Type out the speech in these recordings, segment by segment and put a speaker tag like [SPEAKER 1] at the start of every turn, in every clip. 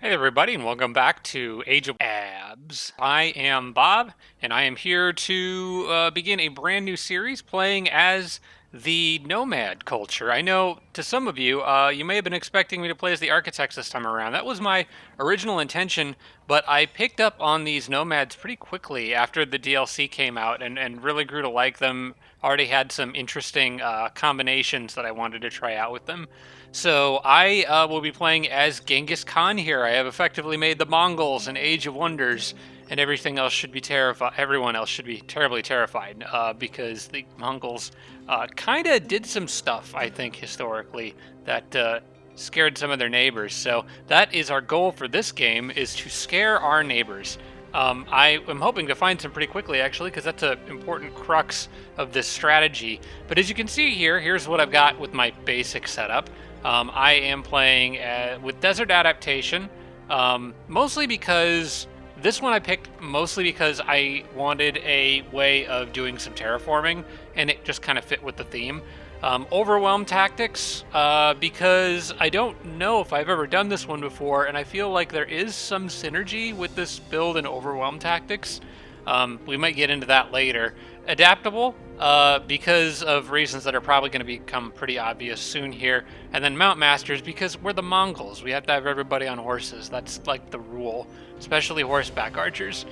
[SPEAKER 1] Hey everybody, and welcome back to Age of Abs. I am Bob, and I am here to begin a brand new series playing as the Nomad culture. I know to some of you, you may have been expecting me to play as the Architects this time around. That was my original intention, but I picked up on these Nomads pretty quickly after the DLC came out and really grew to like them. Already had some interesting combinations that I wanted to try out with them. So I will be playing as Genghis Khan here. I have effectively made the Mongols an Age of Wonders, and everything else should be terrified. Everyone else should be terribly terrified because the Mongols kind of did some stuff, I think, historically that scared some of their neighbors. So that is our goal for this game: is to scare our neighbors. I am hoping to find some pretty quickly, actually, because that's an important crux of this strategy. But as you can see here, here's what I've got with my basic setup. I am playing with Desert Adaptation, mostly because this one I picked mostly because I wanted a way of doing some terraforming, and it just kind of fit with the theme. Overwhelm Tactics, because I don't know if I've ever done this one before, and I feel like there is some synergy with this build and Overwhelm Tactics. We might get into that later. Adaptable, because of reasons that are probably going to become pretty obvious soon here. And then Mount Masters, because we're the Mongols. We have to have everybody on horses. That's like the rule, especially horseback archers.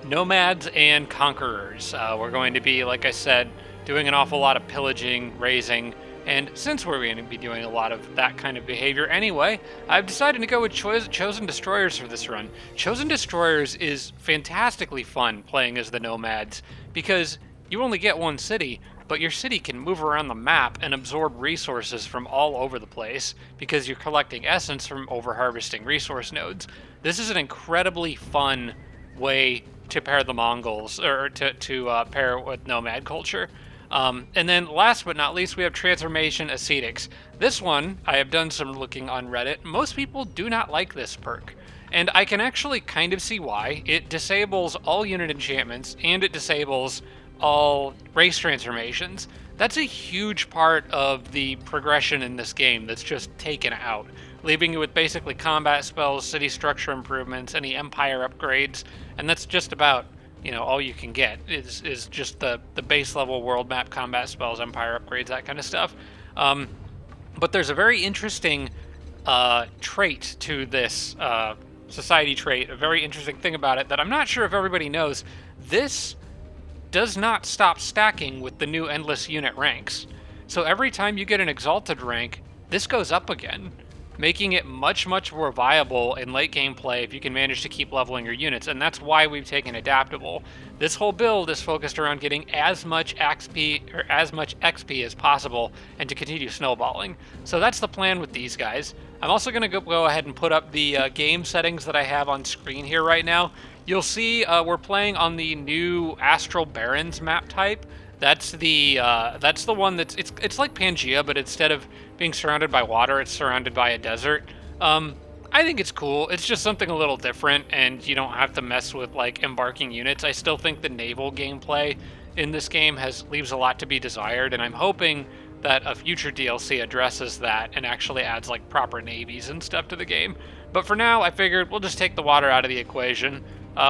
[SPEAKER 1] Nomads and Conquerors. We're going to be, like I said, doing an awful lot of pillaging, raising, and since we're going to be doing a lot of that kind of behavior anyway, I've decided to go with Chosen Destroyers for this run. Chosen Destroyers is fantastically fun playing as the Nomads because you only get one city, but your city can move around the map and absorb resources from all over the place because you're collecting essence from over-harvesting resource nodes. This is an incredibly fun way to pair the Mongols, or to pair with Nomad culture. And then last but not least, we have Transformation Ascetics. This one, I have done some looking on Reddit. Most people do not like this perk. And I can actually kind of see why. It disables all unit enchantments, and it disables all race transformations. That's a huge part of the progression in this game that's just taken out, leaving you with basically combat spells, city structure improvements, any empire upgrades, and that's just about all you can get is just the base level world map combat spells, empire upgrades, that kind of stuff. But there's a very interesting trait to this society trait, a very interesting thing about it that I'm not sure if everybody knows. This does not stop stacking with the new endless unit ranks. So every time you get an exalted rank, this goes up again, making it much, much more viable in late game play if you can manage to keep leveling your units, and that's why we've taken adaptable. This whole build is focused around getting as much XP as possible and to continue snowballing. So that's the plan with these guys. I'm also going to go ahead and put up the game settings that I have on screen here right now. You'll see we're playing on the new Astral Barrens map type. That's the one it's like Pangea, but instead of being surrounded by water, it's surrounded by a desert. I think it's cool. It's just something a little different, and you don't have to mess with like embarking units. I still think the naval gameplay in this game leaves a lot to be desired, and I'm hoping that a future DLC addresses that and actually adds like proper navies and stuff to the game. But for now, I figured we'll just take the water out of the equation.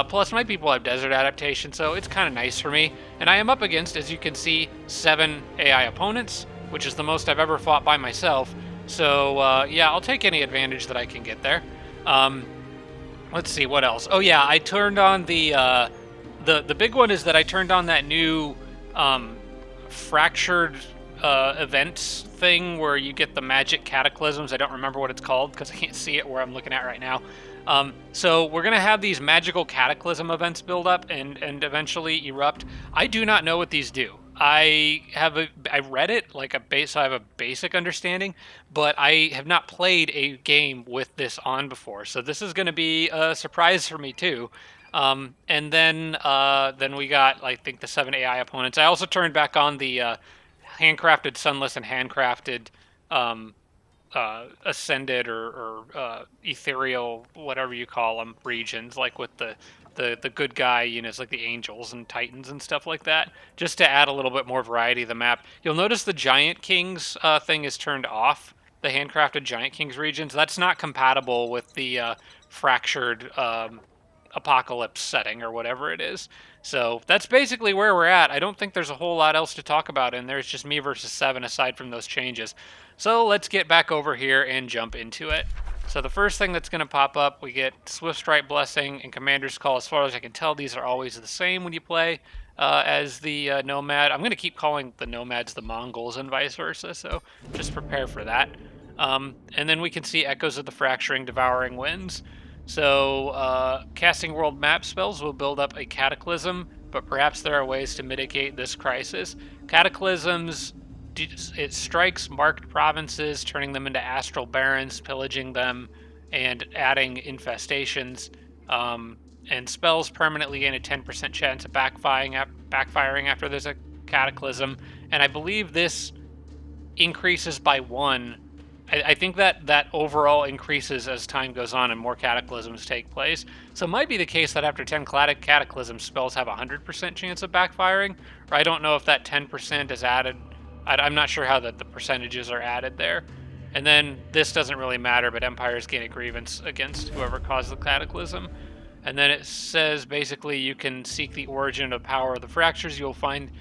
[SPEAKER 1] Plus, my people have desert adaptation, so it's kind of nice for me. And I am up against, as you can see, 7 AI opponents, which is the most I've ever fought by myself. So, yeah, I'll take any advantage that I can get there. Let's see, what else? Oh, yeah, I turned on the big one is that I turned on that new fractured events thing where you get the magic cataclysms. I don't remember what it's called because I can't see it where I'm looking at right now. So we're going to have these magical cataclysm events build up and eventually erupt. I do not know what these do. I read it like so I have a basic understanding, but I have not played a game with this on before. So this is going to be a surprise for me too. And then we got, I think, the 7 AI opponents. I also turned back on the handcrafted sunless and handcrafted ascended or ethereal, whatever you call them, regions, like with the good guy units like the angels and titans and stuff like that, just to add a little bit more variety to the map. You'll notice the giant kings thing is turned off. the handcrafted Giant Kings regions. That's not compatible with the fractured apocalypse setting or whatever it is. So that's basically where we're at. I don't think there's a whole lot else to talk about, and there's just me versus 7 aside from those changes. So let's get back over here and jump into it. So the first thing that's going to pop up, we get Swift Strike Blessing and Commander's Call. As far as I can tell, these are always the same when you play as the Nomad. I'm going to keep calling the Nomads the Mongols and vice versa, so just prepare for that. And then we can see Echoes of the Fracturing, Devouring Winds. So casting world map spells will build up a Cataclysm, but perhaps there are ways to mitigate this crisis. Cataclysms, it strikes marked provinces, turning them into astral barons, pillaging them, and adding infestations. And spells permanently gain a 10% chance of backfiring after there's a Cataclysm. And I believe this increases by 1. I think that overall increases as time goes on and more Cataclysms take place. So it might be the case that after 10 Cataclysm spells have a 100% chance of backfiring. Or I don't know if that 10% is added. I'm not sure how the percentages are added there. And then this doesn't really matter, but empires gain a grievance against whoever caused the Cataclysm. And then it says basically you can seek the origin of power of the fractures. You'll find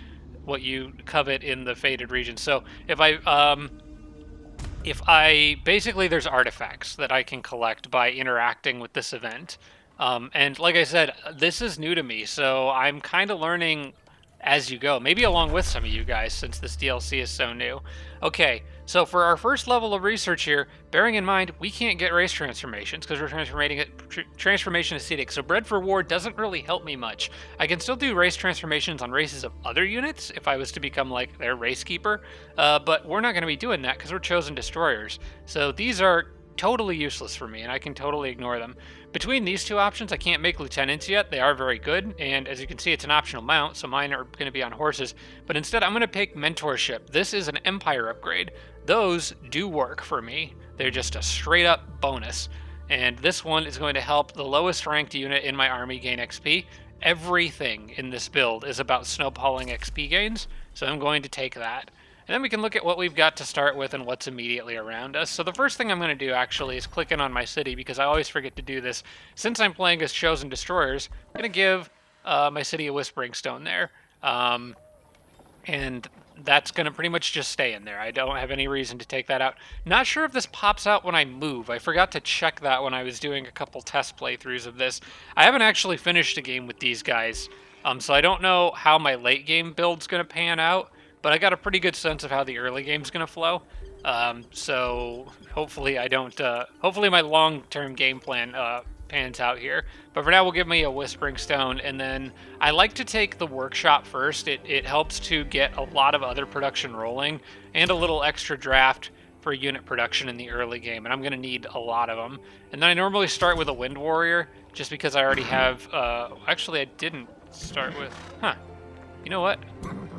[SPEAKER 1] what you covet in the faded region. So if I basically there's artifacts that I can collect by interacting with this event. And like I said, this is new to me, so I'm kind of learning as you go, maybe along with some of you guys since this DLC is so new. Okay, so for our first level of research here, bearing in mind we can't get race transformations because we're transformation ascetic, so Bred for War doesn't really help me much. I can still do race transformations on races of other units if I was to become like their race keeper, but we're not going to be doing that because we're chosen destroyers. So these are totally useless for me, and I can totally ignore them. Between these two options, I can't make lieutenants yet. They are very good, and as you can see, it's an optional mount, so mine are going to be on horses. But instead, I'm going to pick mentorship. This is an empire upgrade. Those do work for me. They're just a straight up bonus. And this one is going to help the lowest ranked unit in my army gain XP. Everything in this build is about snowballing XP gains, so I'm going to take that. And then we can look at what we've got to start with and what's immediately around us. So the first thing I'm going to do actually is click in on my city because I always forget to do this. Since I'm playing as Chosen Destroyers, I'm going to give my city a Whispering Stone there. And that's going to pretty much just stay in there. I don't have any reason to take that out. Not sure if this pops out when I move. I forgot to check that when I was doing a couple test playthroughs of this. I haven't actually finished a game with these guys, so I don't know how my late game build's going to pan out. But I got a pretty good sense of how the early game's going to flow. So hopefully I don't... hopefully my long-term game plan pans out here. But for now, we'll give me a Whispering Stone. And then I like to take the Workshop first. It helps to get a lot of other production rolling. And a little extra draft for unit production in the early game. And I'm going to need a lot of them. And then I normally start with a Wind Warrior. Just because I already have... actually, I didn't start with... Huh. You know what?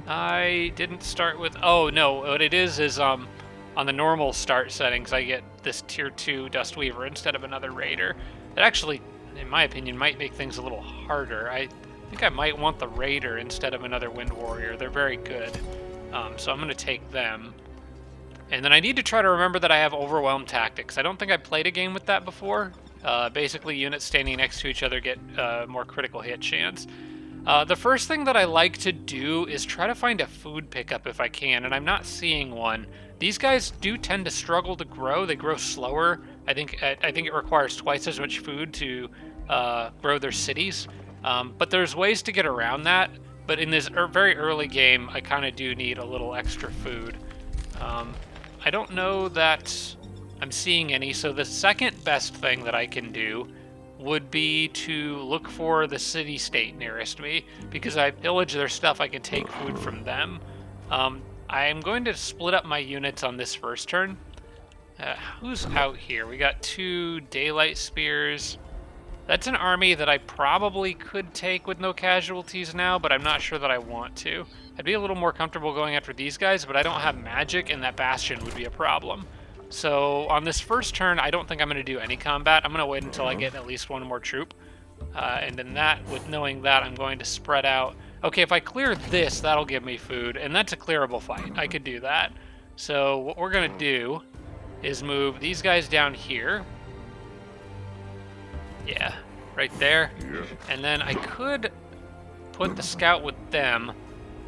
[SPEAKER 1] I didn't start with... Oh, no. What it is on the normal start settings, I get this Tier 2 Dustweaver instead of another Raider. That actually, in my opinion, might make things a little harder. I think I might want the Raider instead of another Wind Warrior. They're very good. So I'm going to take them. And then I need to try to remember that I have Overwhelm Tactics. I don't think I played a game with that before. Basically, units standing next to each other get more critical hit chance. The first thing that I like to do is try to find a food pickup if I can, and I'm not seeing one. These guys do tend to struggle to grow. They grow slower. I think it requires twice as much food to grow their cities. But there's ways to get around that. But in this very early game, I kind of do need a little extra food. I don't know that I'm seeing any, so the second best thing that I can do would be to look for the city-state nearest me. Because I pillage their stuff, I can take food from them. I am going to split up my units on this first turn. Who's out here? We got 2 Daylight Spears. That's an army that I probably could take with no casualties now, but I'm not sure that I want to. I'd be a little more comfortable going after these guys, but I don't have magic, and that bastion would be a problem. So on this first turn, I don't think I'm going to do any combat. I'm going to wait until I get at least one more troop. And in that, with knowing that, I'm going to spread out. Okay, if I clear this, that'll give me food, and that's a clearable fight. I could do that. So what we're going to do is move these guys down here. Yeah, right there.
[SPEAKER 2] Yeah.
[SPEAKER 1] And then I could put the scout with them.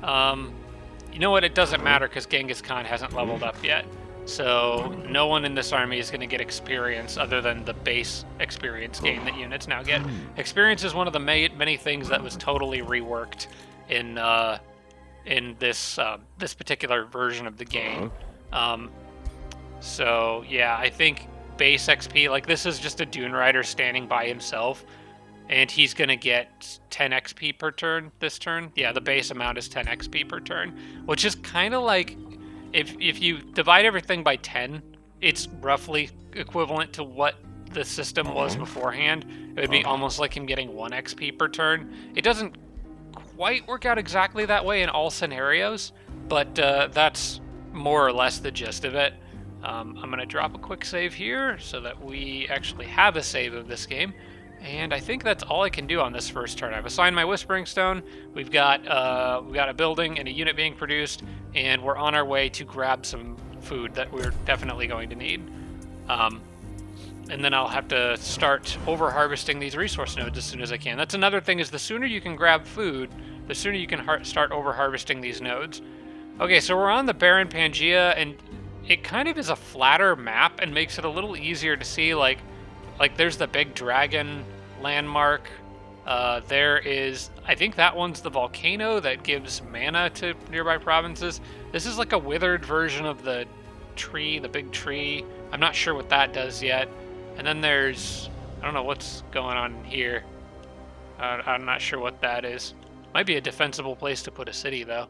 [SPEAKER 1] You know what? It doesn't matter because Genghis Khan hasn't leveled up yet. So no one in this army is going to get experience other than the base experience gain that units now get. Experience is one of the many things that was totally reworked in this this particular version of the game. So yeah, I think base XP, like this is just a Dune Rider standing by himself, and he's gonna get 10 XP per turn this turn. Yeah, the base amount is 10 XP per turn, which is kind of like if you divide everything by 10, it's roughly equivalent to what the system was beforehand. It would be almost like him getting 1 XP per turn. It doesn't quite work out exactly that way in all scenarios, but that's more or less the gist of it. I'm going to drop a quick save here so that we actually have a save of this game. And I think that's all I can do on this first turn. I've assigned my Whispering Stone. We've got a building and a unit being produced, and we're on our way to grab some food that we're definitely going to need. And then I'll have to start over-harvesting these resource nodes as soon as I can. That's another thing, is the sooner you can grab food, the sooner you can start over-harvesting these nodes. Okay, so we're on the barren Pangaea, and it kind of is a flatter map and makes it a little easier to see, like there's the big dragon landmark. There is, I think that one's the volcano that gives mana to nearby provinces. This is like a withered version of the tree, the big tree. I'm not sure what that does yet. And then there's, I don't know what's going on here. I'm not sure what that is. Might be a defensible place to put a city though.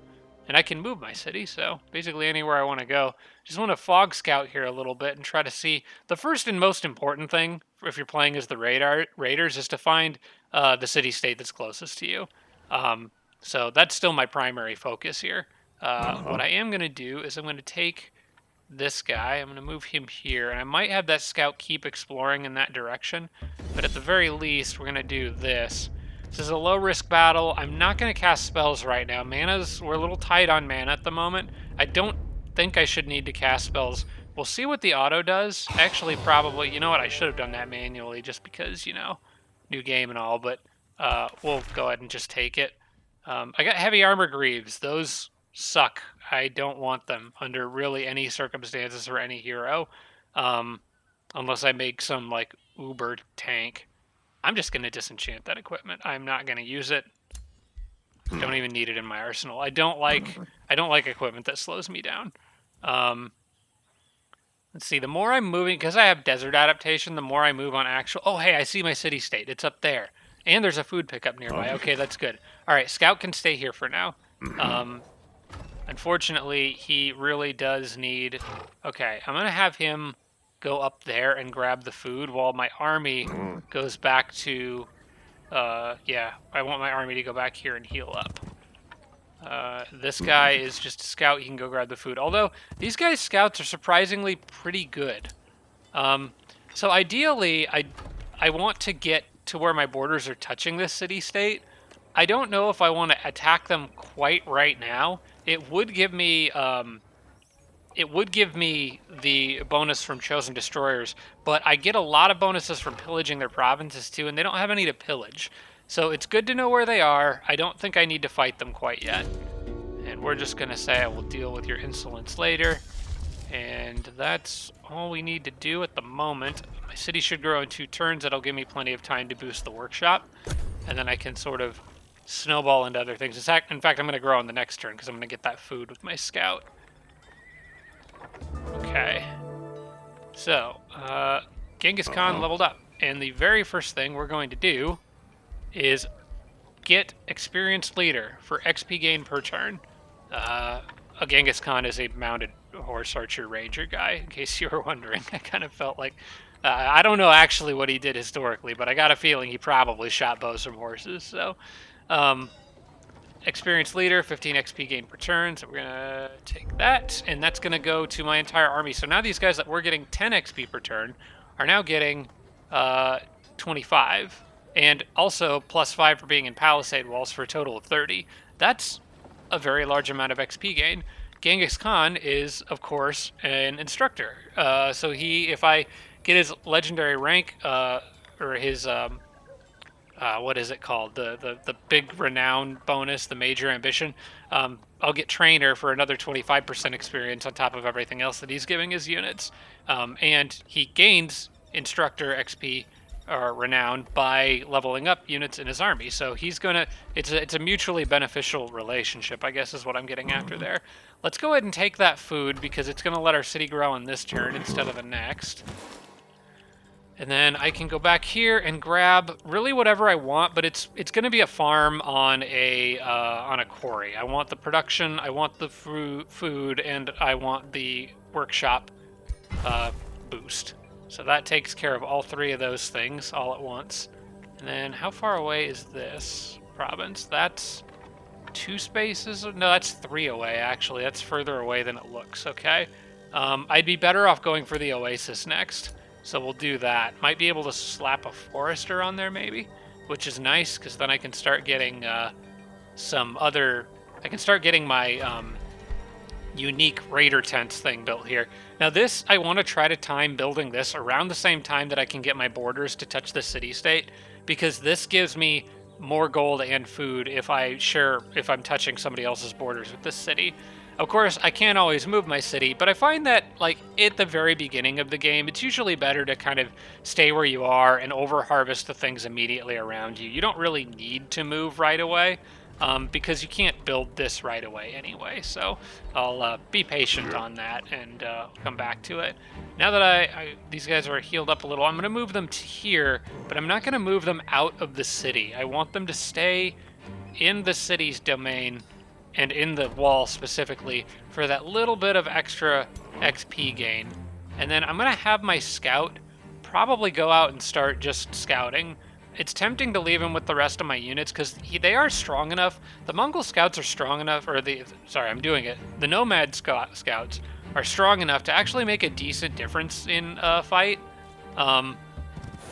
[SPEAKER 1] And I can move my city, so basically anywhere I want to go. Just want to fog scout here a little bit and try to see. The first and most important thing, if you're playing as the raiders, is to find the city-state that's closest to you. So that's still my primary focus here. What I am going to do is I'm going to take this guy. I'm going to move him here, and I might have that scout keep exploring in that direction. But at the very least, we're going to do this. This is a low-risk battle. I'm not going to cast spells right now. We're a little tight on mana at the moment. I don't think I should need to cast spells. We'll see what the auto does. Actually, probably, you know what? I should have done that manually just because, you know, new game and all. But we'll go ahead and just take it. I got heavy armor greaves. Those suck. I don't want them under really any circumstances for any hero. Unless I make some, like, uber tank. I'm just going to disenchant that equipment. I'm not going to use it. Don't even need it in my arsenal. I don't like equipment that slows me down. Let's see. The more I'm moving, because I have desert adaptation, the more I move on actual... Oh, hey, I see my city-state. It's up there. And there's a food pickup nearby. Okay, that's good. All right, Scout can stay here for now. Unfortunately, he really does need... Okay, I'm going to have him go up there and grab the food while my army goes back to, yeah, I want my army to go back here and heal up. This guy is just a scout. He can go grab the food. Although, these guys' scouts are surprisingly pretty good. So ideally, I want to get to where my borders are touching this city-state. I don't know if I want to attack them quite right now. It would give me... It would give me the bonus from Chosen Destroyers, but I get a lot of bonuses from pillaging their provinces too, and they don't have any to pillage. So it's good to know where they are. I don't think I need to fight them quite yet. And we're just going to say I will deal with your insolence later. And that's all we need to do at the moment. My city should grow in 2 turns. That'll give me plenty of time to boost the workshop. And then I can sort of snowball into other things. In fact, I'm going to grow on the next turn because I'm going to get that food with my scout. Okay, so Genghis Khan leveled up, and the very first thing we're going to do is get experienced leader for XP gain per turn. A Genghis Khan is a mounted horse archer ranger guy, in case you were wondering. I kind of felt like, I don't know actually what he did historically, but I got a feeling he probably shot bows from horses, so... Experienced leader, 15 XP gain per turn, so we're going to take that, and that's going to go to my entire army. So now these guys that were getting 10 XP per turn are now getting 25, and also +5 for being in palisade walls for a total of 30. That's a very large amount of XP gain. Genghis Khan is, of course, an instructor. So if I get his legendary rank, or his what is it called? The big renown bonus, the major ambition. I'll get trainer for another 25% experience on top of everything else that he's giving his units. And he gains instructor XP or renown by leveling up units in his army. So he's gonna. It's a mutually beneficial relationship, I guess, is what I'm getting after there. Let's go ahead and take that food because it's gonna let our city grow on this turn instead of the next. And then I can go back here and grab really whatever I want, but it's going to be a farm on a quarry. I want the production, I want the food, and I want the workshop boost. So that takes care of all three of those things all at once. And then how far away is this province? That's 2 spaces. No, that's 3 away actually. That's further away than it looks. Okay. I'd be better off going for the oasis next. So we'll do that. Might be able to slap a forester on there maybe, which is nice because then I can start getting I can start getting my unique raider tents thing built here. Now this, I want to try to time building this around the same time that I can get my borders to touch the city-state, because this gives me more gold and food if I'm touching somebody else's borders with this city. Of course, I can't always move my city, but I find that, like, at the very beginning of the game, it's usually better to kind of stay where you are and over-harvest the things immediately around you. You don't really need to move right away, because you can't build this right away anyway. So I'll be patient on that and come back to it. Now that these guys are healed up a little, I'm going to move them to here, but I'm not going to move them out of the city. I want them to stay in the city's domain and in the wall specifically for that little bit of extra XP gain. And then I'm going to have my scout probably go out and start just scouting. It's tempting to leave him with the rest of my units because they are strong enough. The Mongol scouts are strong enough, the Nomad scouts are strong enough to actually make a decent difference in a fight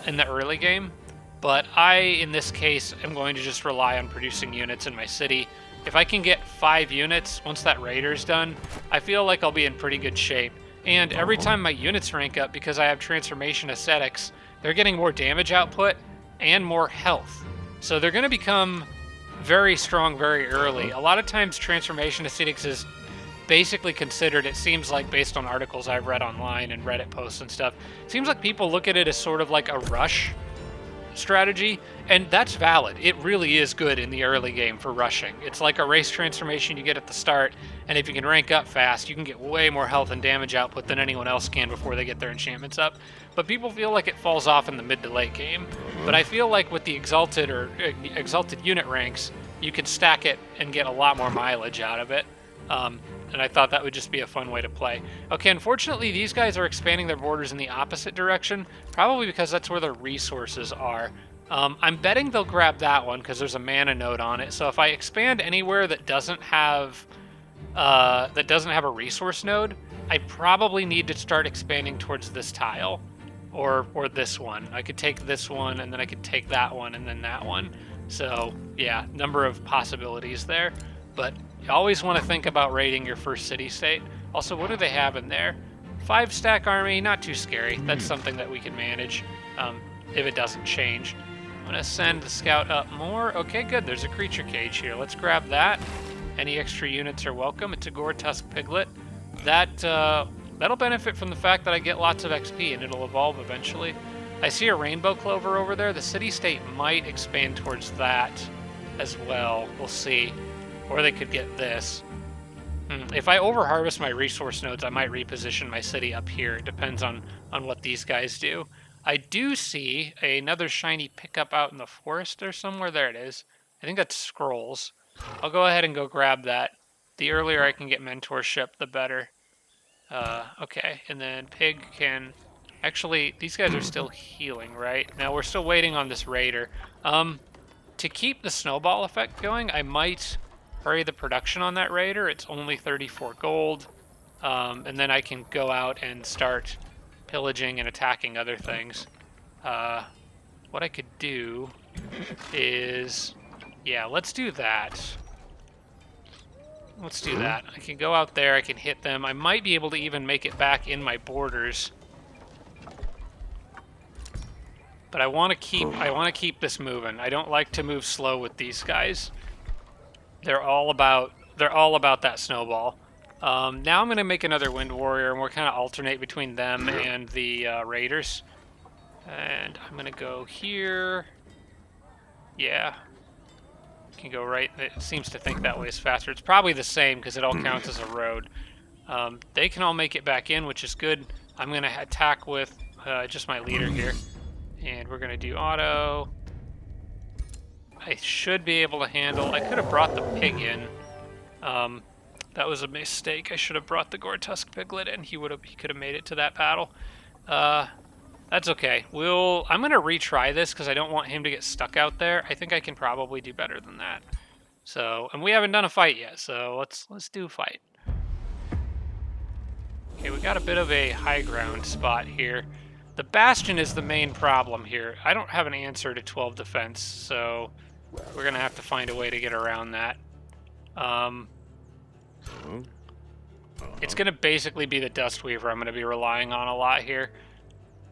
[SPEAKER 1] in the early game. But I, in this case, am going to just rely on producing units in my city. If I can get 5 units once that raider's done, I feel like I'll be in pretty good shape. And every time my units rank up, because I have transformation ascetics, they're getting more damage output and more health. So they're going to become very strong very early. A lot of times transformation ascetics is basically considered, it seems like, based on articles I've read online and Reddit posts and stuff, it seems like people look at it as sort of like a rush strategy, and that's valid. It really is good in the early game for rushing. It's like a race transformation you get at the start, and if you can rank up fast, you can get way more health and damage output than anyone else can before they get their enchantments up. But people feel like it falls off in the mid to late game. But I feel like with the exalted or exalted unit ranks, you can stack it and get a lot more mileage out of it. And I thought that would just be a fun way to play. Okay, unfortunately, these guys are expanding their borders in the opposite direction, probably because that's where their resources are. I'm betting they'll grab that one because there's a mana node on it. So if I expand anywhere that doesn't have a resource node, I probably need to start expanding towards this tile or this one. I could take this one, and then I could take that one, and then that one. So yeah, number of possibilities there. But you always want to think about raiding your first city-state. Also, what do they have in there? 5-stack army, not too scary. That's something that we can manage if it doesn't change. I'm going to send the scout up more. Okay, good. There's a creature cage here. Let's grab that. Any extra units are welcome. It's a Gore-Tusk Piglet. That'll benefit from the fact that I get lots of XP, and it'll evolve eventually. I see a rainbow clover over there. The city-state might expand towards that as well. We'll see. Or they could get this. If I over-harvest my resource nodes, I might reposition my city up here. It depends on what these guys do. I do see another shiny pickup out in the forest or somewhere. There it is. I think that's scrolls. I'll go ahead and go grab that. The earlier I can get mentorship, the better. Okay, and then Pig can... Actually, these guys are still healing, right? Now, we're still waiting on this raider. To keep the snowball effect going, I might hurry the production on that raider. It's only 34 gold. And then I can go out and start pillaging and attacking other things. What I could do is... Yeah, let's do that. Let's do that. I can go out there, I can hit them. I might be able to even make it back in my borders. But I want to keep this moving. I don't like to move slow with these guys. They're all about that snowball. Now I'm going to make another Wind Warrior, and we'll kind of alternate between them and the Raiders. And I'm going to go here. Yeah. Can go right. It seems to think that way is faster. It's probably the same because it all counts as a road. They can all make it back in, which is good. I'm going to attack with just my leader here. And we're going to do auto. I should be able to handle... I could have brought the pig in. That was a mistake. I should have brought the Gore-Tusk Piglet in. He could have made it to that battle. That's okay. I'm going to retry this because I don't want him to get stuck out there. I think I can probably do better than that. So, and we haven't done a fight yet, so let's do a fight. Okay, we got a bit of a high ground spot here. The bastion is the main problem here. I don't have an answer to 12 defense, so we're going to have to find a way to get around that. It's going to basically be the Dustweaver I'm going to be relying on a lot here,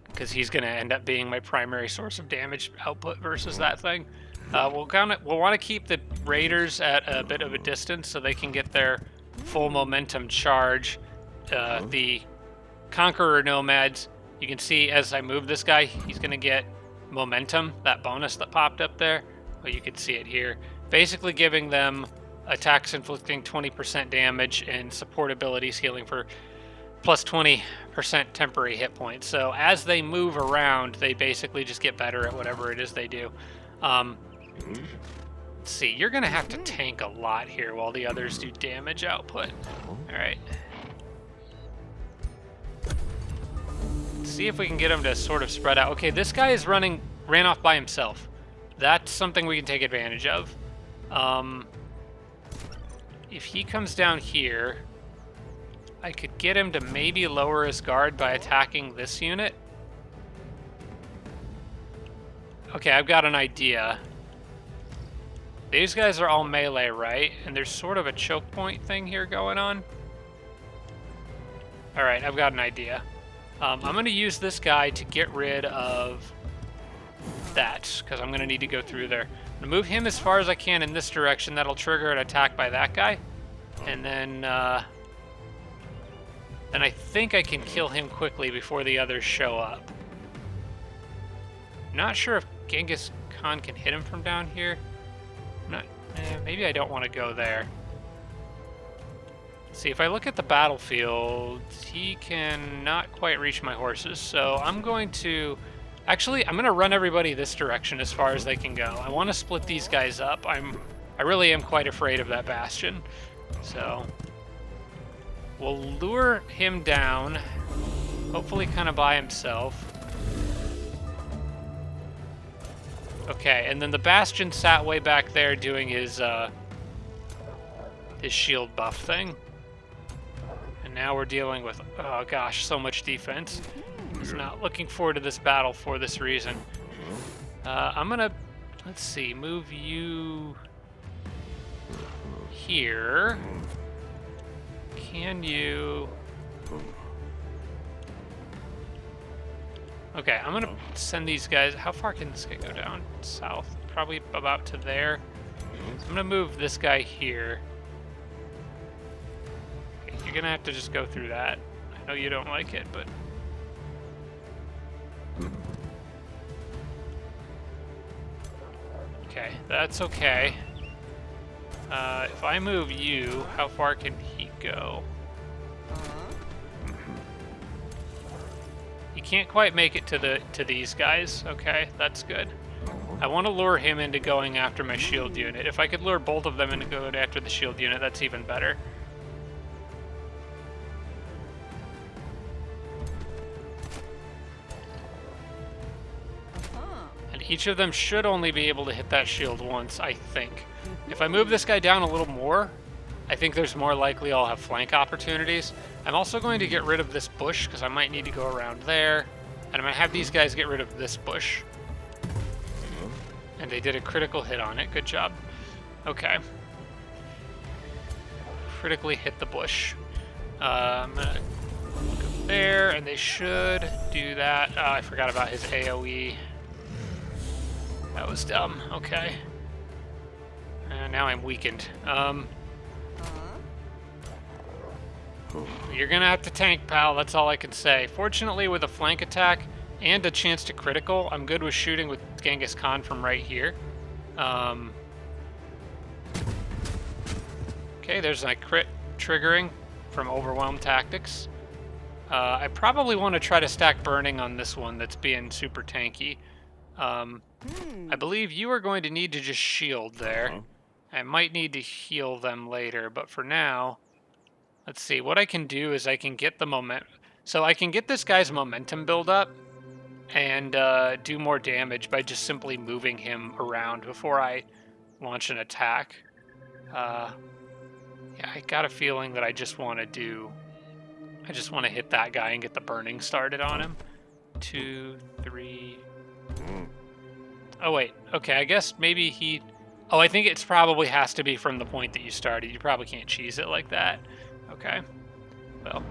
[SPEAKER 1] because he's going to end up being my primary source of damage output versus that thing. We'll want to keep the Raiders at a bit of a distance so they can get their full momentum charge. The Conqueror Nomads, you can see as I move this guy, he's going to get momentum, that bonus that popped up there. Well, you can see it here. Basically giving them attacks inflicting 20% damage and support abilities healing for plus 20% temporary hit points. So as they move around, they basically just get better at whatever it is they do. Let's see, you're going to have to tank a lot here while the others do damage output. All right. Let's see if we can get him to sort of spread out. Okay, this guy is ran off by himself. That's something we can take advantage of. If he comes down here, I could get him to maybe lower his guard by attacking this unit. Okay, I've got an idea. These guys are all melee, right? And there's sort of a choke point thing here going on. All right, I've got an idea. I'm going to use this guy to get rid of that, because I'm going to need to go through there. I'm going to move him as far as I can in this direction. That'll trigger an attack by that guy. And then I think I can kill him quickly before the others show up. Not sure if Genghis Khan can hit him from down here. Maybe I don't want to go there. See, if I look at the battlefield, he can not quite reach my horses. So I'm going to... Actually, I'm going to run everybody this direction as far as they can go. I want to split these guys up. I really am quite afraid of that bastion. So we'll lure him down, hopefully kind of by himself. Okay, and then the bastion sat way back there doing his shield buff thing. And now we're dealing with, oh gosh, so much defense. I was not looking forward to this battle for this reason. I'm gonna, let's see, move you here. Can you... Okay, I'm gonna send these guys... How far can this guy go down? South. Probably about to there. So I'm gonna move this guy here. Okay, you're gonna have to just go through that. I know you don't like it, but... Okay, that's okay. If I move you, how far can he go? He can't quite make it to these guys. Okay, that's good. I want to lure him into going after my shield unit. If I could lure both of them into going after the shield unit, that's even better. And each of them should only be able to hit that shield once, I think. If I move this guy down a little more, I think there's more likely I'll have flank opportunities. I'm also going to get rid of this bush because I might need to go around there. And I'm going to have these guys get rid of this bush. And they did a critical hit on it. Good job. Okay. critically hit the bush. I'm gonna go there, and they should do that. Oh, I forgot about his AOE. That was dumb. Okay. Now I'm weakened. You're gonna have to tank, pal. That's all I can say. Fortunately, with a flank attack and a chance to critical, I'm good with shooting with Genghis Khan from right here. Okay, there's my crit triggering from Overwhelm Tactics. I probably want to try to stack burning on this one that's being super tanky. I believe you are going to need to just shield there. I might need to heal them later, but for now, let's see. What I can do is I can get the momentum. So I can get this guy's momentum build up and do more damage by just simply moving him around before I launch an attack. Yeah, I got a feeling that I just want to hit that guy and get the burning started on him. 2, 3. Oh, wait. Okay, I guess maybe he... Oh, I think it's probably has to be from the point that you started. You probably can't cheese it like that. Okay. Well,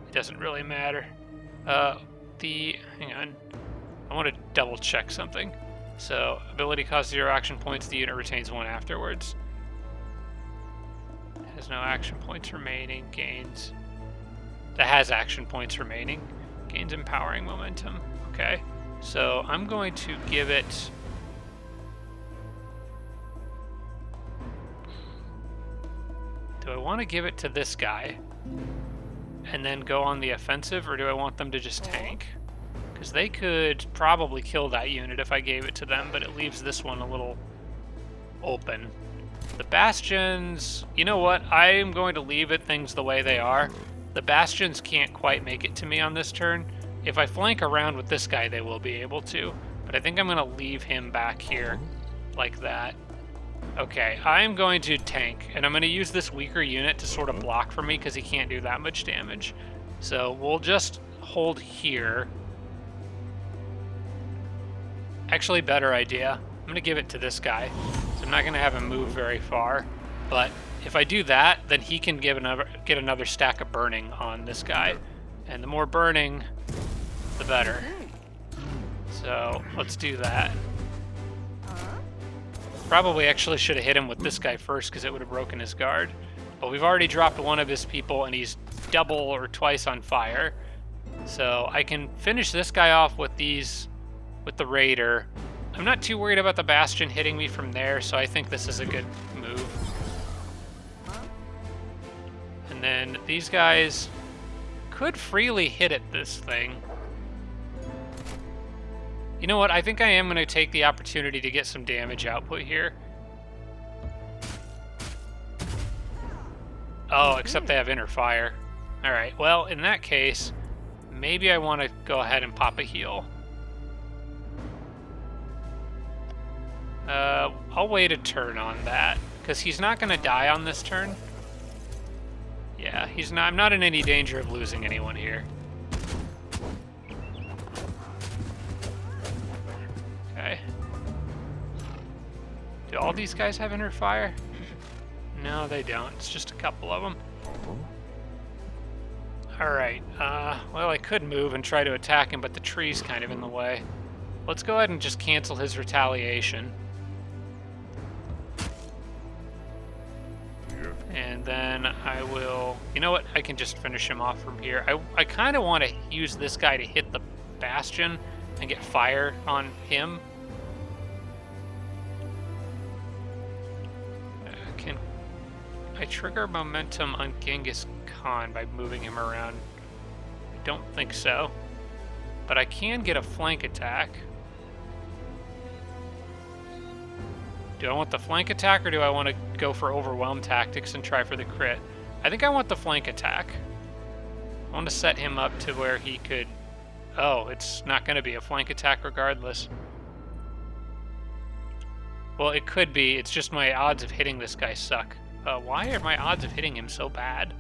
[SPEAKER 1] it doesn't really matter. Hang on. I want to double check something. So, ability costs 0 action points. The unit retains 1 afterwards. Has no action points remaining. Gains... That has action points remaining. Gains empowering momentum. Okay. So I'm going to give it... Do I want to give it to this guy and then go on the offensive, or do I want them to just tank? Because they could probably kill that unit if I gave it to them, but it leaves this one a little open. The bastions... You know what? I am going to leave things the way they are. The bastions can't quite make it to me on this turn. If I flank around with this guy, they will be able to. But I think I'm going to leave him back here like that. Okay, I'm going to tank, and I'm going to use this weaker unit to sort of block for me because he can't do that much damage. So we'll just hold here. Actually, better idea. I'm going to give it to this guy. So I'm not going to have him move very far. But if I do that, then he can get another stack of burning on this guy. And the more burning, the better. So let's do that. Probably actually should have hit him with this guy first because it would have broken his guard. But we've already dropped one of his people and he's double or twice on fire. So I can finish this guy off with the raider. I'm not too worried about the bastion hitting me from there, so I think this is a good move. And then these guys could freely hit at this thing. You know what? I think I am going to take the opportunity to get some damage output here. Oh, except they have inner fire. Alright, well, in that case, maybe I want to go ahead and pop a heal. I'll wait a turn on that, because he's not going to die on this turn. Yeah, he's not. I'm not in any danger of losing anyone here. Okay. Do all these guys have inner fire? No, they don't. It's just a couple of them. Alright, well, I could move and try to attack him, but the tree's kind of in the way. Let's go ahead and just cancel his retaliation. And then I will... You know what? I can just finish him off from here. I kind of want to use this guy to hit the bastion and get fire on him. Can I trigger momentum on Genghis Khan by moving him around? I don't think so. But I can get a flank attack. Do I want the flank attack, or do I want to go for overwhelm tactics and try for the crit? I think I want the flank attack. I want to set him up to where he could... Oh, it's not going to be a flank attack regardless. Well, it could be. It's just my odds of hitting this guy suck. Why are my odds of hitting him so bad?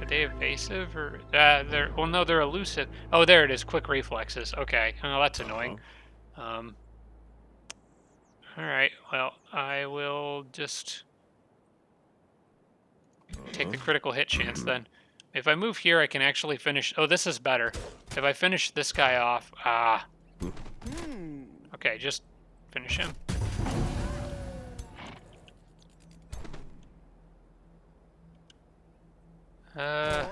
[SPEAKER 1] Are they evasive or... well, no, they're elusive. Oh, there it is. Quick reflexes. Okay. Oh, that's annoying. Alright, well, I will just Take the critical hit chance then. If I move here, I can actually finish... Oh, this is better. If I finish this guy off... Ah. Okay, just finish him. I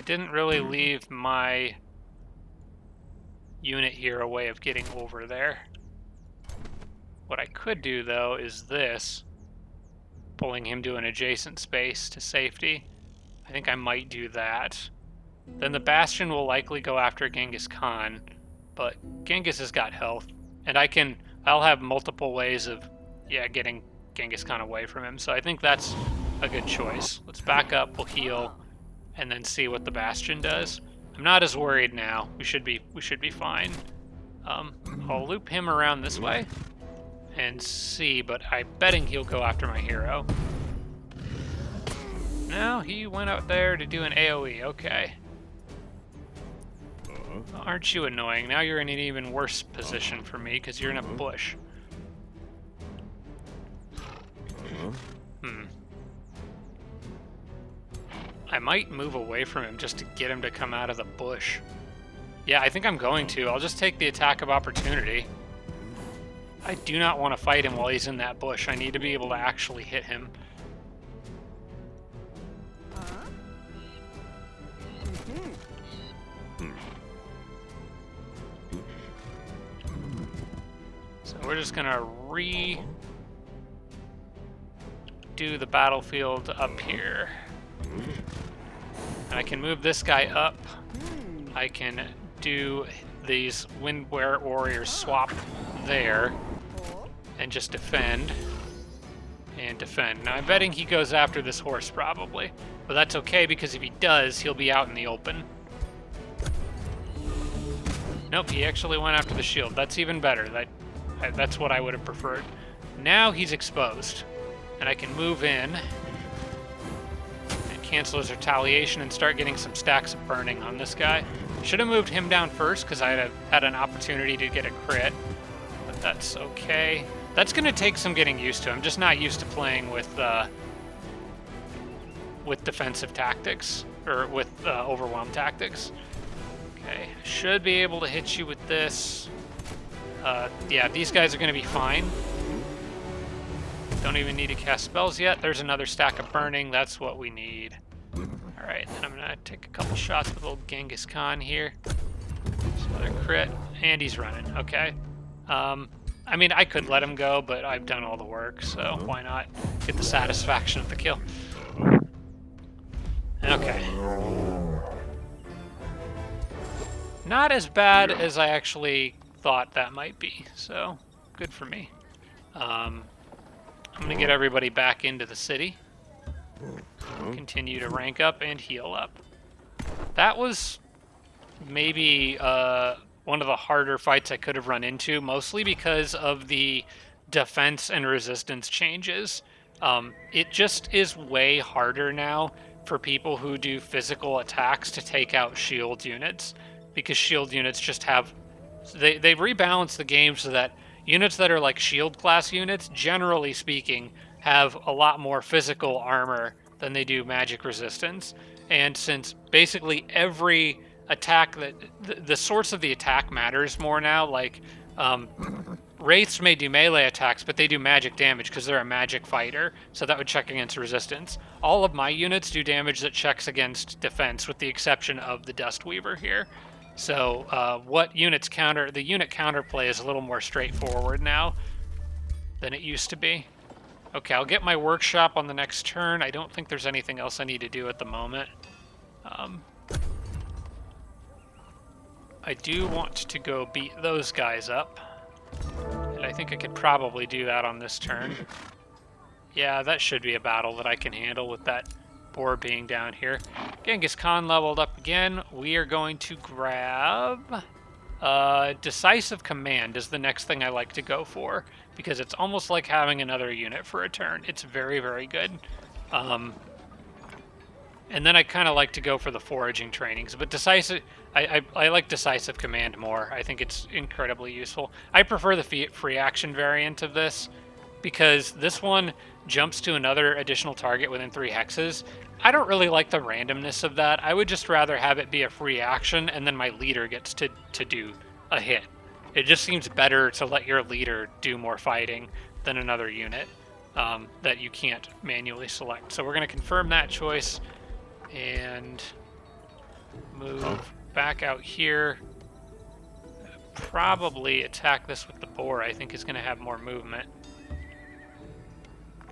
[SPEAKER 1] didn't really leave my unit here a way of getting over there. What I could do, though, is this. Pulling him to an adjacent space to safety. I think I might do that. Then the Bastion will likely go after Genghis Khan, but Genghis has got health, and I'll have multiple ways of, getting Genghis Khan away from him, so I think that's a good choice. Let's back up, we'll heal, and then see what the Bastion does. I'm not as worried now. We should be fine. I'll loop him around this way and see, but I'm betting he'll go after my hero. No, he went out there to do an AoE, okay. Aren't you annoying? Now you're in an even worse position for me because you're in a bush. I might move away from him just to get him to come out of the bush. Yeah, I think I'm going to. I'll just take the attack of opportunity. I do not want to fight him while he's in that bush. I need to be able to actually hit him. So we're just gonna redo the battlefield up here. And I can move this guy up. I can do these Windwear Warriors swap there and just defend and defend. Now I'm betting he goes after this horse probably, but that's okay because if he does, he'll be out in the open. Nope, he actually went after the shield. That's even better. That's what I would have preferred. Now he's exposed, and I can move in and cancel his retaliation and start getting some stacks of burning on this guy. Should have moved him down first because I had an opportunity to get a crit, but that's okay. That's going to take some getting used to. I'm just not used to playing with defensive tactics, or with overwhelm tactics. Okay, should be able to hit you with this. Yeah, these guys are going to be fine. Don't even need to cast spells yet. There's another stack of burning. That's what we need. Alright, then I'm going to take a couple shots with old Genghis Khan here. Another crit. And he's running. Okay. I mean, I could let him go, but I've done all the work, so why not get the satisfaction of the kill? Okay. Not as bad as I actually thought that might be, so good for me. I'm going to get everybody back into the city. Continue to rank up and heal up. That was maybe one of the harder fights I could have run into, mostly because of the defense and resistance changes. It just is way harder now for people who do physical attacks to take out shield units, because shield units just have... They rebalance the game so that units that are like shield class units, generally speaking, have a lot more physical armor than they do magic resistance. And since basically every attack the source of the attack matters more now, like wraiths may do melee attacks, but they do magic damage because they're a magic fighter, so that would check against resistance. All of my units do damage that checks against defense, with the exception of the Dustweaver here. So what units counter, the unit counterplay is a little more straightforward now than it used to be. Okay, I'll get my workshop on the next turn. I don't think there's anything else I need to do at the moment. I do want to go beat those guys up, and I think I could probably do that on this turn. Yeah, that should be a battle that I can handle with that boar being down here. Genghis Khan leveled up again. We are going to grab Decisive Command is the next thing I like to go for, because it's almost like having another unit for a turn. It's very, very good. And then I kind of like to go for the foraging trainings, but Decisive, I like Decisive Command more. I think it's incredibly useful. I prefer the free action variant of this, because this one jumps to another additional target within 3 hexes. I don't really like the randomness of that. I would just rather have it be a free action and then my leader gets to do a hit. It just seems better to let your leader do more fighting than another unit that you can't manually select. So we're going to confirm that choice and move back out here. Probably attack this with the boar. I think is going to have more movement.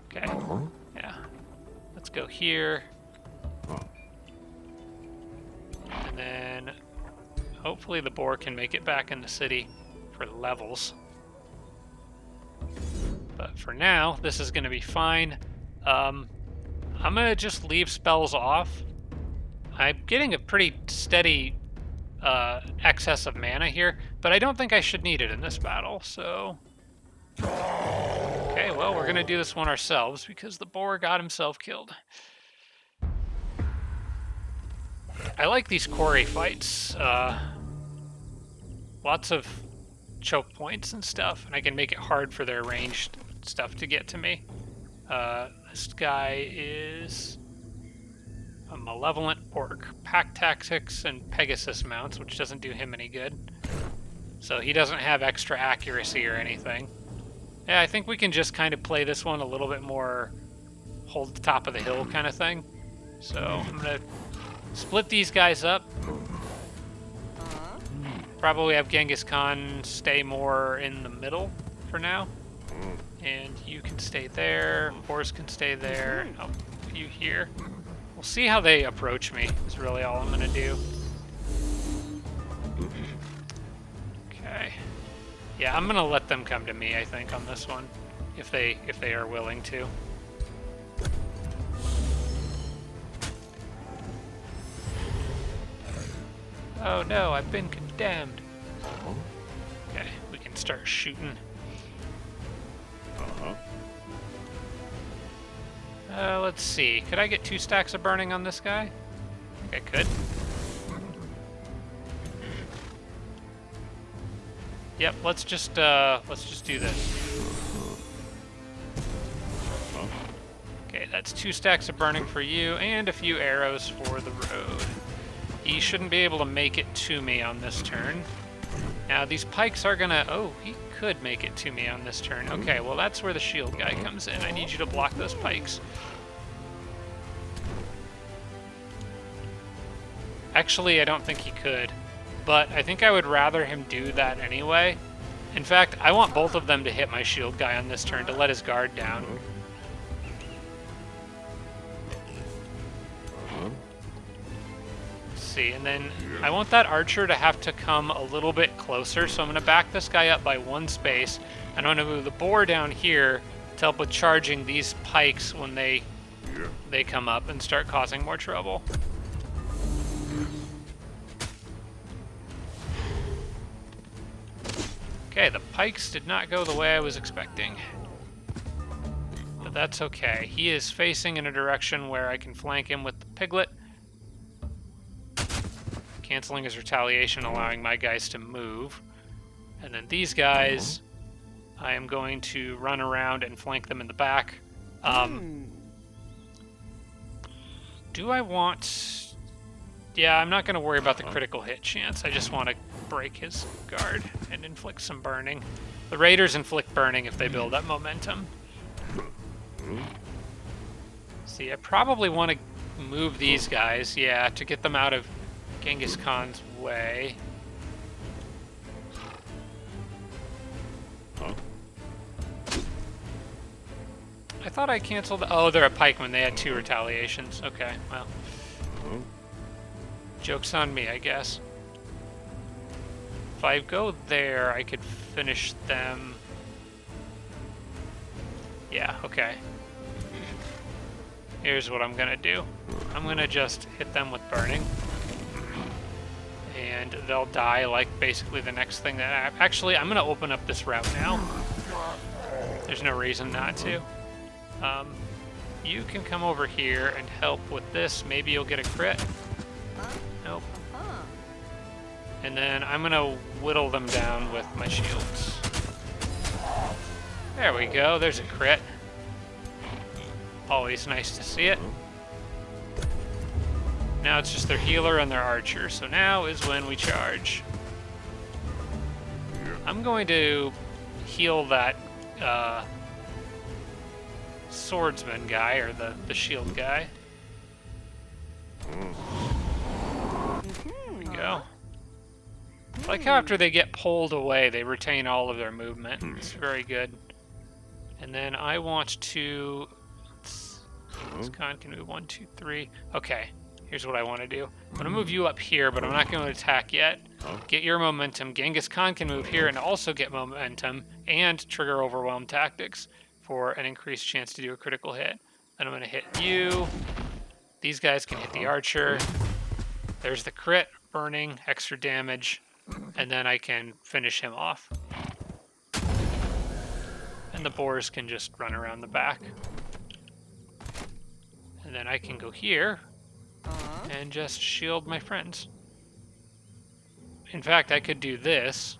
[SPEAKER 1] Okay. Yeah. Let's go here. And then hopefully the boar can make it back in the city for levels. But for now, this is going to be fine. I'm going to just leave spells off. I'm getting a pretty steady excess of mana here, but I don't think I should need it in this battle, so... Okay, well, we're going to do this one ourselves because the boar got himself killed. I like these quarry fights. Lots of choke points and stuff, and I can make it hard for their ranged stuff to get to me. This guy is a malevolent orc. Pack tactics and Pegasus mounts, which doesn't do him any good. So he doesn't have extra accuracy or anything. Yeah, I think we can just kind of play this one a little bit more hold the top of the hill kind of thing. So I'm going to split these guys up. Probably have Genghis Khan stay more in the middle for now. And you can stay there, Boars can stay there, I'll put you here. We'll see how they approach me, is really all I'm gonna do. Okay. Yeah, I'm gonna let them come to me, I think, on this one, if they are willing to. Oh no, I've been condemned. Okay, we can start shooting. Let's see. Could I get 2 stacks of burning on this guy? I think I could. Yep, let's just do this. Okay, that's 2 stacks of burning for you and a few arrows for the road. He shouldn't be able to make it to me on this turn. Now these pikes are gonna... Oh, he could make it to me on this turn. Okay, well that's where the shield guy comes in. I need you to block those pikes. Actually, I don't think he could, but I think I would rather him do that anyway. In fact, I want both of them to hit my shield guy on this turn to let his guard down. See, and then I want that archer to have to come a little bit closer, so I'm going to back this guy up by 1 space, and I'm going to move the boar down here to help with charging these pikes when they come up and start causing more trouble. Okay, the pikes did not go the way I was expecting, but that's okay. He is facing in a direction where I can flank him with the piglet, canceling his retaliation, allowing my guys to move. And then these guys, I am going to run around and flank them in the back. Do I want... Yeah, I'm not going to worry about the critical hit chance. I just want to break his guard and inflict some burning. The raiders inflict burning if they build up momentum. See, I probably want to move these guys, yeah, to get them out of Genghis Khan's way. I thought I canceled... Oh, they're a pikeman. They had 2 retaliations. Okay, well. Joke's on me, I guess. If I go there, I could finish them. Yeah, okay. Here's what I'm gonna do. I'm gonna just hit them with burning. And they'll die like basically the next thing that... Actually, I'm gonna open up this route now. There's no reason not to. You can come over here and help with this. Maybe you'll get a crit. Nope. And then I'm gonna whittle them down with my shields. There we go. There's a crit. Always nice to see it. Now it's just their healer and their archer. So now is when we charge. I'm going to heal that swordsman guy, or the shield guy. There we go. I like how after they get pulled away, they retain all of their movement. It's very good. And then I want to... This con can move 1, 2, 3. Okay, here's what I want to do. I'm going to move you up here, but I'm not going to attack yet. Get your momentum. Genghis Khan can move here and also get momentum and trigger overwhelm tactics for an increased chance to do a critical hit. Then I'm going to hit you. These guys can hit the archer. There's the crit, burning, extra damage, and then I can finish him off. And the boars can just run around the back. And then I can go here and just shield my friends. In fact, I could do this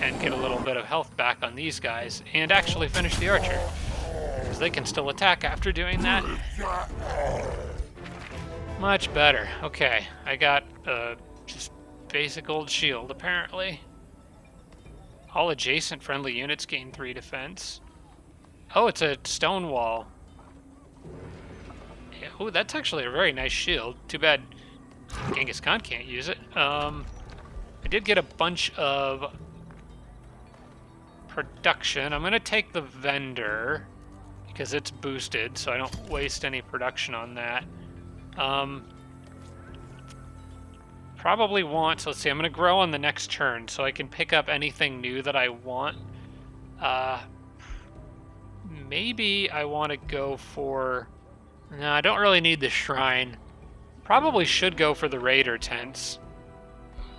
[SPEAKER 1] and get a little bit of health back on these guys and actually finish the archer, because they can still attack after doing that. Much better. Okay, I got just basic old shield, apparently. All adjacent friendly units gain 3 defense. Oh, it's a stone wall. Yeah, oh, that's actually a very nice shield. Too bad Genghis Khan can't use it. I did get a bunch of production. I'm going to take the vendor because it's boosted, so I don't waste any production on that. Probably want, so let's see, I'm going to grow on the next turn so I can pick up anything new that I want. Maybe I want to go for... No, I don't really need the shrine. Probably should go for the raider tents.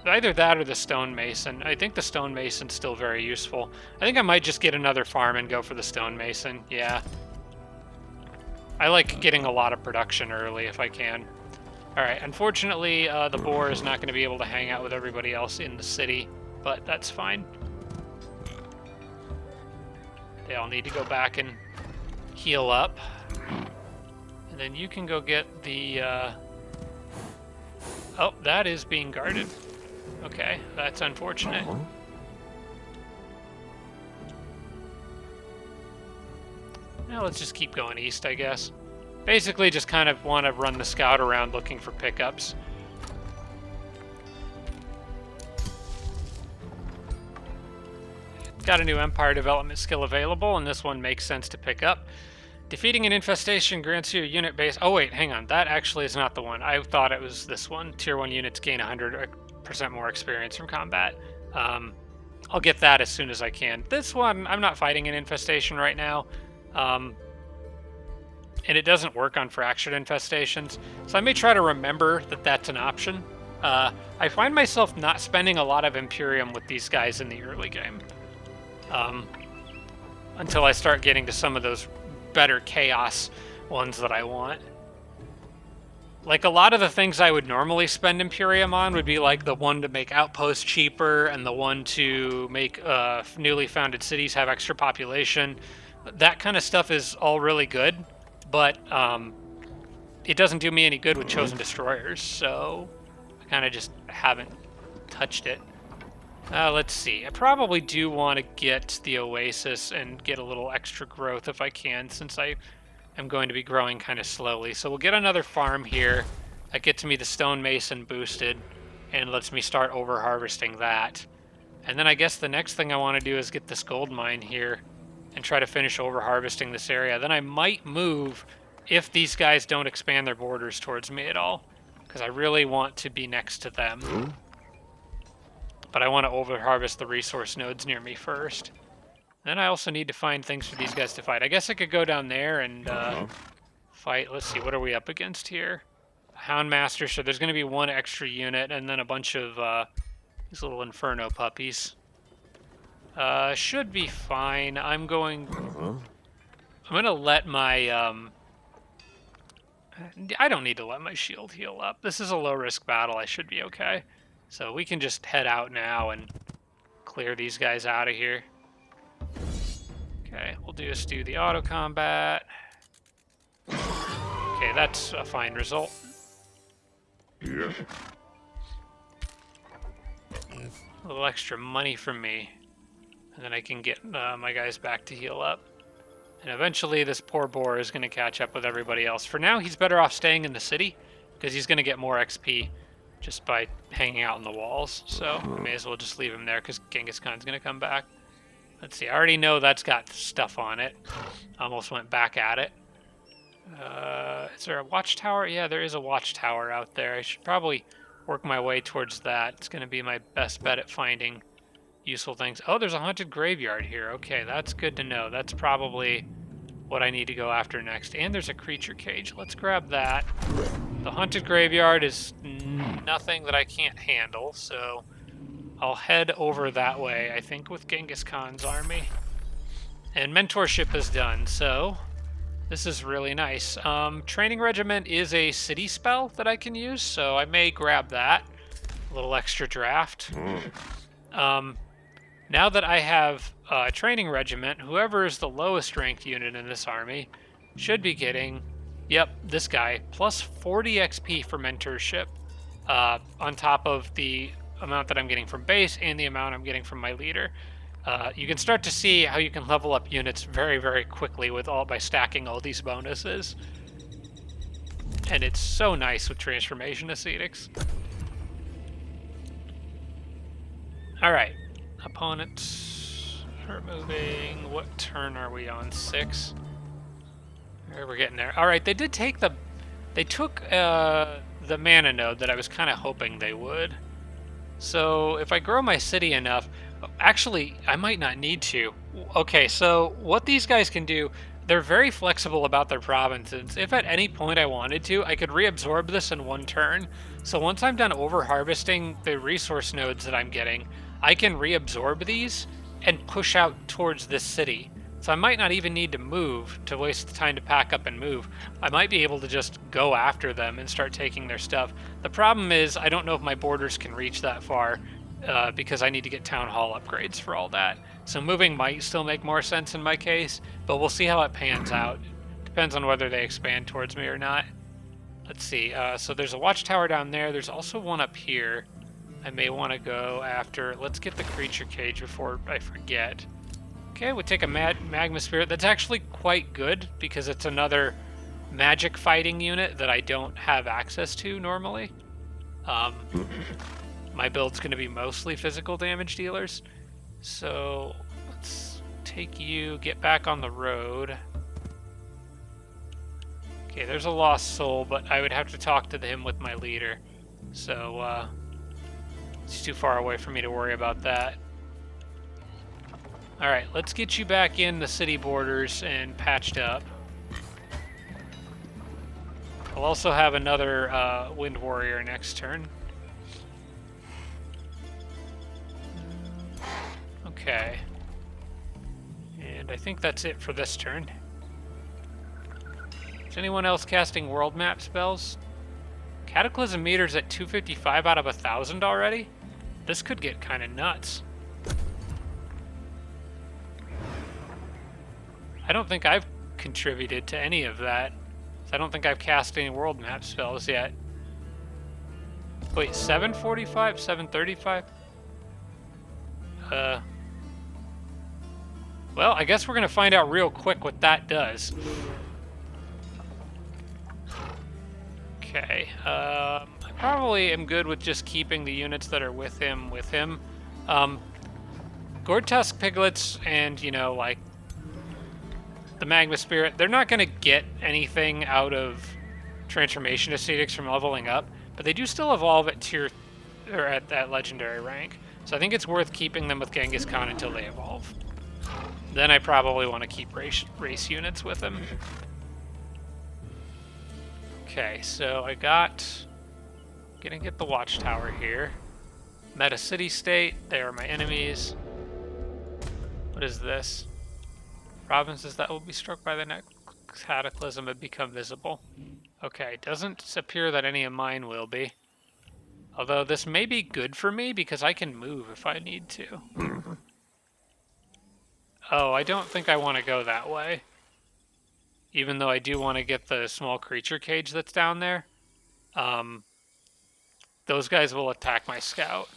[SPEAKER 1] Either that or the stonemason. I think the stonemason's still very useful. I think I might just get another farm and go for the stonemason. Yeah. I like getting a lot of production early if I can. Alright, unfortunately, the boar is not going to be able to hang out with everybody else in the city, but that's fine. They all need to go back and heal up. And then you can go get the... Oh, that is being guarded. Okay, that's unfortunate. Now let's just keep going east, I guess. Basically, just kind of want to run the scout around looking for pickups. Got a new empire development skill available, and this one makes sense to pick up. Defeating an infestation grants you a unit base... Oh wait, hang on. That actually is not the one. I thought it was this one. Tier 1 units gain 100% more experience from combat. I'll get that as soon as I can. This one, I'm not fighting an infestation right now. And it doesn't work on fractured infestations. So I may try to remember that that's an option. I find myself not spending a lot of Imperium with these guys in the early game. Until I start getting to some of those better chaos ones that I want. Like, a lot of the things I would normally spend Imperium on would be like the one to make outposts cheaper and the one to make newly founded cities have extra population. That kind of stuff is all really good, but it doesn't do me any good with Chosen Destroyers, so I kind of just haven't touched it. Let's see. I probably do want to get the Oasis and get a little extra growth if I can, since I am going to be growing kind of slowly. So we'll get another farm here. That gets me the stonemason boosted and lets me start over harvesting that. And then I guess the next thing I want to do is get this gold mine here and try to finish over harvesting this area. Then I might move if these guys don't expand their borders towards me at all, because I really want to be next to them. But I want to over-harvest the resource nodes near me first. Then I also need to find things for these guys to fight. I guess I could go down there and fight. Let's see, what are we up against here? Houndmaster, so there's going to be one extra unit, and then a bunch of these little Inferno puppies. Should be fine. I'm going to let my... I don't need to let my shield heal up. This is a low-risk battle. I should be okay. So we can just head out now and clear these guys out of here. Okay, we'll just do the auto combat. Okay, that's a fine result.
[SPEAKER 2] Yeah.
[SPEAKER 1] A little extra money from me. And then I can get my guys back to heal up. And eventually this poor boar is going to catch up with everybody else. For now, he's better off staying in the city, because he's going to get more XP just by hanging out in the walls. So I may as well just leave him there, because Genghis Khan's going to come back. Let's see, I already know that's got stuff on it. Almost went back at it. Is there a watchtower? Yeah, there is a watchtower out there. I should probably work my way towards that. It's going to be my best bet at finding useful things. Oh, there's a haunted graveyard here. Okay, that's good to know. That's probably what I need to go after next. And there's a creature cage. Let's grab that. The haunted graveyard is nothing that I can't handle, so I'll head over that way, I think, with Genghis Khan's army. And mentorship is done, so this is really nice. Training Regiment is a city spell that I can use, so I may grab that. A little extra draft. Now that I have Training Regiment, whoever is the lowest ranked unit in this army should be getting, yep, this guy, plus 40 XP for mentorship, on top of the amount that I'm getting from base and the amount I'm getting from my leader. You can start to see how you can level up units very, very quickly by stacking all these bonuses. And it's so nice with Transformation Ascetics. Alright, opponents are moving. What turn are we on? 6? We're getting there. Alright, they did take they took the mana node that I was kind of hoping they would. So if I grow my city enough, actually, I might not need to. Okay, so what these guys can do, they're very flexible about their provinces. If at any point I wanted to, I could reabsorb this in one turn. So once I'm done over-harvesting the resource nodes that I'm getting, I can reabsorb these and push out towards this city. So I might not even need to move to waste the time to pack up and move. I might be able to just go after them and start taking their stuff. The problem is I don't know if my borders can reach that far because I need to get town hall upgrades for all that. So moving might still make more sense in my case, but we'll see how it pans out. Depends on whether they expand towards me or not. Let's see, so there's a watchtower down there. There's also one up here I may want to go after. Let's get the creature cage before I forget. Okay, we'll take a magma spirit. That's actually quite good because it's another magic fighting unit that I don't have access to normally. My build's going to be mostly physical damage dealers. So let's take you, get back on the road. Okay, there's a lost soul, but I would have to talk to him with my leader. So it's too far away for me to worry about that. Alright, let's get you back in the city borders and patched up. I'll also have another Wind Warrior next turn. Okay. And I think that's it for this turn. Is anyone else casting world map spells? Cataclysm meter's at 255 out of 1,000 already? This could get kind of nuts. I don't think I've contributed to any of that. I don't think I've cast any world map spells yet. Wait, 745? 735? Well, I guess we're going to find out real quick what that does. Okay, I probably am good with just keeping the units that are with him. Gourd-tusk piglets and, you know, like, the magma spirit, they're not going to get anything out of transformation ascetics from leveling up, but they do still evolve at tier, or at that legendary rank. So I think it's worth keeping them with Genghis Khan until they evolve. Then I probably want to keep race units with them. Okay, so I gonna get the watchtower here. Meta city state, they are my enemies. What is this? Provinces that will be struck by the next cataclysm have become visible. Okay, doesn't appear that any of mine will be. Although this may be good for me because I can move if I need to. Oh, I don't think I want to go that way. Even though I do want to get the small creature cage that's down there. Those guys will attack my scout.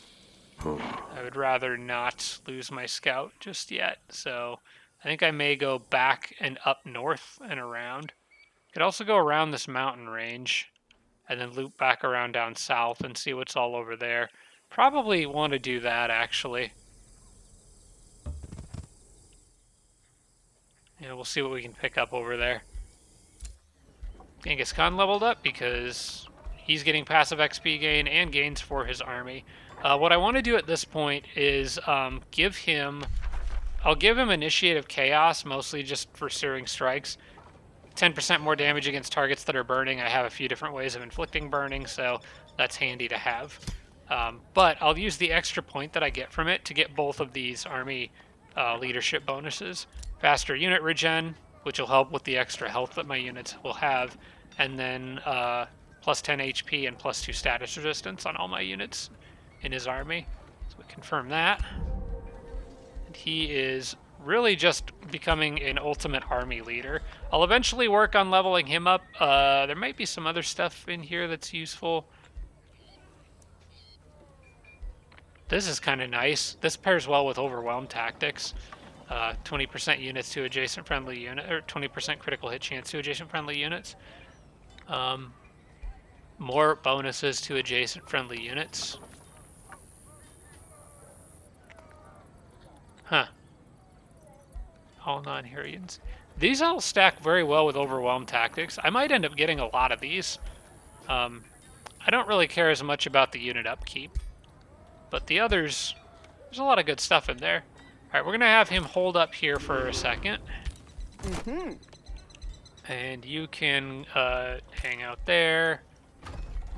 [SPEAKER 1] I would rather not lose my scout just yet. So I think I may go back and up north and around. Could also go around this mountain range and then loop back around down south and see what's all over there. Probably want to do that, actually. Yeah, we'll see what we can pick up over there. Genghis Khan leveled up because he's getting passive XP gain and gains for his army. What I want to do at this point is I'll give him Initiative Chaos, mostly just for Searing Strikes. 10% more damage against targets that are burning. I have a few different ways of inflicting burning, so that's handy to have. But I'll use the extra point that I get from it to get both of these army leadership bonuses. Faster unit regen, which will help with the extra health that my units will have, and then plus 10 HP and plus 2 status resistance on all my units in his army. So we confirm that. And he is really just becoming an ultimate army leader. I'll eventually work on leveling him up. There might be some other stuff in here that's useful. This is kind of nice. This pairs well with Overwhelm Tactics. 20% units to adjacent friendly unit, or 20% critical hit chance to adjacent friendly units. More bonuses to adjacent friendly units. Huh. All non-Hurrians. These all stack very well with Overwhelm Tactics. I might end up getting a lot of these. I don't really care as much about the unit upkeep, but the others, there's a lot of good stuff in there. All right, we're gonna have him hold up here for a second. And you can hang out there.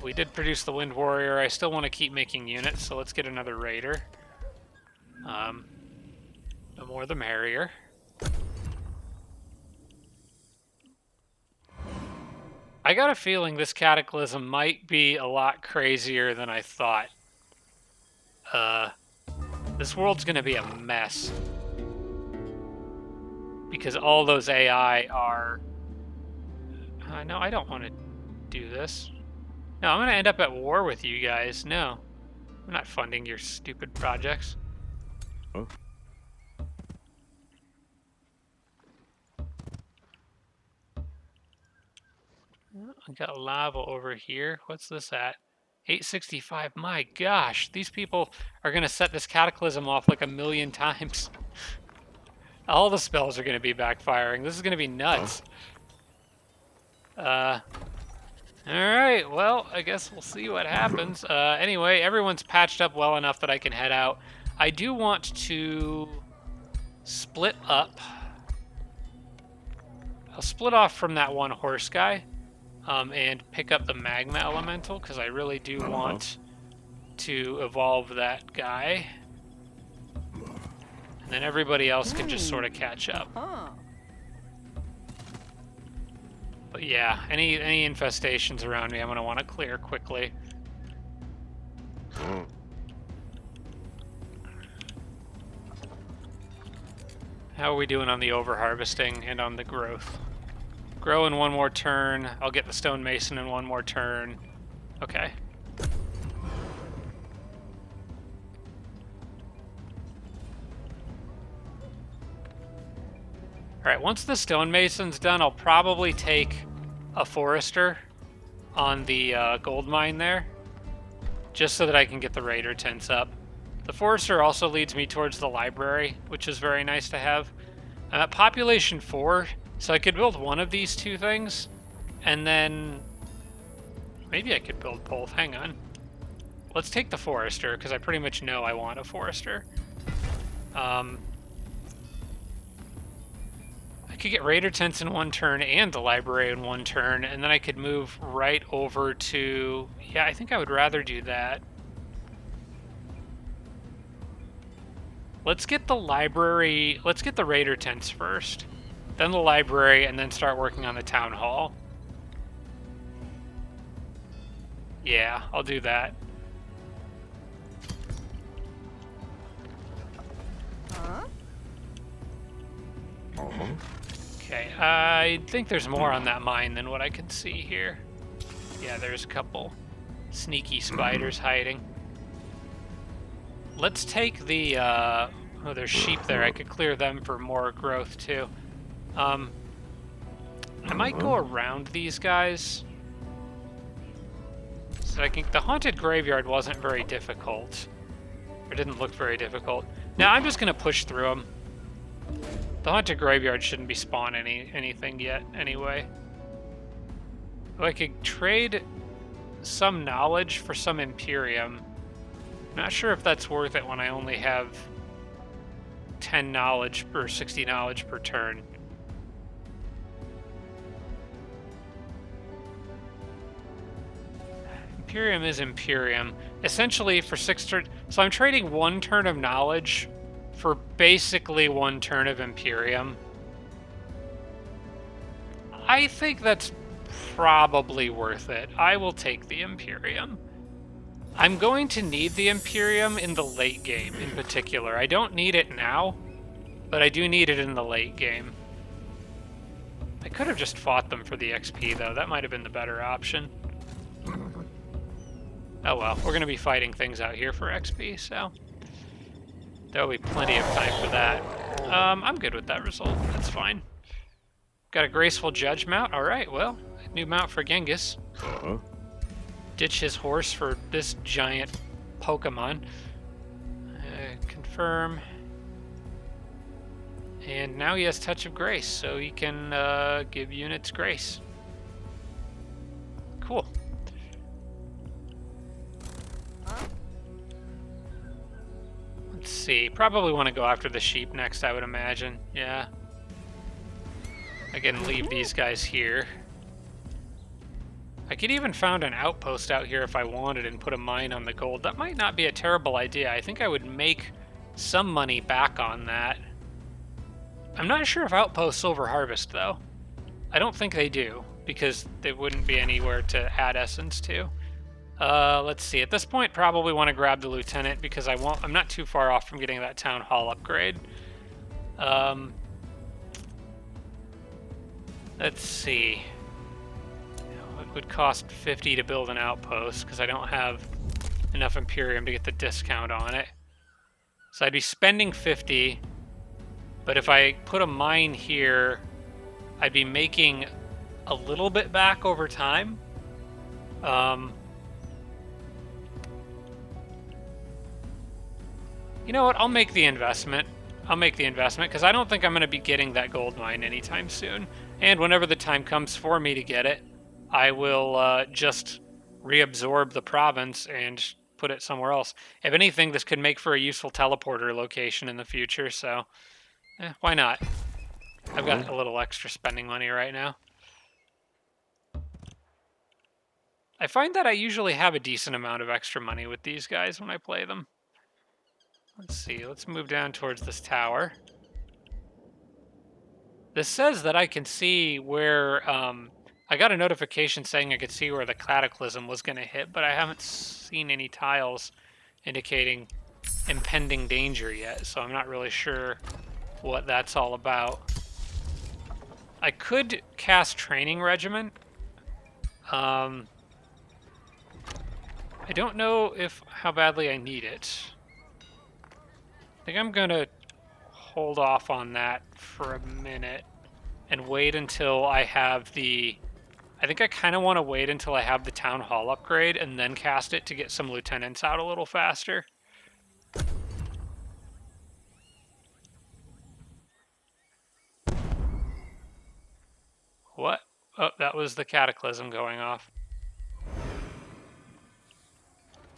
[SPEAKER 1] We did produce the Wind Warrior. I still want to keep making units, so let's get another Raider. The more the merrier. I got a feeling this Cataclysm might be a lot crazier than I thought. This world's gonna be a mess. Because all those AI are... no, I don't want to do this. No, I'm gonna end up at war with you guys. No. I'm not funding your stupid projects.
[SPEAKER 2] Oh.
[SPEAKER 1] I got lava over here. What's this at? 865. My gosh, these people are going to set this Cataclysm off like a million times. All the spells are going to be backfiring. This is going to be nuts. Alright, well, I guess we'll see what happens. Anyway, everyone's patched up well enough that I can head out. I do want to split up. I'll split off from that one horse guy. And pick up the magma elemental because I really do want to evolve that guy, and then everybody else can just sort of catch up. But yeah, any infestations around me, I'm gonna want to clear quickly. How are we doing on the overharvesting and on the growth? Grow in one more turn. I'll get the stonemason in one more turn. Okay. Alright, once the stonemason's done, I'll probably take a forester on the gold mine there, just so that I can get the raider tents up. The forester also leads me towards the library, which is very nice to have. I'm at population 4. So I could build one of these two things, and then maybe I could build both. Hang on. Let's take the forester, because I pretty much know I want a forester. I could get raider tents in one turn and the library in one turn, and then I could move right over to... Yeah, I think I would rather do that. Let's get the library... Let's get the raider tents first. Then the library, and then start working on the town hall. Yeah, I'll do that. I think there's more on that mine than what I can see here. Yeah, there's a couple sneaky spiders hiding. Let's take the, oh, there's sheep there. I could clear them for more growth, too. I might go around these guys. So I think the haunted graveyard wasn't very difficult. Or didn't look very difficult. Now, I'm just going to push through them. The haunted graveyard shouldn't be spawning anything yet, anyway. Oh, I could trade some knowledge for some Imperium. Not sure if that's worth it when I only have 10 knowledge or 60 knowledge per turn. Imperium is Imperium. Essentially, for 6 turns... So I'm trading 1 turn of knowledge for basically 1 turn of Imperium. I think that's probably worth it. I will take the Imperium. I'm going to need the Imperium in the late game, in particular. I don't need it now, but I do need it in the late game. I could have just fought them for the XP, though. That might have been the better option. Oh well, we're going to be fighting things out here for XP, so there'll be plenty of time for that. I'm good with that result. That's fine. Got a graceful judge mount. All right, well, new mount for Genghis. Ditch his horse for this giant Pokemon. Confirm. And now he has Touch of Grace, so he can give units grace. Cool. Let's see. Probably want to go after the sheep next, I would imagine. Yeah. I can leave these guys here. I could even found an outpost out here if I wanted and put a mine on the gold. That might not be a terrible idea. I think I would make some money back on that. I'm not sure if outposts over-harvest, though. I don't think they do, because there wouldn't be anywhere to add essence to. Let's see. At this point, probably want to grab the lieutenant because I'm not too far off from getting that town hall upgrade. Let's see. It would cost 50 to build an outpost because I don't have enough Imperium to get the discount on it. So I'd be spending 50, but if I put a mine here, I'd be making a little bit back over time. You know what? I'll make the investment. I'll make the investment because I don't think I'm going to be getting that gold mine anytime soon. And whenever the time comes for me to get it, I will just reabsorb the province and put it somewhere else. If anything, this could make for a useful teleporter location in the future, so why not? I've got a little extra spending money right now. I find that I usually have a decent amount of extra money with these guys when I play them. Let's see, let's move down towards this tower. This says that I can see where, I got a notification saying I could see where the Cataclysm was going to hit, but I haven't seen any tiles indicating impending danger yet, so I'm not really sure what that's all about. I could cast Training Regiment. I don't know how badly I need it. I think I'm going to hold off on that for a minute and wait until I have the... I think I kind of want to wait until I have the Town Hall upgrade and then cast it to get some lieutenants out a little faster. What? Oh, that was the Cataclysm going off.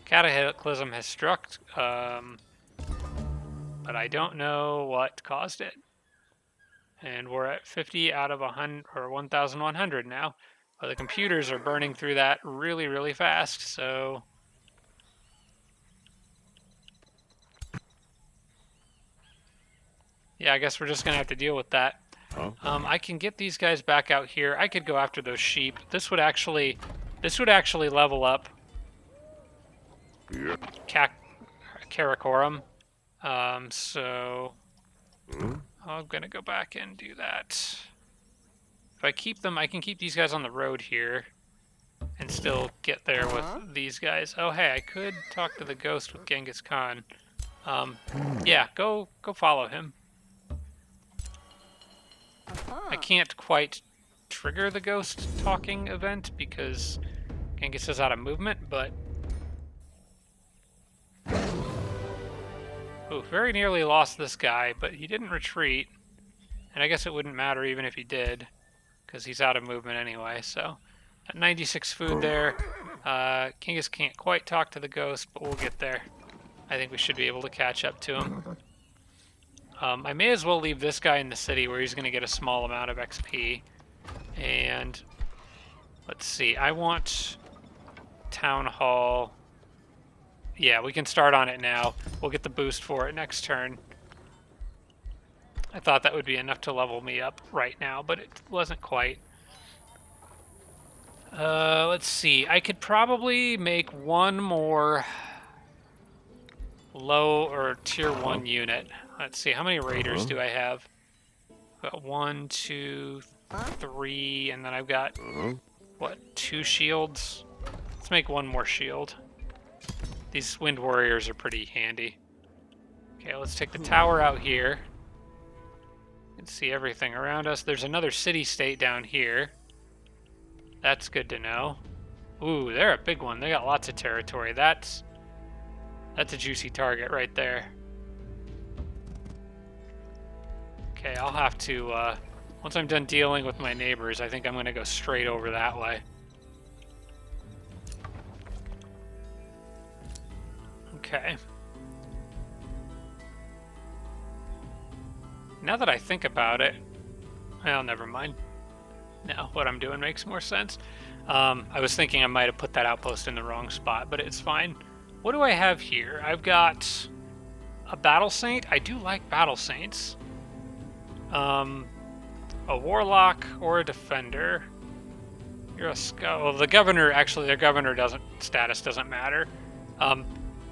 [SPEAKER 1] Cataclysm has struck, but I don't know what caused it. And we're at 50 out of 100 or 1,100 now. But the computers are burning through that really, really fast, so... Yeah, I guess we're just going to have to deal with that.
[SPEAKER 2] Oh.
[SPEAKER 1] I can get these guys back out here. I could go after those sheep. This would actually level up
[SPEAKER 2] Yeah.
[SPEAKER 1] Karakoram. So I'm going to go back and do that. If I keep them, I can keep these guys on the road here and still get there with these guys. Oh, hey, I could talk to the ghost with Genghis Khan. Yeah, go follow him. I can't quite trigger the ghost talking event because Genghis is out of movement, but... Ooh, very nearly lost this guy, but he didn't retreat. And I guess it wouldn't matter even if he did, because he's out of movement anyway, so... At 96 food there. Genghis can't quite talk to the ghost, but we'll get there. I think we should be able to catch up to him. I may as well leave this guy in the city where he's going to get a small amount of XP. And let's see, I want Town Hall. Yeah, we can start on it now. We'll get the boost for it next turn. I thought that would be enough to level me up right now, but it wasn't quite. Let's see. I could probably make one more low or tier 1 unit. Let's see. How many raiders do I have? I've got 1, 2, 3, and then I've got, what, 2 shields? Let's make one more shield. These wind warriors are pretty handy. Okay, let's take the tower out here. You can see everything around us. There's another city-state down here. That's good to know. Ooh, they're a big one. They got lots of territory. That's a juicy target right there. Okay, I'll have to, once I'm done dealing with my neighbors, I think I'm going to go straight over that way. Okay. Now that I think about it, well, never mind. No, what I'm doing makes more sense. I was thinking I might have put that outpost in the wrong spot, but it's fine. What do I have here? I've got a Battle Saint. I do like Battle Saints. A Warlock or a Defender. You're a Scout. Well, the Governor, actually, their Governor status doesn't matter.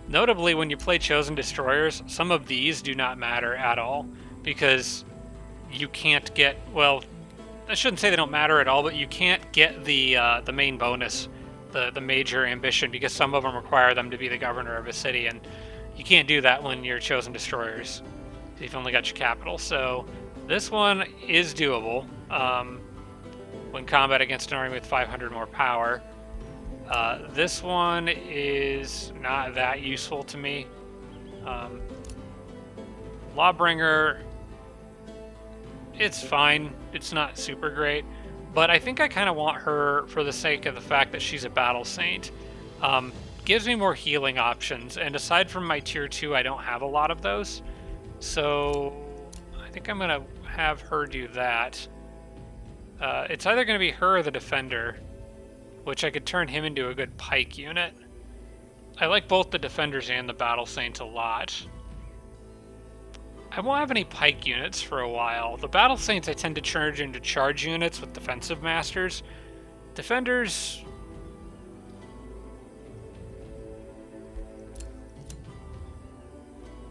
[SPEAKER 1] Notably, when you play Chosen Destroyers, some of these do not matter at all, because you can't get, well, I shouldn't say they don't matter at all, but you can't get the main bonus, the major ambition, because some of them require them to be the governor of a city, and you can't do that when you're Chosen Destroyers. You've only got your capital. So this one is doable when combat against an army with 500 more power. This one is not that useful to me. Lawbringer, it's fine. It's not super great. But I think I kind of want her for the sake of the fact that she's a Battle Saint. Gives me more healing options. And aside from my tier 2, I don't have a lot of those. So I think I'm going to have her do that. It's either going to be her or the Defender, which I could turn him into a good pike unit. I like both the Defenders and the Battle Saints a lot. I won't have any pike units for a while. The Battle Saints I tend to charge into charge units with defensive masters. Defenders...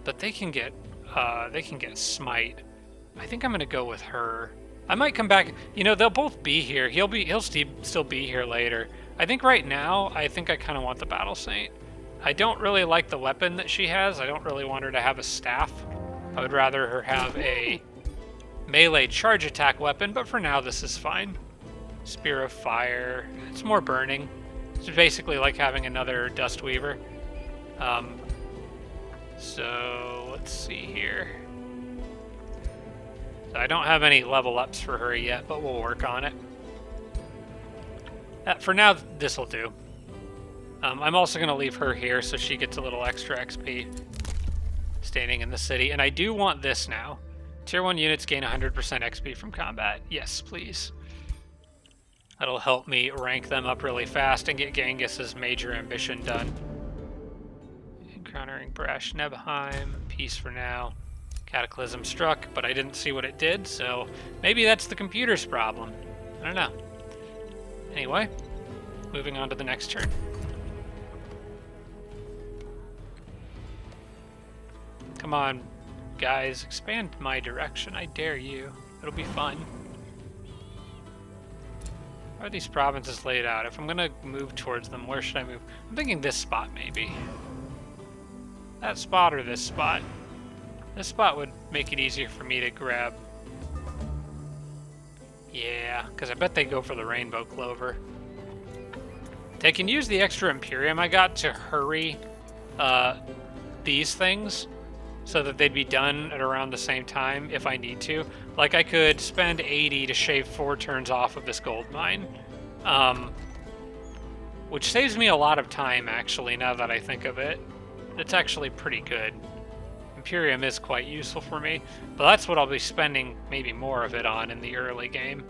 [SPEAKER 1] but they can get smite. I think I'm gonna go with her. I might come back. You know, they'll both be here. He'll still be here later. I think right now, I think I kind of want the Battle Saint. I don't really like the weapon that she has. I don't really want her to have a staff. I would rather her have a melee charge attack weapon, but for now this is fine. Spear of Fire. It's more burning. It's basically like having another Dust Weaver. So let's see here. So I don't have any level ups for her yet, but we'll work on it. For now, this will do. I'm also going to leave her here so she gets a little extra XP. Standing in the city. And I do want this now. Tier 1 units gain 100% XP from combat. Yes, please. That'll help me rank them up really fast and get Genghis's major ambition done. Encountering Brash Nebheim. Peace for now. Cataclysm struck, but I didn't see what it did, so maybe that's the computer's problem. I don't know. Anyway, moving on to the next turn. Come on, guys, expand my direction. I dare you. It'll be fun. How are these provinces laid out? If I'm gonna move towards them, where should I move? I'm thinking this spot, maybe. That spot or this spot? This spot would make it easier for me to grab. Yeah, because I bet they go for the rainbow clover. They can use the extra Imperium I got to hurry these things so that they'd be done at around the same time if I need to. Like, I could spend 80 to shave 4 turns off of this gold mine, which saves me a lot of time, actually, now that I think of it. It's actually pretty good. Imperium is quite useful for me, but that's what I'll be spending maybe more of it on in the early game,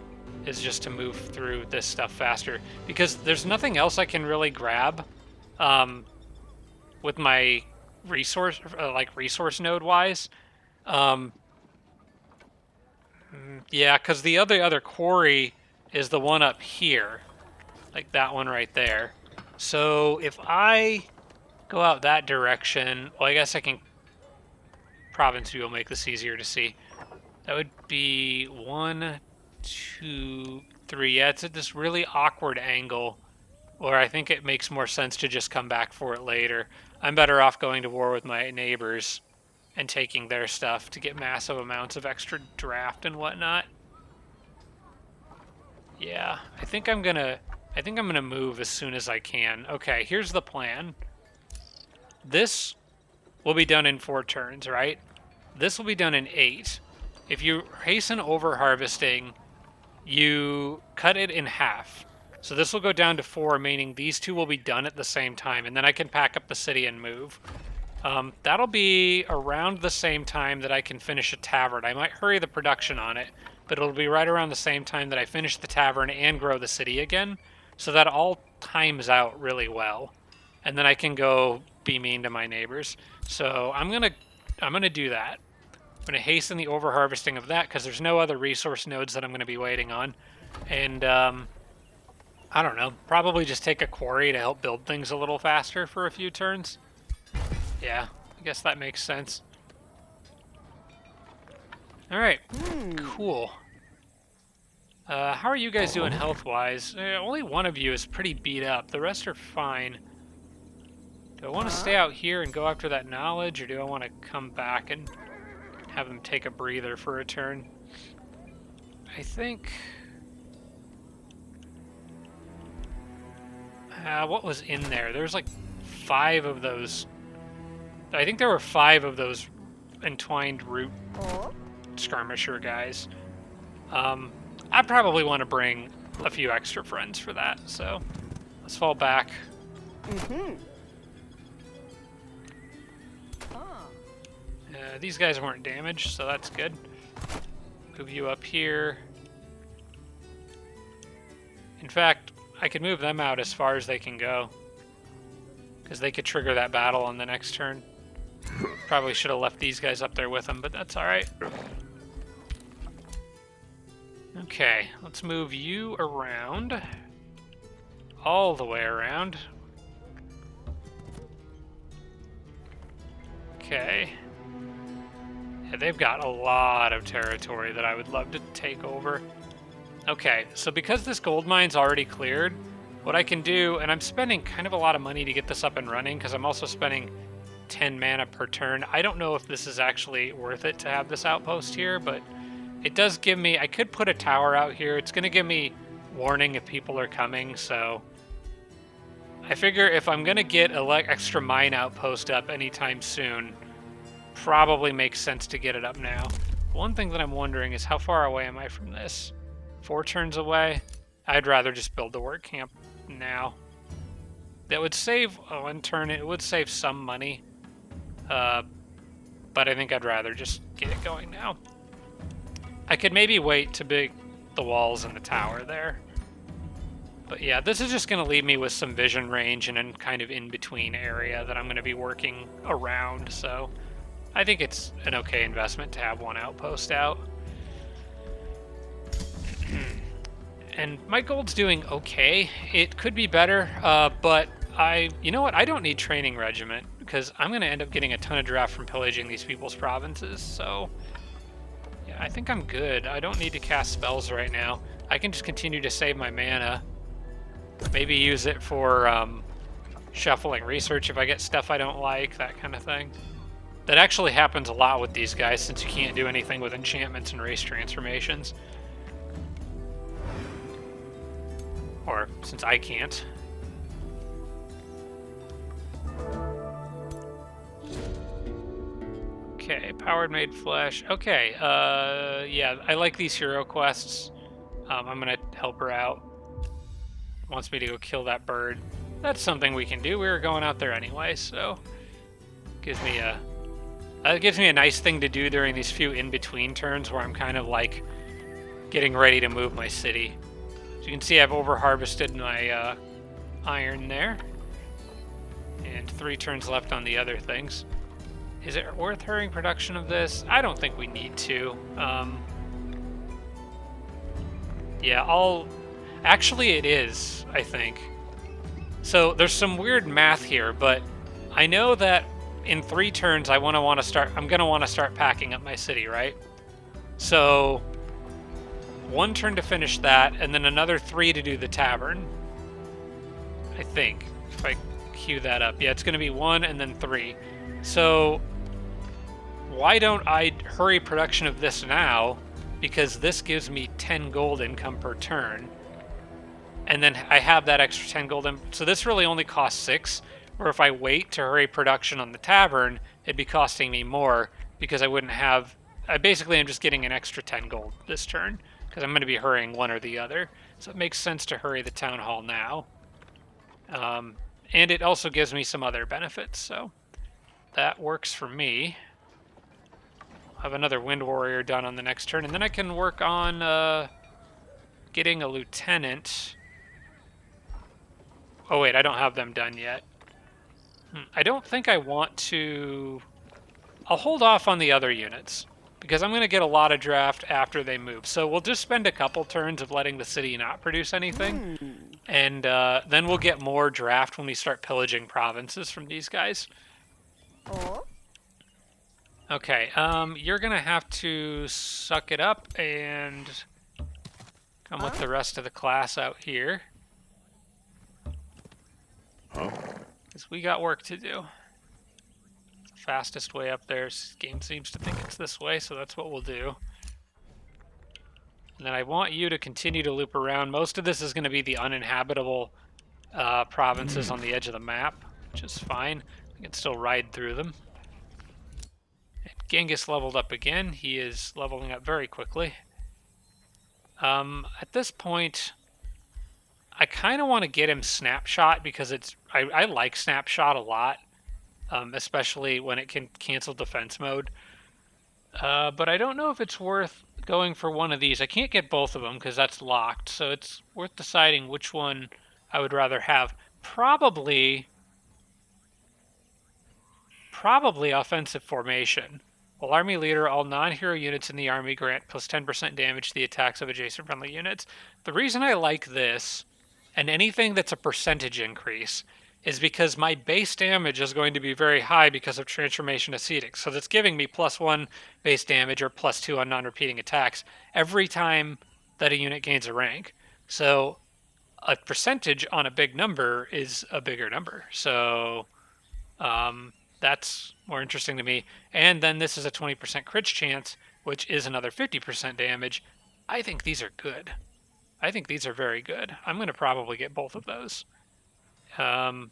[SPEAKER 1] is just to move through this stuff faster, because there's nothing else I can really grab with my resource, resource node wise. Yeah, because the other quarry is the one up here, like that one right there. So if I go out that direction, well, I guess I can province view will make this easier to see. That would be 1, 2, 3. Yeah, it's at this really awkward angle where I think it makes more sense to just come back for it later. I'm better off going to war with my neighbors and taking their stuff to get massive amounts of extra draft and whatnot. Yeah, I think I'm gonna move as soon as I can. Okay, here's the plan. This will be done in 4 turns, right? This will be done in 8. If you hasten over harvesting, you cut it in half. So this will go down to 4, meaning these 2 will be done at the same time, and then I can pack up the city and move. That'll be around the same time that I can finish a tavern. I might hurry the production on it, but it'll be right around the same time that I finish the tavern and grow the city again, so that all times out really well. And then I can go be mean to my neighbors. So I'm gonna do that. I'm gonna hasten the over harvesting of that because there's no other resource nodes that I'm gonna be waiting on. And I don't know, probably just take a quarry to help build things a little faster for a few turns. Yeah, I guess that makes sense. All right, cool. How are you guys doing health-wise? Only one of you is pretty beat up. The rest are fine. Do I want to stay out here and go after that knowledge, or do I want to come back and have him take a breather for a turn? I think... what was in there? There's like 5 of those... I think there were 5 of those entwined root skirmisher guys. I probably want to bring a few extra friends for that, so let's fall back. These guys weren't damaged, so that's good. Move you up here. In fact, I could move them out as far as they can go, because they could trigger that battle on the next turn. Probably should have left these guys up there with them, but that's alright. Okay, let's move you around. All the way around. Okay. Yeah, they've got a lot of territory that I would love to take over. Okay, so because this gold mine's already cleared, what I can do, and I'm spending kind of a lot of money to get this up and running, because I'm also spending 10 mana per turn. I don't know if this is actually worth it to have this outpost here, but it does give me... I could put a tower out here. It's going to give me warning if people are coming, so... I figure if I'm going to get an extra mine outpost up anytime soon, probably makes sense to get it up now. One thing that I'm wondering is how far away am I from this? 4 turns away? I'd rather just build the work camp now. That would save... Oh, in turn, it would save some money. But I think I'd rather just get it going now. I could maybe wait to build the walls and the tower there. But yeah, this is just going to leave me with some vision range and a kind of in-between area that I'm going to be working around, so I think it's an okay investment to have one outpost out. And my gold's doing okay. It could be better, but you know what? I don't need training regiment, because I'm going to end up getting a ton of draft from pillaging these people's provinces, so... I think I'm good. I don't need to cast spells right now. I can just continue to save my mana. Maybe use it for shuffling research if I get stuff I don't like, that kind of thing. That actually happens a lot with these guys since you can't do anything with enchantments and race transformations. Or since I can't. Okay, powered made flesh. Okay, yeah, I like these hero quests. I'm gonna help her out. Wants me to go kill that bird. That's something we can do. We were going out there anyway, so gives me a nice thing to do during these few in-between turns where I'm kind of like getting ready to move my city. So you can see I've over-harvested my iron there. And 3 turns left on the other things. Is it worth hurrying production of this? I don't think we need to. Yeah, actually it is, I think. So there's some weird math here, but I know that in 3 turns I'm gonna want to start packing up my city, right? So 1 turn to finish that, and then another 3 to do the tavern. I think, if I queue that up. Yeah, it's gonna be 1 and then 3. So why don't I hurry production of this now? Because this gives me 10 gold income per turn. And then I have that extra 10 gold. So this really only costs 6. Or if I wait to hurry production on the tavern, it'd be costing me more because I wouldn't have... basically, I'm just getting an extra 10 gold this turn because I'm going to be hurrying one or the other. So it makes sense to hurry the town hall now. And it also gives me some other benefits, so that works for me. I'll have another Wind Warrior done on the next turn, and then I can work on getting a lieutenant. Oh wait, I don't have them done yet. I don't think I want to... I'll hold off on the other units, because I'm going to get a lot of draft after they move. So we'll just spend a couple turns of letting the city not produce anything, and then we'll get more draft when we start pillaging provinces from these guys. Okay, you're going to have to suck it up and come with the rest of the class out here. Because we got work to do. It's the fastest way up there. This game seems to think it's this way, so that's what we'll do. And then I want you to continue to loop around. Most of this is going to be the uninhabitable provinces on the edge of the map, which is fine. I can still ride through them. And Genghis leveled up again. He is leveling up very quickly. At this point, I kind of want to get him Snapshot because I like Snapshot a lot, especially when it can cancel defense mode. But I don't know if it's worth going for one of these. I can't get both of them because that's locked, so it's worth deciding which one I would rather have. Probably offensive formation. While army leader, all non-hero units in the army grant plus 10% damage to the attacks of adjacent friendly units. The reason I like this, and anything that's a percentage increase, is because my base damage is going to be very high because of transformation ascetic. So that's giving me +1 base damage or +2 on non-repeating attacks every time that a unit gains a rank. So a percentage on a big number is a bigger number. So that's more interesting to me. And then this is a 20% crit chance, which is another 50% damage. I think these are good. I think these are very good. I'm going to probably get both of those. And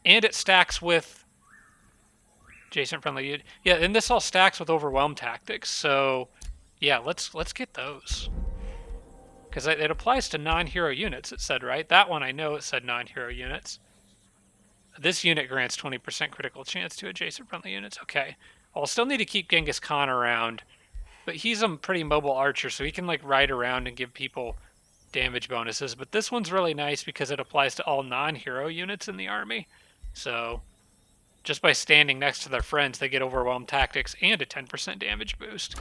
[SPEAKER 1] it stacks with adjacent friendly. Yeah, and this all stacks with overwhelm tactics. So yeah, let's get those. Because it applies to non-hero units, it said, right? That one I know it said non-hero units. This unit grants 20% critical chance to adjacent friendly units. Okay. I'll still need to keep Genghis Khan around. But he's a pretty mobile archer, so he can like ride around and give people damage bonuses. But this one's really nice because it applies to all non-hero units in the army. So just by standing next to their friends, they get overwhelmed tactics and a 10% damage boost.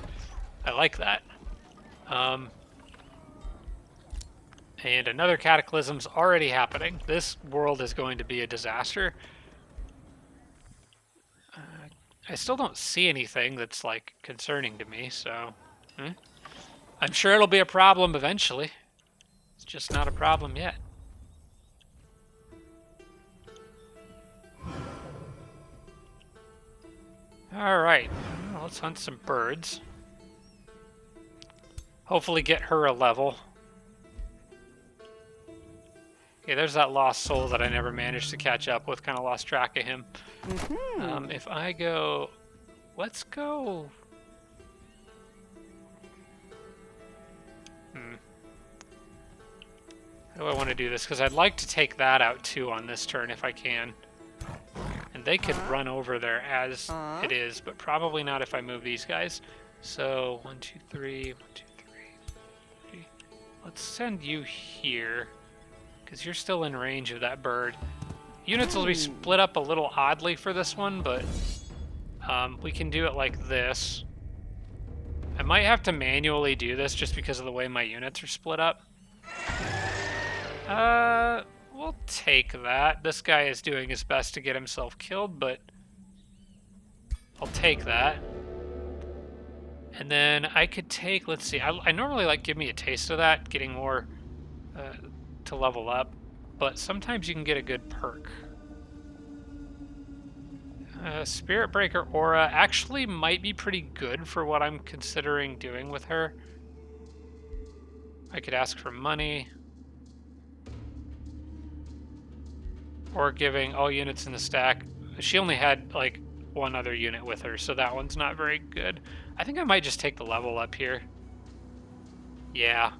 [SPEAKER 1] I like that. And another Cataclysm's already happening. This world is going to be a disaster. I still don't see anything that's like concerning to me, so I'm sure it'll be a problem eventually. It's just not a problem yet. Alright, let's hunt some birds. Hopefully get her a level. Okay, there's that lost soul that I never managed to catch up with. Kind of lost track of him. If I go... Let's go... How do I want to do this? Because I'd like to take that out too on this turn if I can. And they could run over there as it is, but probably not if I move these guys. So, 1, 2, 3, 1, 2, 3. Let's send you here, because you're still in range of that bird. Units will be split up a little oddly for this one, but we can do it like this. I might have to manually do this just because of the way my units are split up. We'll take that. This guy is doing his best to get himself killed, but I'll take that. And then I could take, let's see, I normally like give me a taste of that, getting more to level up, but sometimes you can get a good perk. Spirit Breaker Aura actually might be pretty good for what I'm considering doing with her. I could ask for money. Or giving all units in the stack. She only had like one other unit with her, so that one's not very good. I think I might just take the level up here. Yeah.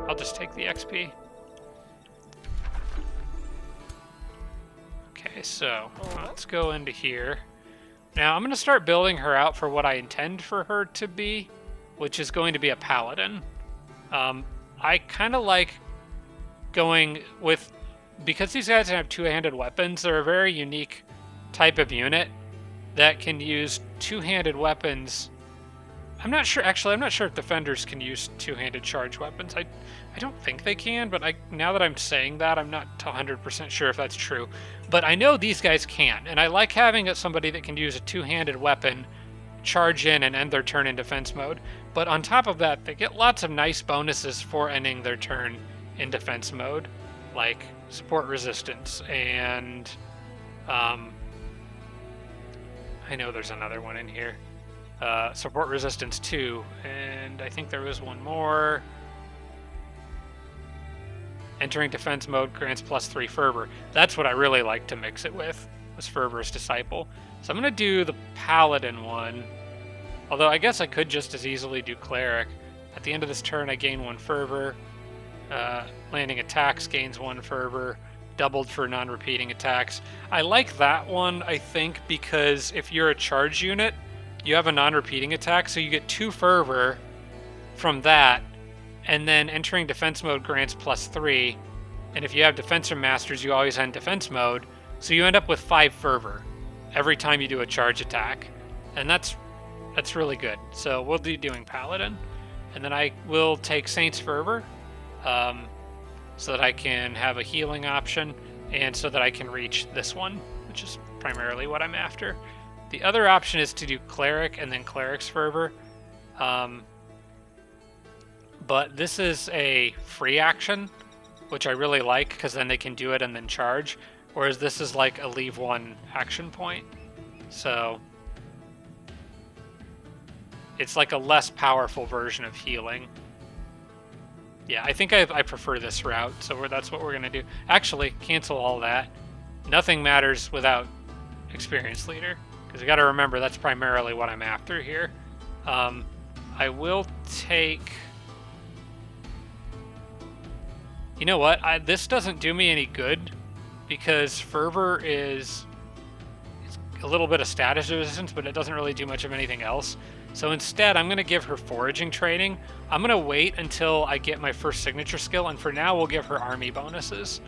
[SPEAKER 1] I'll just take the XP. Okay, so let's go into here. Now I'm going to start building her out for what I intend for her to be, which is going to be a paladin. I kind of like going with, because these guys have two-handed weapons, they're a very unique type of unit that can use two-handed weapons. I'm not sure if defenders can use two-handed charge weapons. I don't think they can, but now that I'm saying that, I'm not 100% sure if that's true. But I know these guys can, and I like having somebody that can use a two-handed weapon, charge in, and end their turn in defense mode. But on top of that, they get lots of nice bonuses for ending their turn in defense mode, like support resistance, and I know there's another one in here. Support resistance 2, and I think there was one more. Entering defense mode grants +3 fervor. That's what I really like to mix it with, was Fervor's Disciple. So I'm going to do the Paladin one, although I guess I could just as easily do Cleric. At the end of this turn, I gain 1 fervor. Landing attacks gains 1 fervor, doubled for non-repeating attacks. I like that one, I think, because if you're a charge unit, you have a non-repeating attack, so you get 2 fervor from that, and then entering defense mode grants +3, and if you have Defensor Masters, you always end defense mode, so you end up with 5 fervor every time you do a charge attack, and that's really good. So we'll be doing Paladin, and then I will take Saint's Fervor, so that I can have a healing option, and so that I can reach this one, which is primarily what I'm after. The other option is to do Cleric and then Cleric's Fervor, but this is a free action, which I really like, because then they can do it and then charge, whereas this is like a leave 1 action point, so it's like a less powerful version of healing. Yeah, I think I prefer this route, so that's what we're going to do. Actually, cancel all that. Nothing matters without Experienced Leader, because you got to remember that's primarily what I'm after here. I will take... You know what? This doesn't do me any good, because Fervor is a little bit of status resistance, but it doesn't really do much of anything else. So instead, I'm going to give her Foraging training. I'm going to wait until I get my first signature skill, and for now, we'll give her army bonuses.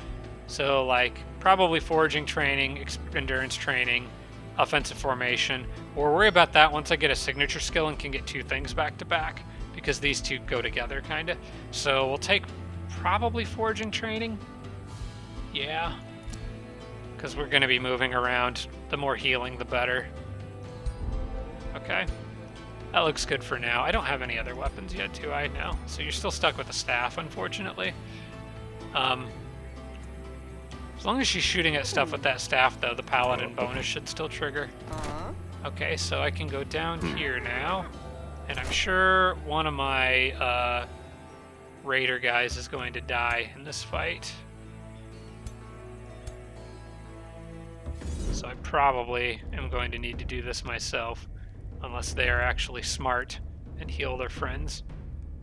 [SPEAKER 1] So, like, probably Foraging training, Endurance training, Offensive formation. We'll worry about that once I get a signature skill and can get 2 things back to back, because these 2 go together, kind of. So we'll take probably Foraging training. Yeah. Because we're going to be moving around. The more healing, the better. Okay. That looks good for now. I don't have any other weapons yet, do I? No. So you're still stuck with the staff, unfortunately. As long as she's shooting at stuff with that staff, though, the paladin bonus should still trigger. Okay, so I can go down here now. And I'm sure one of my raider guys is going to die in this fight. So I probably am going to need to do this myself, unless they are actually smart and heal their friends.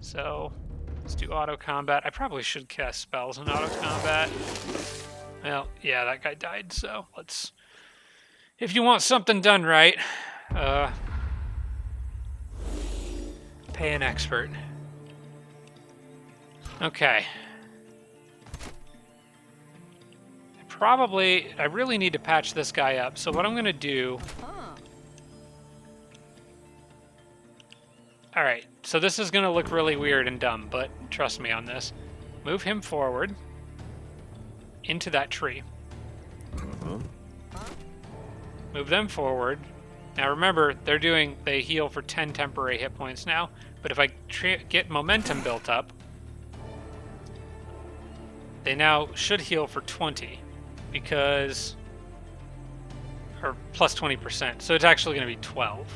[SPEAKER 1] So let's do auto combat. I probably should cast spells in auto combat. Well, yeah, that guy died, so let's... If you want something done right, pay an expert. Okay. I really need to patch this guy up, so what I'm going to do... Alright, so this is going to look really weird and dumb, but trust me on this. Move him forward into that tree. Move them forward. Now remember, they heal for 10 temporary hit points now, but if I get momentum built up, they now should heal for 20, because... or plus 20%, so it's actually going to be 12.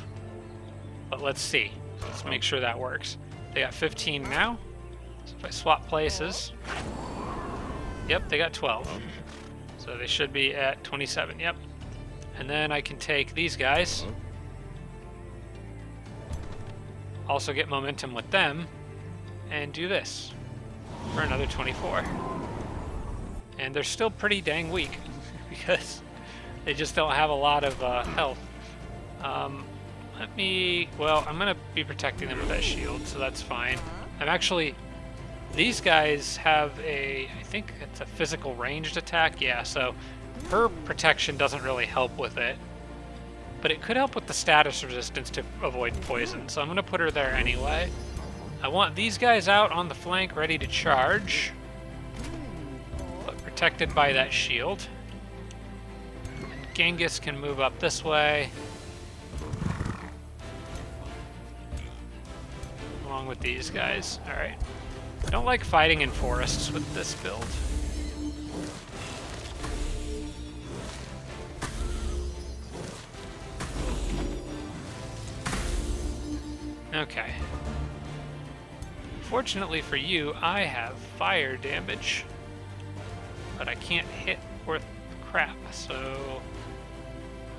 [SPEAKER 1] But let's see. Let's make sure that works. They got 15 now. So if I swap places... Yep, they got 12. So they should be at 27, yep. And then I can take these guys. Also get momentum with them. And do this. For another 24. And they're still pretty dang weak. Because they just don't have a lot of health. Well, I'm going to be protecting them with that shield, so that's fine. These guys have I think it's a physical ranged attack, yeah, so her protection doesn't really help with it. But it could help with the status resistance to avoid poison, so I'm going to put her there anyway. I want these guys out on the flank ready to charge, but protected by that shield. And Genghis can move up this way. Along with these guys. Alright. I don't like fighting in forests with this build. Okay. Fortunately for you, I have fire damage. But I can't hit worth crap, so...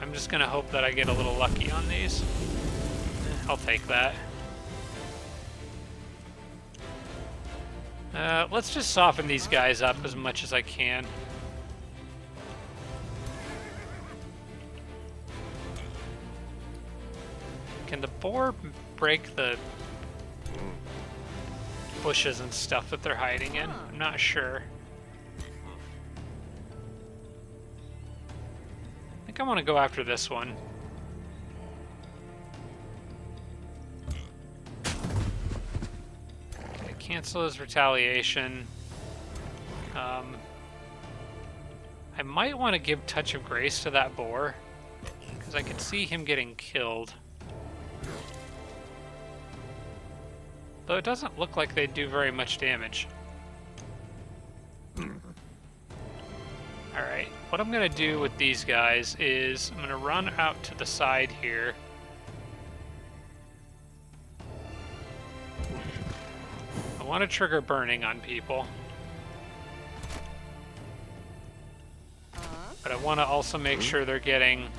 [SPEAKER 1] I'm just gonna hope that I get a little lucky on these. I'll take that. Let's just soften these guys up as much as I can. Can the boar break the bushes and stuff that they're hiding in? I'm not sure. I think I want to go after this one. Cancel his retaliation. I might want to give Touch of Grace to that boar, because I could see him getting killed. Though it doesn't look like they do very much damage. Alright, what I'm going to do with these guys is I'm going to run out to the side here. I want to trigger burning on people. But I want to also make sure they're getting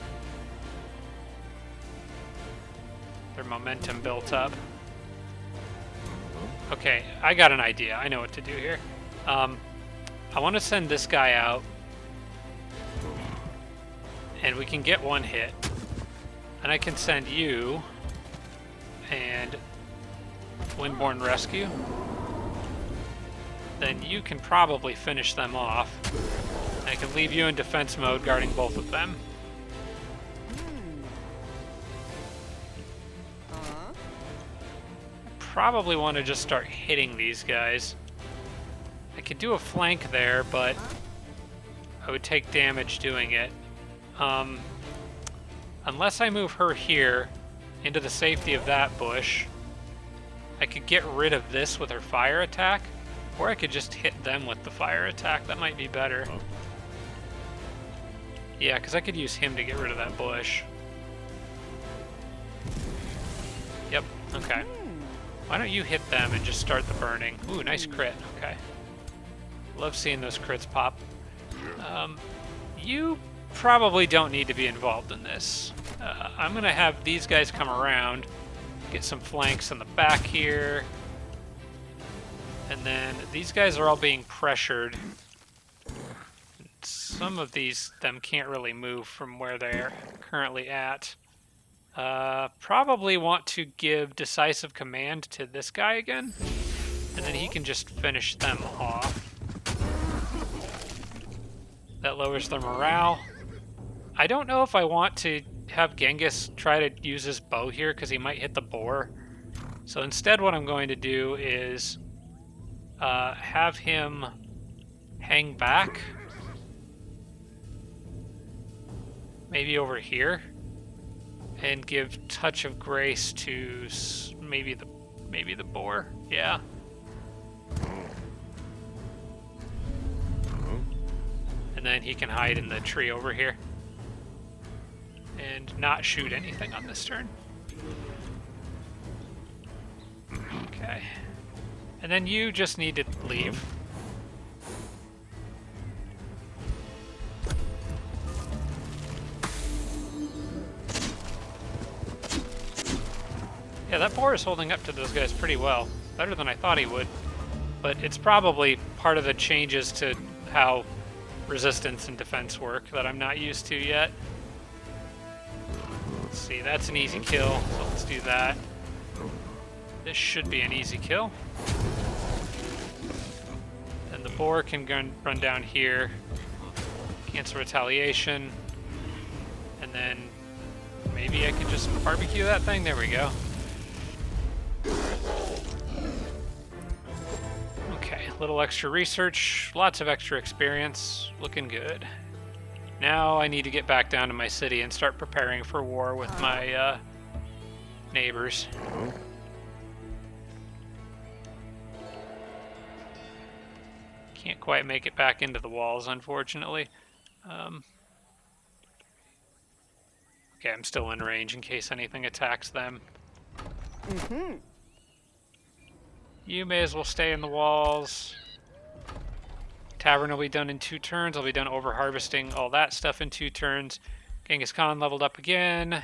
[SPEAKER 1] their momentum built up. Okay, I got an idea. I know what to do here. I want to send this guy out. And we can get one hit. And I can send you and Windborne Rescue. Then you can probably finish them off. I can leave you in defense mode guarding both of them. Probably want to just start hitting these guys. I could do a flank there, but I would take damage doing it. Unless I move her here into the safety of that bush. I could get rid of this with her fire attack, or I could just hit them with the fire attack. That might be better. Yeah, because I could use him to get rid of that bush. Yep, okay. Why don't you hit them and just start the burning? Ooh, nice crit, okay. Love seeing those crits pop. You probably don't need to be involved in this. I'm going to have these guys come around, get some flanks in the back here. And then these guys are all being pressured. Some of them can't really move from where they're currently at. Probably want to give decisive command to this guy again, and then he can just finish them off. That lowers their morale. I don't know if I want to have Genghis try to use his bow here because he might hit the boar. So instead what I'm going to do is have him hang back. Maybe over here. And give Touch of Grace to maybe the boar. Yeah. And then he can hide in the tree over here. And not shoot anything on this turn. Okay. And then you just need to leave. Yeah, that boar is holding up to those guys pretty well. Better than I thought he would. But it's probably part of the changes to how resistance and defense work that I'm not used to yet. Let's see, that's an easy kill, so let's do that. This should be an easy kill. Then the boar can run down here, cancel retaliation, and then maybe I can just barbecue that thing. There we go. Okay, a little extra research, lots of extra experience, looking good. Now I need to get back down to my city and start preparing for war with my neighbors. Can't quite make it back into the walls, unfortunately. Okay, I'm still in range in case anything attacks them. You may as well stay in the walls. Tavern will be done in 2 turns. I'll be done over-harvesting all that stuff in 2 turns. Genghis Khan leveled up again.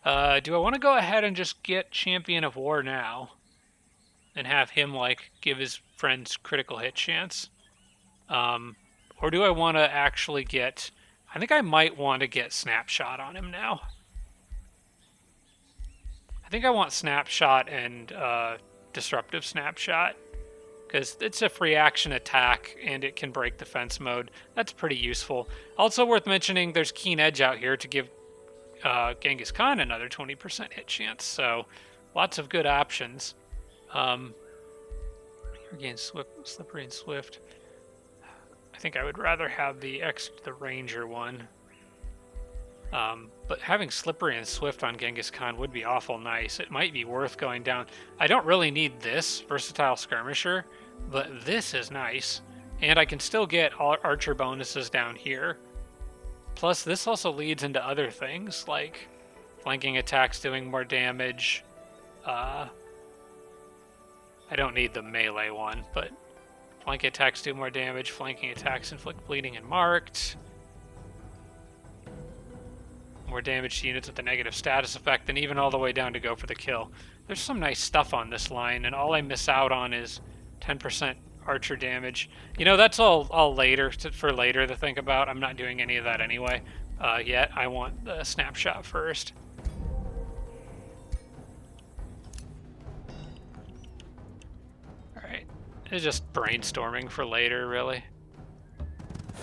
[SPEAKER 1] Do I want to go ahead and just get Champion of War now? And have him, like, give his friends critical hit chance? Or do I want to actually get... I think I might want to get Snapshot on him now. I think I want Snapshot and Disruptive Snapshot. Because it's a free action attack, and it can break defense mode. That's pretty useful. Also worth mentioning, there's Keen Edge out here to give Genghis Khan another 20% hit chance. So, lots of good options. Again, Slippery and Swift. I think I would rather have the Ranger one. But having Slippery and Swift on Genghis Khan would be awful nice. It might be worth going down. I don't really need this Versatile Skirmisher, but this is nice. And I can still get archer bonuses down here. Plus, this also leads into other things, like flanking attacks doing more damage. I don't need the melee one, but flanking attacks do more damage. Flanking attacks inflict bleeding and marked. More damage to units with a negative status effect, and even all the way down to go for the kill. There's some nice stuff on this line, and all I miss out on is 10% archer damage. You know, that's all later, for later to think about. I'm not doing any of that anyway yet. I want the Snapshot first. Alright, it's just brainstorming for later, really.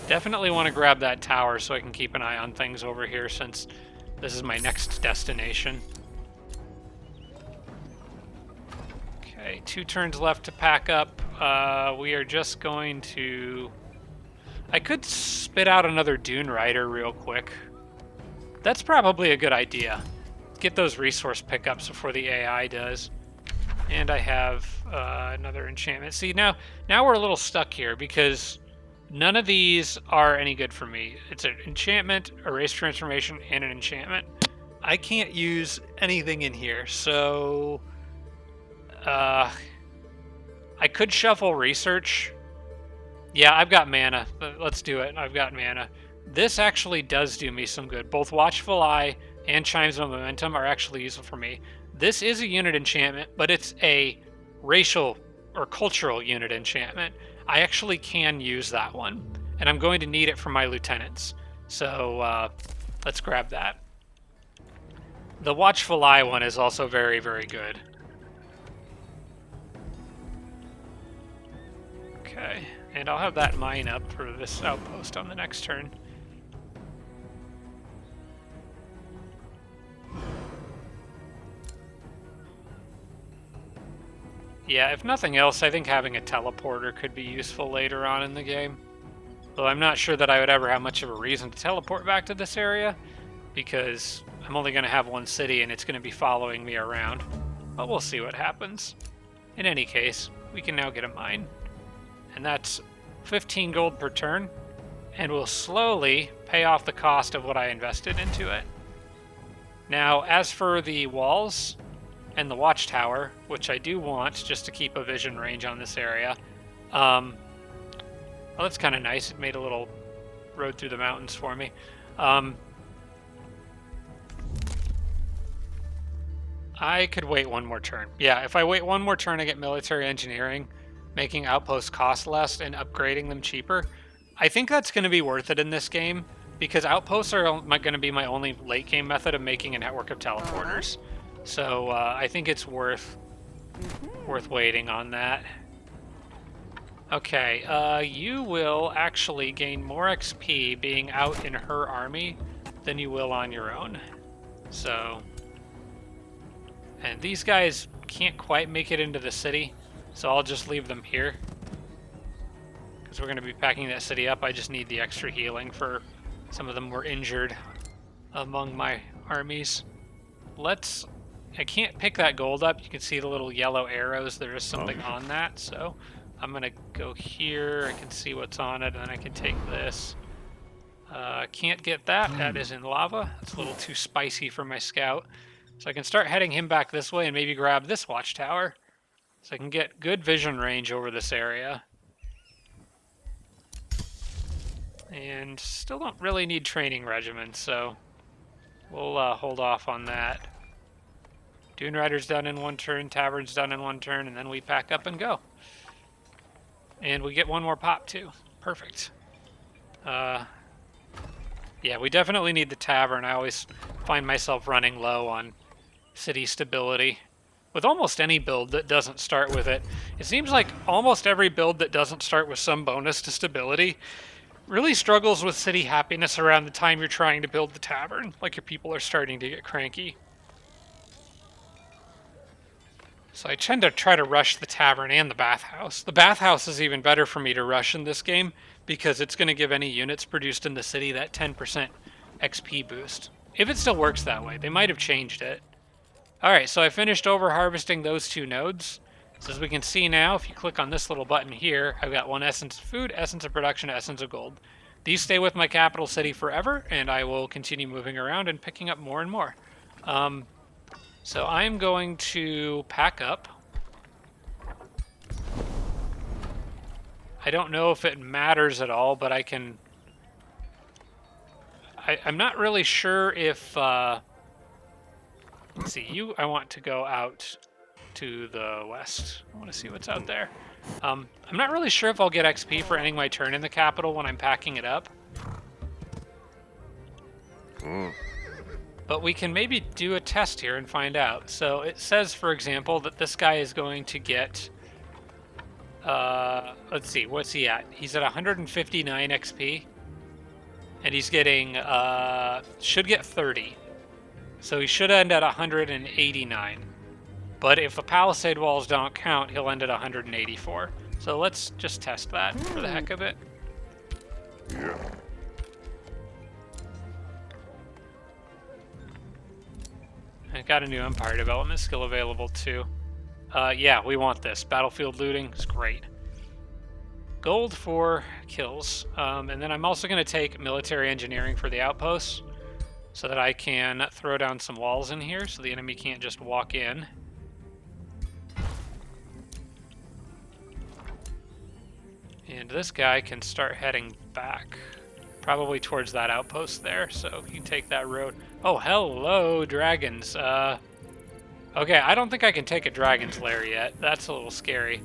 [SPEAKER 1] Definitely want to grab that tower so I can keep an eye on things over here, since this is my next destination. Okay, 2 turns left to pack up. We are just going to... I could spit out another Dune Rider real quick. That's probably a good idea. get those resource pickups before the AI does. And I have another enchantment. See, now we're a little stuck here because none of these are any good for me. It's an enchantment, a race transformation, and an enchantment. I can't use anything in here, so I could shuffle research. Yeah, I've got mana. Let's do it. I've got mana. This actually does do me some good. Both Watchful Eye and Chimes of Momentum are actually useful for me. This is a unit enchantment, but it's a racial or cultural unit enchantment. I actually can use that one, and I'm going to need it for my lieutenants. So let's grab that. The Watchful Eye one is also very, very good. Okay, and I'll have that mine up for this outpost on the next turn. Yeah, if nothing else, I think having a teleporter could be useful later on in the game. Though I'm not sure that I would ever have much of a reason to teleport back to this area, because I'm only going to have one city and it's going to be following me around. But we'll see what happens. In any case, we can now get a mine. And that's 15 gold per turn, and will slowly pay off the cost of what I invested into it. Now, as for the walls and the watchtower, which I do want just to keep a vision range on this area, well, that's kind of nice. It made a little road through the mountains for me. I could wait one more turn. Yeah, if I wait one more turn, I get military engineering, making outposts cost less and upgrading them cheaper. I think that's going to be worth it in this game, because outposts are going to be my only late game method of making a network of teleporters. So I think it's worth waiting on that. Okay, you will actually gain more XP being out in her army than you will on your own. So, and these guys can't quite make it into the city, so I'll just leave them here. Because we're going to be packing that city up. I just need the extra healing for some of them were injured among my armies. I can't pick that gold up. You can see the little yellow arrows. There is something on that, so I'm going to go here. I can see what's on it, and then I can take this. Can't get that. That is in lava. It's a little too spicy for my scout. So I can start heading him back this way and maybe grab this watchtower. So I can get good vision range over this area. And still don't really need training regiments, so we'll hold off on that. Dune Rider's done in one turn, Tavern's done in one turn, and then we pack up and go. And we get one more pop, too. Perfect. Yeah, we definitely need the Tavern. I always find myself running low on city stability. With almost any build that doesn't start with it. It seems like almost every build that doesn't start with some bonus to stability really struggles with city happiness around the time you're trying to build the Tavern. Like your people are starting to get cranky. So I tend to try to rush the Tavern and the Bathhouse. The Bathhouse is even better for me to rush in this game because it's going to give any units produced in the city that 10% XP boost. If it still works that way. They might have changed it. Alright, so I finished over harvesting those two nodes. So as we can see now, if you click on this little button here, I've got one essence of food, essence of production, essence of gold. These stay with my capital city forever, and I will continue moving around and picking up more and more. So I'm going to pack up. I don't know if it matters at all, but I can... I'm not really sure if... Let's see, I want to go out to the west. I want to see what's out there. I'm not really sure if I'll get XP for ending my turn in the capital when I'm packing it up. But we can maybe do a test here and find out. So it says, for example, that this guy is going to get... let's see, what's he at? He's at 159 XP. And he's getting... should get 30. So he should end at 189. But if the palisade walls don't count, he'll end at 184. So let's just test that for the heck of it.
[SPEAKER 2] Yeah.
[SPEAKER 1] I got a new Empire development skill available too. Yeah, we want this. Battlefield looting is great. Gold for kills. And then I'm also going to take military engineering for the outposts so that I can throw down some walls in here so the enemy can't just walk in. And this guy can start heading back, probably towards that outpost there, so you can take that road. Oh, hello, dragons. Okay, I don't think I can take a dragon's lair yet. That's a little scary.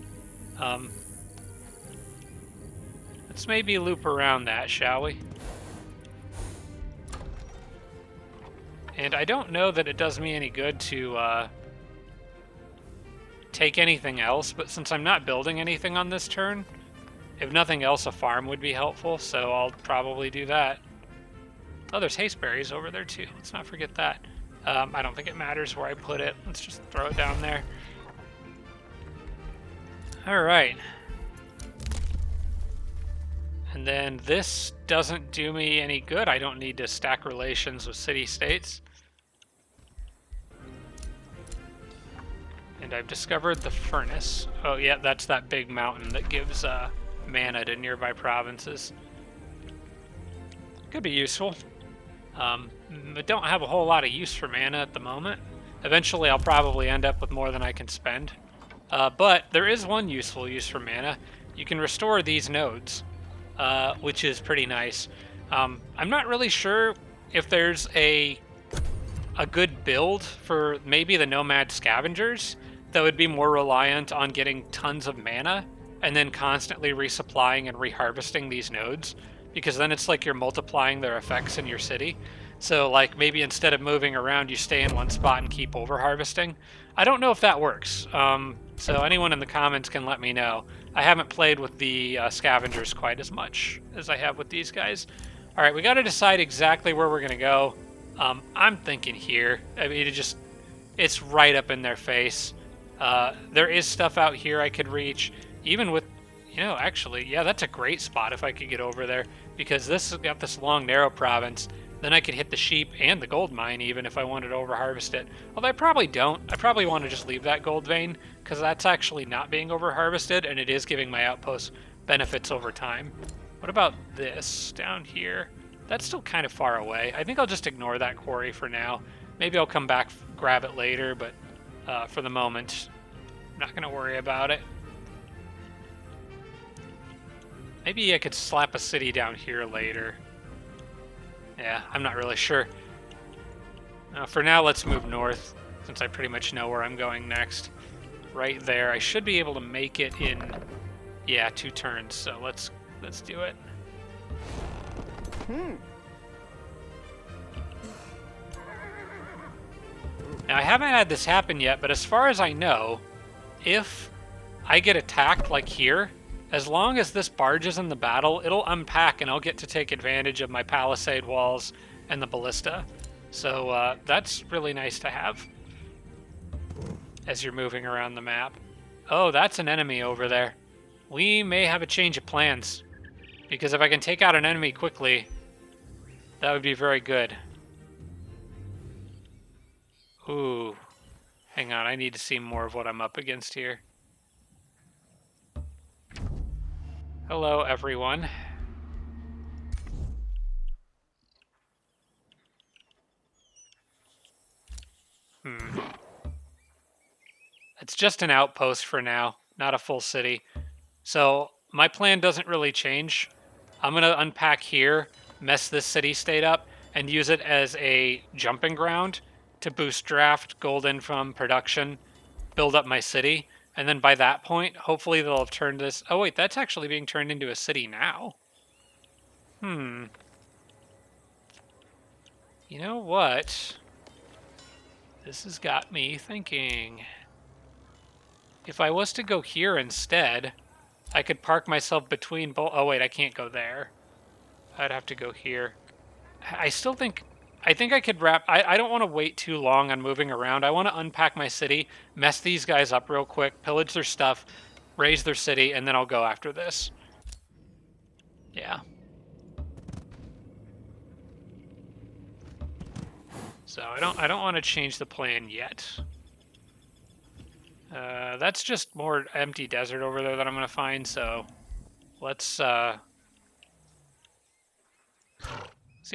[SPEAKER 1] Let's maybe loop around that, shall we? And I don't know that it does me any good to take anything else, but since I'm not building anything on this turn, if nothing else, a farm would be helpful, so I'll probably do that. Oh, there's haste berries over there too. Let's not forget that. I don't think it matters where I put it. Let's just throw it down there. All right. And then this doesn't do me any good. I don't need to stack relations with city-states. And I've discovered the furnace. Oh yeah, that's that big mountain that gives mana to nearby provinces. Could be useful. But don't have a whole lot of use for mana at the moment. Eventually I'll probably end up with more than I can spend. But there is one useful use for mana. You can restore these nodes, which is pretty nice. I'm not really sure if there's a good build for maybe the Nomad Scavengers that would be more reliant on getting tons of mana and then constantly resupplying and reharvesting these nodes, because then it's like you're multiplying their effects in your city. So like maybe instead of moving around, you stay in one spot and keep over harvesting. I don't know if that works. So anyone in the comments can let me know. I haven't played with the scavengers quite as much as I have with these guys. All right, we got to decide exactly where we're gonna go. I'm thinking here. I mean, it's right up in their face. There is stuff out here I could reach, even with, actually, yeah, that's a great spot if I could get over there, because this has got this long, narrow province. Then I could hit the sheep and the gold mine even if I wanted to over-harvest it. Although I probably don't. I probably want to just leave that gold vein, because that's actually not being over-harvested, and it is giving my outposts benefits over time. What about this down here? That's still kind of far away. I think I'll just ignore that quarry for now. Maybe I'll come back, grab it later, but for the moment, I'm not going to worry about it. Maybe I could slap a city down here later. Yeah, I'm not really sure. For now, let's move north, since I pretty much know where I'm going next. Right there. I should be able to make it in, yeah, 2 turns, so let's do it. Now, I haven't had this happen yet, but as far as I know, if I get attacked like here, as long as this barge is in the battle, it'll unpack and I'll get to take advantage of my palisade walls and the ballista. So that's really nice to have as you're moving around the map. Oh, that's an enemy over there. We may have a change of plans, because if I can take out an enemy quickly, that would be very good. Ooh, hang on, I need to see more of what I'm up against here. Hello, everyone. It's just an outpost for now, not a full city. So my plan doesn't really change. I'm going to unpack here, mess this city-state up, and use it as a jumping ground to boost draft, gold in from production, build up my city. And then by that point, hopefully they'll have turned this... Oh, wait, that's actually being turned into a city now. You know what? This has got me thinking. If I was to go here instead, I could park myself between both... Oh, wait, I can't go there. I'd have to go here. I still think... I think I could wrap... I don't want to wait too long on moving around. I want to unpack my city, mess these guys up real quick, pillage their stuff, raise their city, and then I'll go after this. Yeah. So I don't want to change the plan yet. That's just more empty desert over there that I'm gonna find. So let's see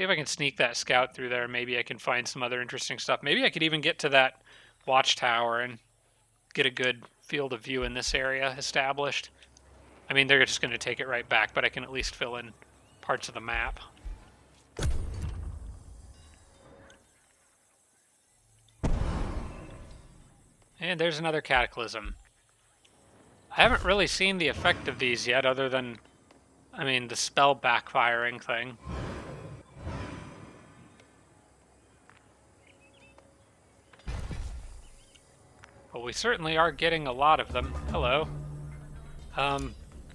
[SPEAKER 1] if I can sneak that scout through there. Maybe I can find some other interesting stuff. Maybe I could even get to that watchtower and get a good field of view in this area established. I mean, they're just going to take it right back, but I can at least fill in parts of the map. And there's another Cataclysm. I haven't really seen the effect of these yet, other than, I mean, the spell backfiring thing. But we certainly are getting a lot of them. Hello.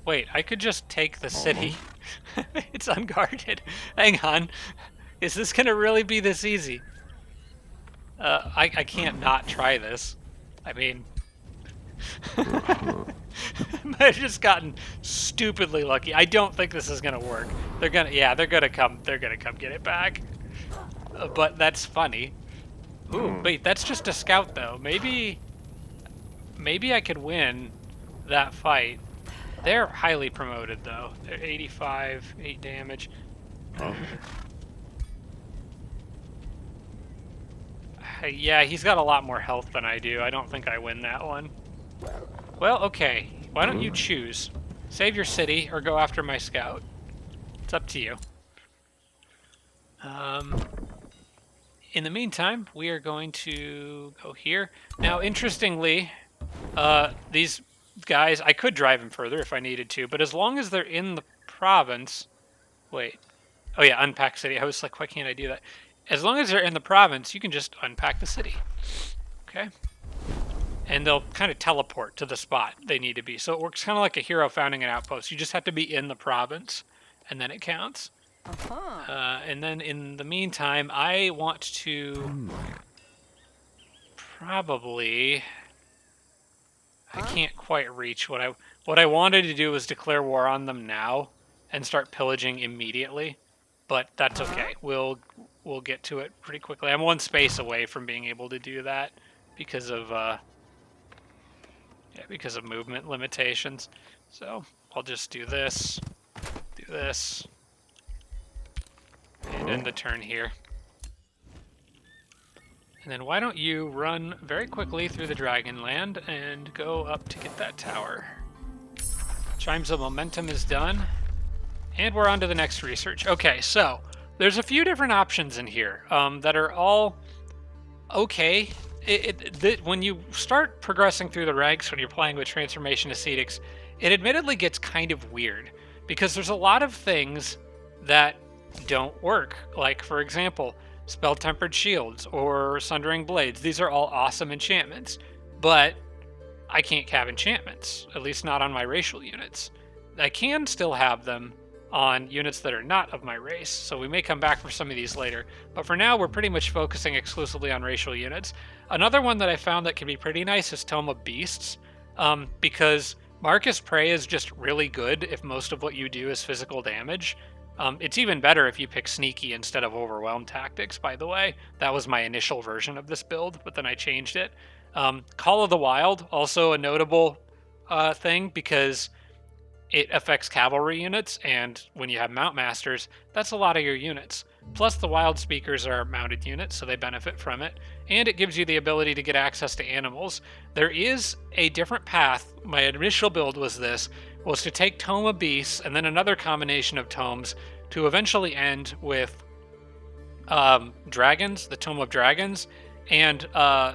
[SPEAKER 1] Wait, I could just take the city. It's unguarded. Hang on. Is this gonna really be this easy? I can't not try this. I mean... I've just gotten stupidly lucky. I don't think this is gonna work. They're gonna come get it back. But that's funny. Ooh, wait, that's just a scout though. Maybe I could win that fight. They're highly promoted though. They're 85, 8 damage. Yeah, he's got a lot more health than I do. I don't think I win that one. Well, okay. Why don't you choose? Save your city or go after my scout. It's up to you. In the meantime, we are going to go here. Now, interestingly, these guys, I could drive them further if I needed to, but as long as they're in the province... Wait. Oh yeah, unpack city. I was like, why can't I do that? As long as they're in the province, you can just unpack the city. Okay? And they'll kind of teleport to the spot they need to be. So it works kind of like a hero founding an outpost. You just have to be in the province, and then it counts. And then in the meantime, I want to probably... I can't quite reach what I wanted to do was declare war on them now and start pillaging immediately, but that's okay. We'll get to it pretty quickly. I'm one space away from being able to do that because of movement limitations. So I'll just do this, and end the turn here. And then why don't you run very quickly through the Dragonland and go up to get that tower. Chimes of Momentum is done. And we're on to the next research. Okay, so there's a few different options in here that are all okay. When you start progressing through the ranks, when you're playing with Transformation Ascetics, it admittedly gets kind of weird because there's a lot of things that don't work. Like, for example, Spell-Tempered Shields or Sundering Blades. These are all awesome enchantments, but I can't have enchantments, at least not on my racial units. I can still have them on units that are not of my race, so we may come back for some of these later. But for now, we're pretty much focusing exclusively on racial units. Another one that I found that can be pretty nice is Tome of Beasts, because Marcus Prey is just really good if most of what you do is physical damage. It's even better if you pick Sneaky instead of Overwhelm tactics, by the way. That was my initial version of this build, but then I changed it. Call of the Wild, also a notable thing, because it affects cavalry units, and when you have Mount Masters, that's a lot of your units. Plus, the Wild Speakers are mounted units, so they benefit from it, and it gives you the ability to get access to animals. There is a different path. My initial build was to take Tome of Beasts, and then another combination of tomes, to eventually end with Dragons, the Tome of Dragons, and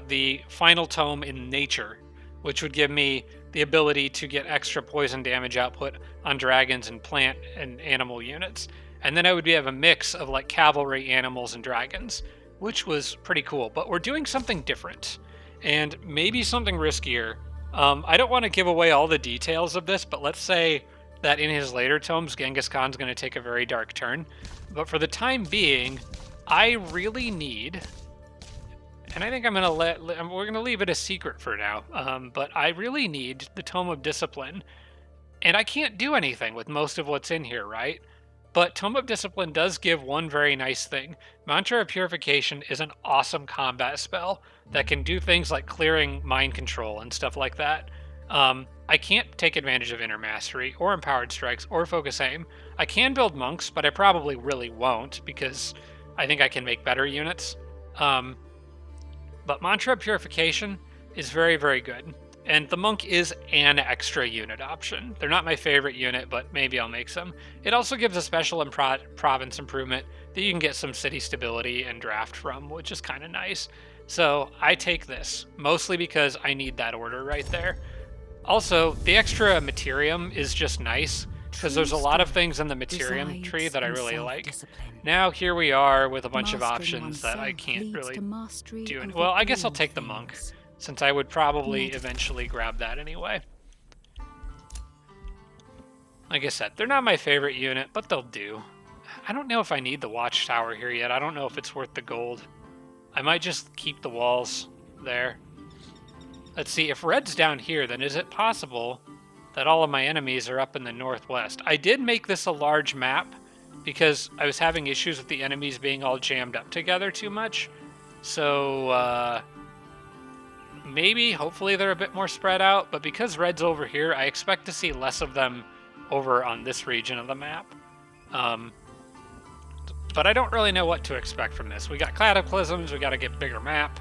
[SPEAKER 1] the final tome in Nature, which would give me the ability to get extra poison damage output on dragons and plant and animal units. And then I would have a mix of like cavalry, animals, and dragons, which was pretty cool. But we're doing something different and maybe something riskier. I don't want to give away all the details of this, but let's say that in his later tomes, Genghis Khan's going to take a very dark turn. But for the time being, I really need... And I think I'm gonna we're gonna leave it a secret for now. But I really need the Tome of Discipline, and I can't do anything with most of what's in here, right? But Tome of Discipline does give one very nice thing. Mantra of Purification is an awesome combat spell that can do things like clearing mind control and stuff like that. I can't take advantage of Inner Mastery or Empowered Strikes or Focus Aim. I can build monks, but I probably really won't because I think I can make better units. But Mantra of Purification is very, very good. And the monk is an extra unit option. They're not my favorite unit, but maybe I'll make some. It also gives a special province improvement that you can get some city stability and draft from, which is kind of nice. So I take this, mostly because I need that order right there. Also, the extra Materium is just nice, because there's a lot of things in the Materium tree that I really like. Now here we are with a bunch of options that I can't really do. Well, I guess I'll take the monk, since I would probably eventually grab that anyway. Like I said, they're not my favorite unit, but they'll do. I don't know if I need the watchtower here yet. I don't know if it's worth the gold. I might just keep the walls there. Let's see, if red's down here, then is it possible that all of my enemies are up in the northwest? I did make this a large map because I was having issues with the enemies being all jammed up together too much. So, maybe, hopefully they're a bit more spread out, but because red's over here, I expect to see less of them over on this region of the map. But I don't really know what to expect from this. We got Cataclysms, we got to get bigger map.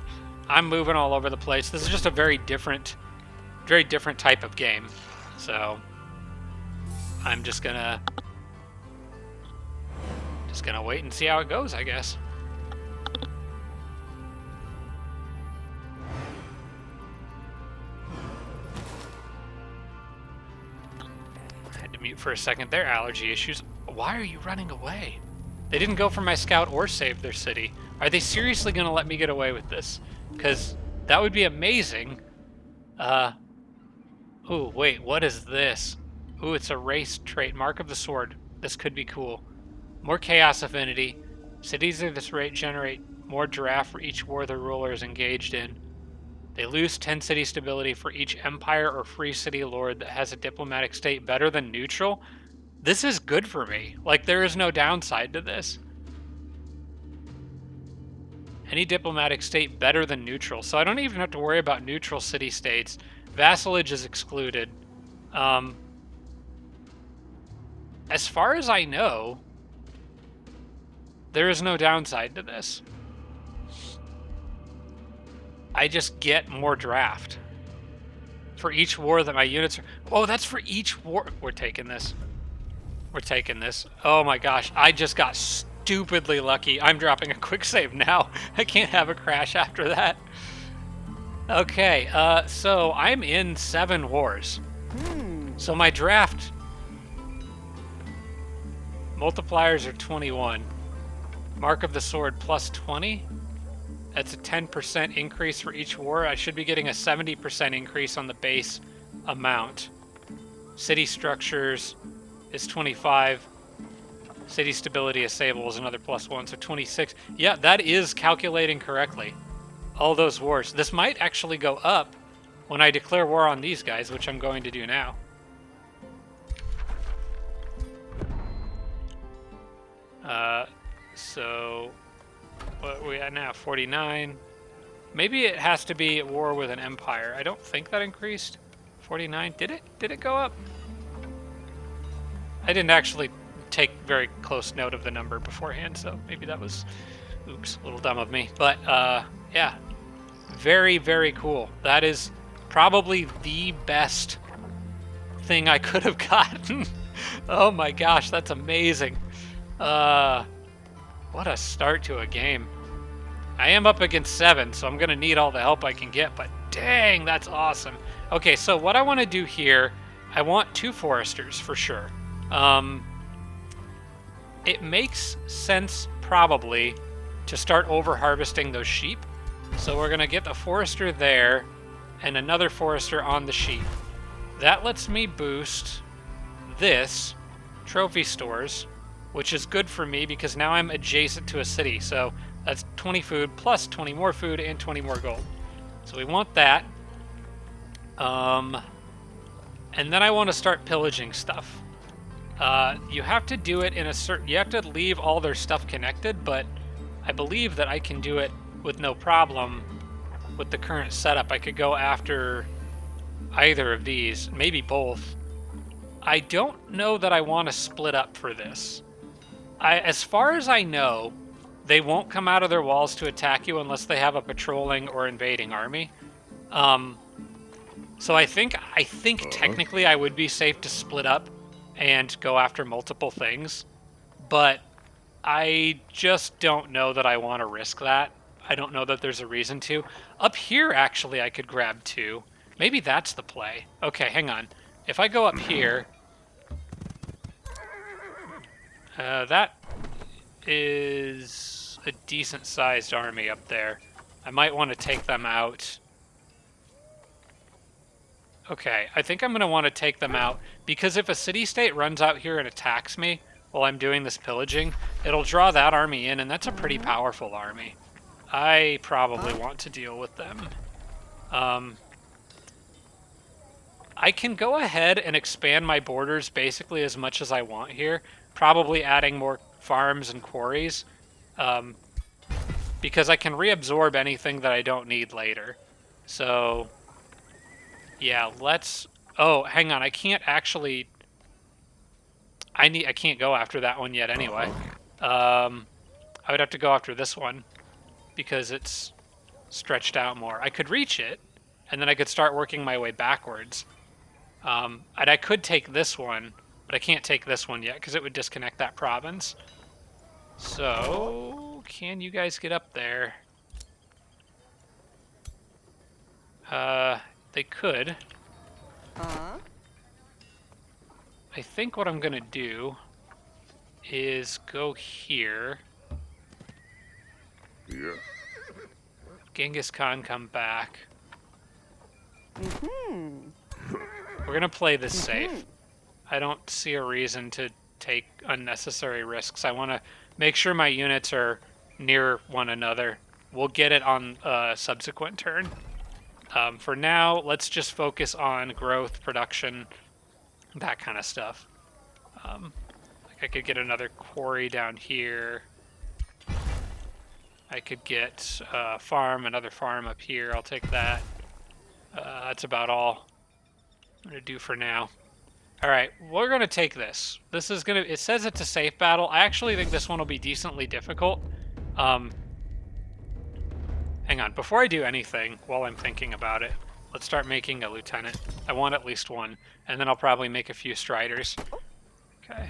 [SPEAKER 1] I'm moving all over the place. This is just a very different type of game. So I'm just gonna wait and see how it goes, I guess. I had to mute for a second there. Allergy issues. Why are you running away? They didn't go for my scout or save their city. Are they seriously gonna let me get away with this? Because that would be amazing. Ooh, wait, what is this? Ooh, it's a race trait. Mark of the Sword. This could be cool. More Chaos Affinity. Cities at this rate generate more draft for each war their ruler is engaged in. They lose 10 city stability for each empire or free city lord that has a diplomatic state better than neutral. This is good for me. Like, there is no downside to this. Any diplomatic state better than neutral. So I don't even have to worry about neutral city-states. Vassalage is excluded. As far as I know, there is no downside to this. I just get more draft. For each war that my units are... Oh, that's for each war... We're taking this. We're taking this. Oh my gosh, I just got stupidly lucky. I'm dropping a quick save now. I can't have a crash after that. Okay, so I'm in 7 wars. So my draft multipliers are 21. Mark of the Sword plus 20. That's a 10% increase for each war. I should be getting a 70% increase on the base amount. City structures is 25. City stability is Sable is another +1, so 26. Yeah, that is calculating correctly. All those wars. This might actually go up when I declare war on these guys, which I'm going to do now. So what are we at now? 49. Maybe it has to be at war with an empire. I don't think that increased. 49. Did it? Did it go up? I didn't actually take very close note of the number beforehand, so maybe that was, oops, a little dumb of me. But yeah, very, very cool. That is probably the best thing I could have gotten. Oh my gosh, that's amazing. What a start to a game. I am up against 7, so I'm going to need all the help I can get, but dang, that's awesome. Okay, so what I want to do here, I want 2 foresters for sure. It makes sense, probably, to start over-harvesting those sheep. So we're going to get the forester there and another forester on the sheep. That lets me boost this, trophy stores, which is good for me because now I'm adjacent to a city. So that's 20 food plus 20 more food and 20 more gold. So we want that. And then I want to start pillaging stuff. You have to do it in a certain... You have to leave all their stuff connected, but I believe that I can do it with no problem with the current setup. I could go after either of these, maybe both. I don't know that I want to split up for this. As far as I know, they won't come out of their walls to attack you unless they have a patrolling or invading army. So I think technically I would be safe to split up and go after multiple things, but I just don't know that I want to risk that. I don't know that there's a reason to. Up here, actually, I could grab two. Maybe that's the play. Okay, hang on. If I go up here, that is a decent-sized army up there. I might want to take them out. Okay, I think I'm going to want to take them out, because if a city-state runs out here and attacks me while I'm doing this pillaging, it'll draw that army in, and that's a pretty powerful army. I probably want to deal with them. I can go ahead and expand my borders basically as much as I want here, probably adding more farms and quarries, because I can reabsorb anything that I don't need later. So... yeah, let's... oh, hang on. I can't actually... I can't go after that one yet anyway. I would have to go after this one because it's stretched out more. I could reach it, and then I could start working my way backwards. And I could take this one, but I can't take this one yet because it would disconnect that province. So, can you guys get up there? They could. I think what I'm gonna do is go here.
[SPEAKER 2] Yeah.
[SPEAKER 1] Genghis Khan come back. We're gonna play this safe. I don't see a reason to take unnecessary risks. I want to make sure my units are near one another. We'll get it on a subsequent turn. For now, let's just focus on growth, production, that kind of stuff. Like I could get another quarry down here. I could get a farm, another farm up here. I'll take that. That's about all I'm going to do for now. All right, we're going to take this. This is going to... it says it's a safe battle. I actually think this one will be decently difficult. Hang on, before I do anything, while I'm thinking about it, let's start making a lieutenant. I want at least one, and then I'll probably make a few striders. Okay.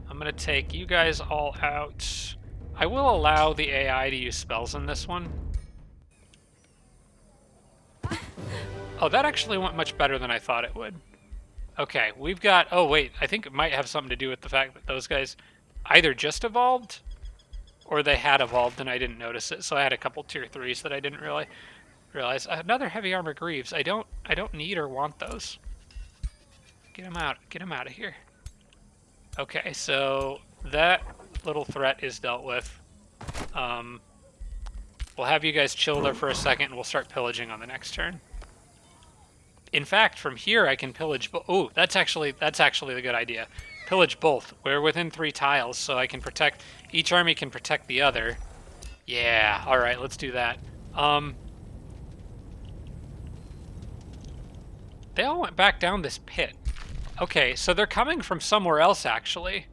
[SPEAKER 1] I'm gonna take you guys all out. I will allow the AI to use spells in this one. Oh, that actually went much better than I thought it would. Okay, we've got... oh, wait, I think it might have something to do with the fact that those guys either just evolved or they had evolved and I didn't notice it. So I had a couple tier 3s that I didn't really realize. Another heavy armor greaves. I don't need or want those. Get them out. Get them out of here. Okay, so that little threat is dealt with. We'll have you guys chill there for a second and we'll start pillaging on the next turn. In fact, from here I can pillage... oh, that's actually the good idea. Pillage both. We're within 3 tiles, so I can protect... each army can protect the other. Yeah, alright, let's do that. They all went back down this pit. Okay, so they're coming from somewhere else, actually.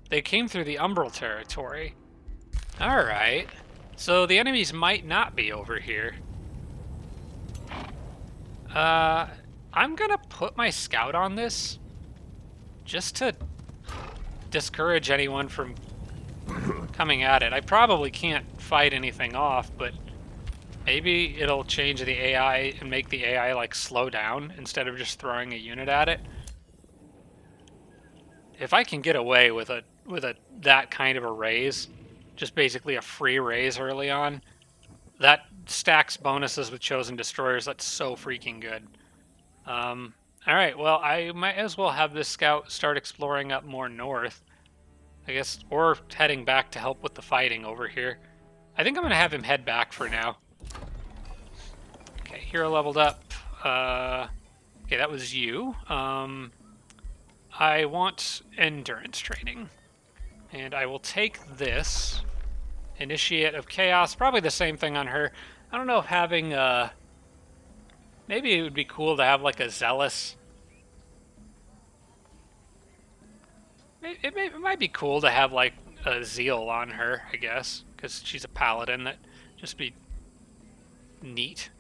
[SPEAKER 1] They came through the Umbral territory. Alright. So the enemies might not be over here. I'm gonna put my scout on this just to discourage anyone from coming at it. I probably can't fight anything off, but maybe it'll change the AI and make the AI like slow down instead of just throwing a unit at it. If I can get away with that kind of a raise, just basically a free raise early on, that stacks bonuses with chosen destroyers. That's so freaking good. All right, well, I might as well have this scout start exploring up more north, I guess, or heading back to help with the fighting over here. I think I'm gonna have him head back for now. Okay, hero leveled up. Okay, that was you. I want endurance training. And I will take this. Initiate of Chaos. Probably the same thing on her. I don't know if having, maybe it would be cool to have, like, a Zealous. It might be cool to have, like, a Zeal on her, I guess. Because she's a paladin. That just be neat.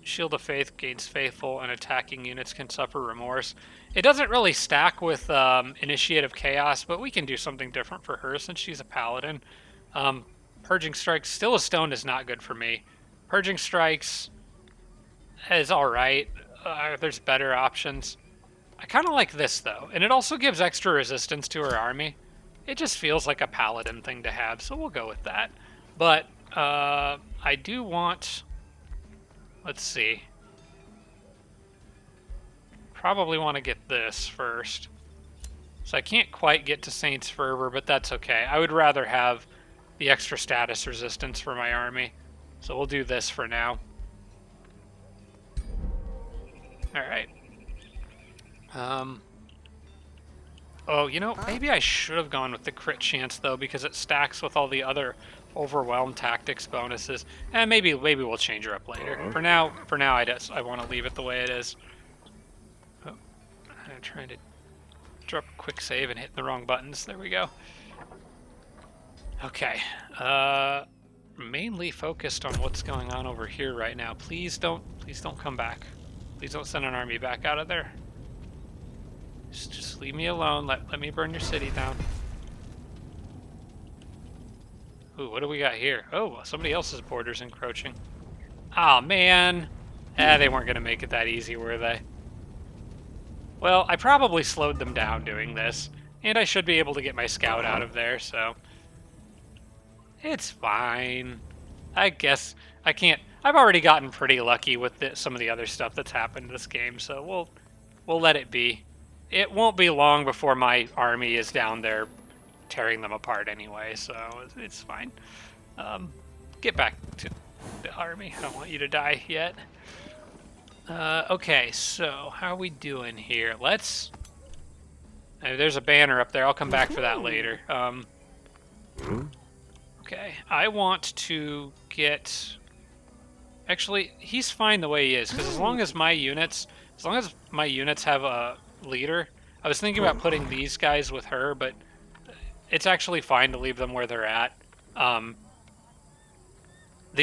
[SPEAKER 1] Shield of Faith gains faithful, and attacking units can suffer remorse. It doesn't really stack with Initiate of Chaos, but we can do something different for her since she's a paladin. Purging Strikes, still a stone is not good for me. Purging Strikes is alright. There's better options. I kind of like this, though, and it also gives extra resistance to her army. It just feels like a paladin thing to have, so we'll go with that. But I do want... Let's see. Probably want to get this first. So I can't quite get to Saint's Fervor, but that's okay. I would rather have the extra status resistance for my army. So we'll do this for now. Alright. Oh, you know, maybe I should have gone with the crit chance, though, because it stacks with all the other Overwhelm tactics bonuses. And maybe we'll change her up later. For now, I want to leave it the way it is. Oh, I'm trying to drop a quick save and hit the wrong buttons. There we go. Okay. Mainly focused on what's going on over here right now. Please don't come back. Please don't send an army back out of there. Just leave me alone. Let me burn your city down. Ooh, what do we got here? Oh, somebody else's border's encroaching. Aw, man. They weren't going to make it that easy, were they? Well, I probably slowed them down doing this, and I should be able to get my scout out of there, so... It's fine. I guess I can't... I've already gotten pretty lucky with some of the other stuff that's happened this game, so we'll let it be. It won't be long before my army is down there tearing them apart anyway, so it's fine. Get back to the army. I don't want you to die yet. Okay, so how are we doing here? Let's... there's a banner up there. I'll come back for that later. Okay, I want to get... Actually, he's fine the way he is, because as long as my units have a leader... I was thinking about putting these guys with her, but it's actually fine to leave them where they're at. The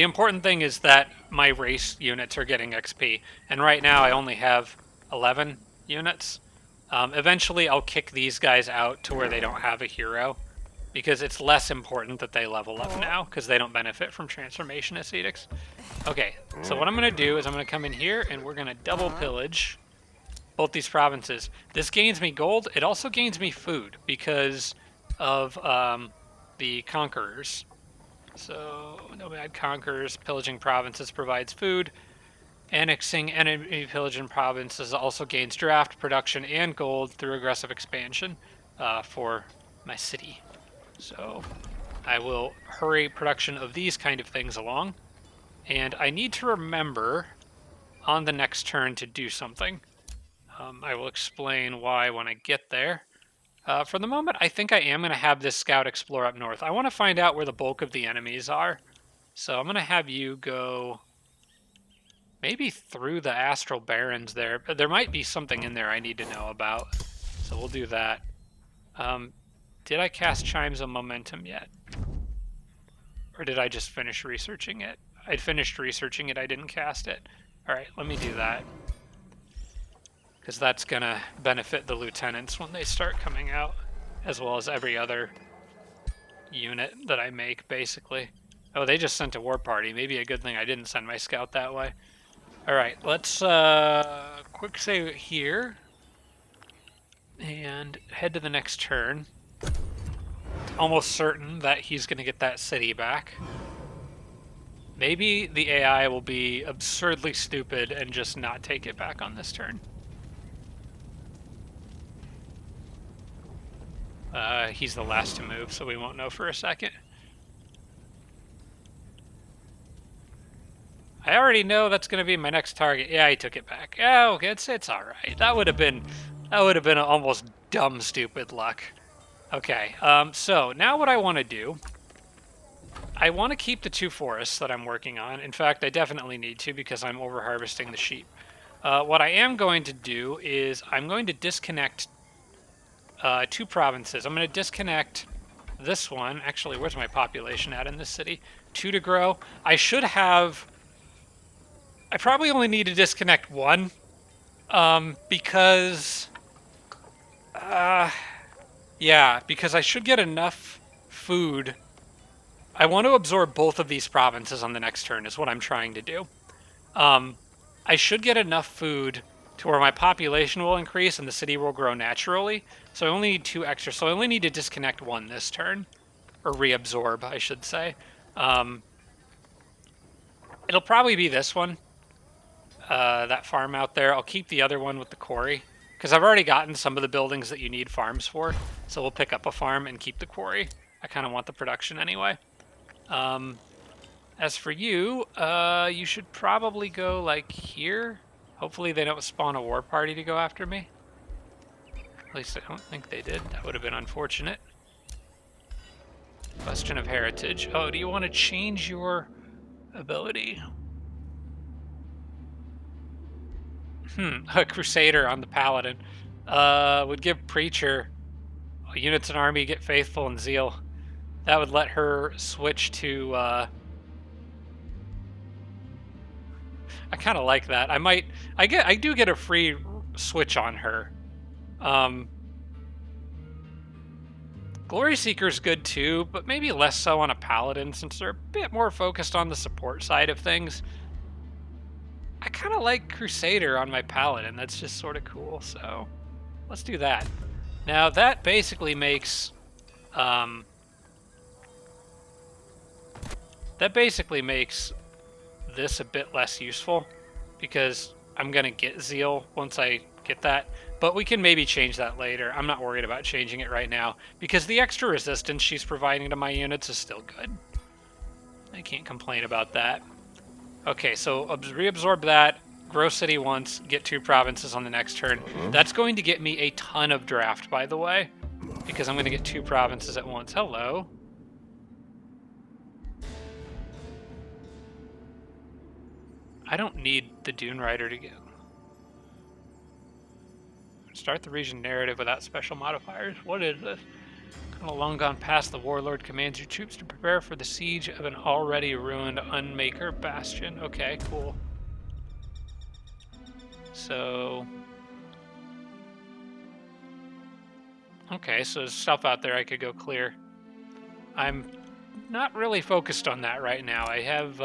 [SPEAKER 1] important thing is that my race units are getting XP, and right now I only have 11 units. Eventually I'll kick these guys out to where they don't have a hero, because it's less important that they level up now, because they don't benefit from Transformationist Edicts. Okay, so what I'm going to do is I'm going to come in here, and we're going to double pillage both these provinces. This gains me gold. It also gains me food, because of the Conquerors. So, Nomad Conquerors, pillaging provinces provides food. Annexing enemy pillaging provinces also gains draft, production, and gold through aggressive expansion for my city. So, I will hurry production of these kind of things along. And I need to remember on the next turn to do something. I will explain why when I get there. For the moment, I think I am going to have this scout explore up north. I want to find out where the bulk of the enemies are. So I'm going to have you go maybe through the Astral Barrens there. But there might be something in there I need to know about. So we'll do that. Did I cast Chimes of Momentum yet? Or did I just finish researching it? I'd finished researching it, I didn't cast it. Alright, let me do that. Because that's going to benefit the lieutenants when they start coming out, as well as every other unit that I make, basically. Oh, they just sent a war party. Maybe a good thing I didn't send my scout that way. Alright, let's quick save it here. And head to the next turn. Almost certain that he's going to get that city back. Maybe the AI will be absurdly stupid and just not take it back on this turn. He's the last to move, so we won't know for a second. I already know that's going to be my next target. Yeah, he took it back. Yeah, okay, it's all right. That would have been That would have been an almost dumb, stupid luck. Okay, so now what I want to do, I want to keep the 2 forests that I'm working on. In fact, I definitely need to because I'm over-harvesting the sheep. What I am going to do is I'm going to disconnect 2 provinces. I'm going to disconnect this one. Actually, where's my population at in this city? 2 to grow. I should have... I probably only need to disconnect 1 because... yeah, because I should get enough food. I want to absorb both of these provinces on the next turn is what I'm trying to do. I should get enough food to where my population will increase and the city will grow naturally. So I only need 2 extra. So I only need to disconnect 1 this turn. Or reabsorb, I should say. It'll probably be this one. That farm out there. I'll keep the other one with the quarry. Because I've already gotten some of the buildings that you need farms for. So we'll pick up a farm and keep the quarry. I kind of want the production anyway. As for you, you should probably go like here. Hopefully they don't spawn a war party to go after me. At least I don't think they did. That would have been unfortunate. Question of heritage. Oh, do you want to change your ability? A crusader on the paladin. Would give preacher units and army get faithful and zeal. That would let her switch to I kind of like that. I do get a free switch on her. Glory Seeker's good too, but maybe less so on a paladin since they're a bit more focused on the support side of things. I kind of like Crusader on my paladin. That's just sort of cool. So let's do that. Now that basically makes this a bit less useful because I'm gonna get zeal once I get that. But we can maybe change that later. I'm not worried about changing it right now because the extra resistance she's providing to my units is still good. I can't complain about that. Okay, so reabsorb that, grow city once, get 2 provinces on the next turn. That's going to get me a ton of draft, by the way, because I'm going to get 2 provinces at once. Hello. I don't need the Dune Rider to go. Start the region narrative without special modifiers. What is this? Kind of long gone past, the warlord commands your troops to prepare for the siege of an already ruined Unmaker bastion. Okay, cool. So... okay, so there's stuff out there I could go clear. I'm not really focused on that right now. I have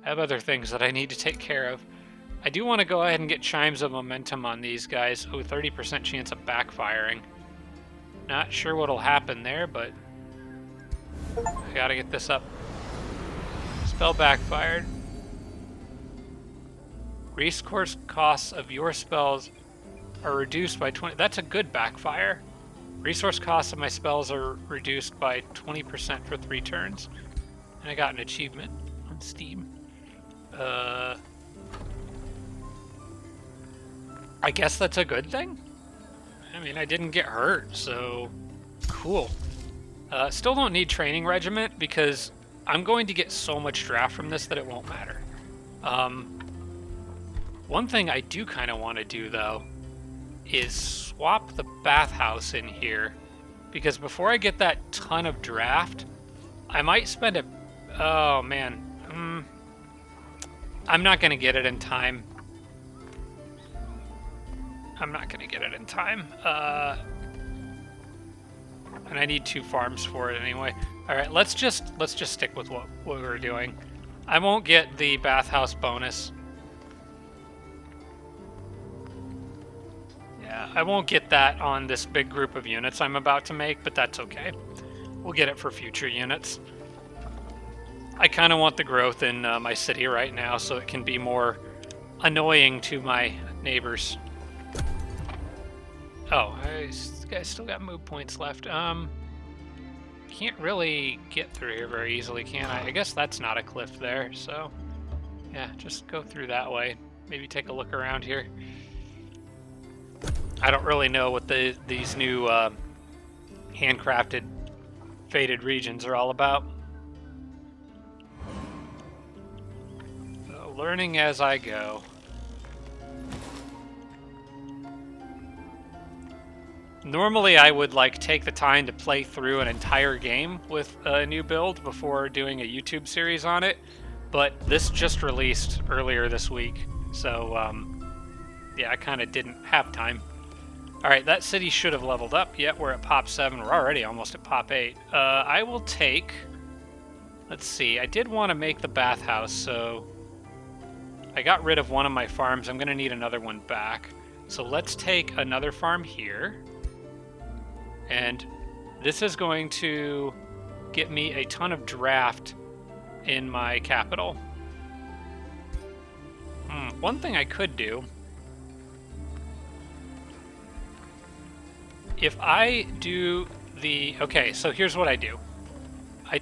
[SPEAKER 1] other things that I need to take care of. I do want to go ahead and get Chimes of Momentum on these guys. Oh, 30% chance of backfiring. Not sure what'll happen there, but I gotta get this up. Spell backfired. Resource costs of your spells are reduced by 20. That's a good backfire. Resource costs of my spells are reduced by 20% for 3 turns. And I got an achievement on Steam. I guess that's a good thing? I mean, I didn't get hurt, so cool. Still don't need Training Regiment because I'm going to get so much draft from this that it won't matter. One thing I do kind of want to do, though, is swap the bathhouse in here because before I get that ton of draft, I might spend a... oh, man. I'm not going to get it in time. I'm not going to get it in time. And I need 2 farms for it anyway. All right, let's just stick with what we're doing. I won't get the bathhouse bonus. Yeah, I won't get that on this big group of units I'm about to make, but that's okay. We'll get it for future units. I kind of want the growth in my city right now so it can be more annoying to my neighbors. Oh, I still got move points left. Can't really get through here very easily, can I? I guess that's not a cliff there, so yeah, just go through that way. Maybe take a look around here. I don't really know what these new handcrafted faded regions are all about. So, learning as I go. Normally I would like take the time to play through an entire game with a new build before doing a YouTube series on it, but this just released earlier this week, so yeah, I kind of didn't have time. Alright, that city should have leveled up. Yet we're at pop 7. We're already almost at pop 8. I will take... Let's see. I did want to make the bathhouse, so... I got rid of one of my farms. I'm going to need another one back. So let's take another farm here. And this is going to get me a ton of draft in my capital. One thing I could do... If I do the... Okay, so here's what I do. I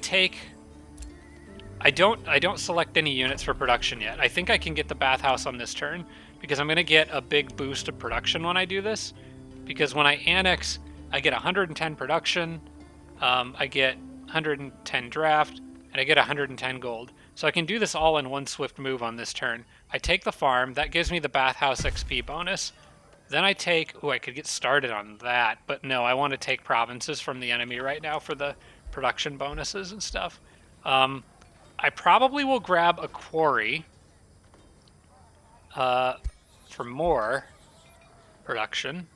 [SPEAKER 1] don't select any units for production yet. I think I can get the bathhouse on this turn, because I'm going to get a big boost of production when I do this. Because when I annex, I get 110 production, I get 110 draft, and I get 110 gold. So I can do this all in one swift move on this turn. I take the farm, that gives me the bathhouse XP bonus. Then I take... Oh, I could get started on that, but no, I want to take provinces from the enemy right now for the production bonuses and stuff. I probably will grab a quarry for more production.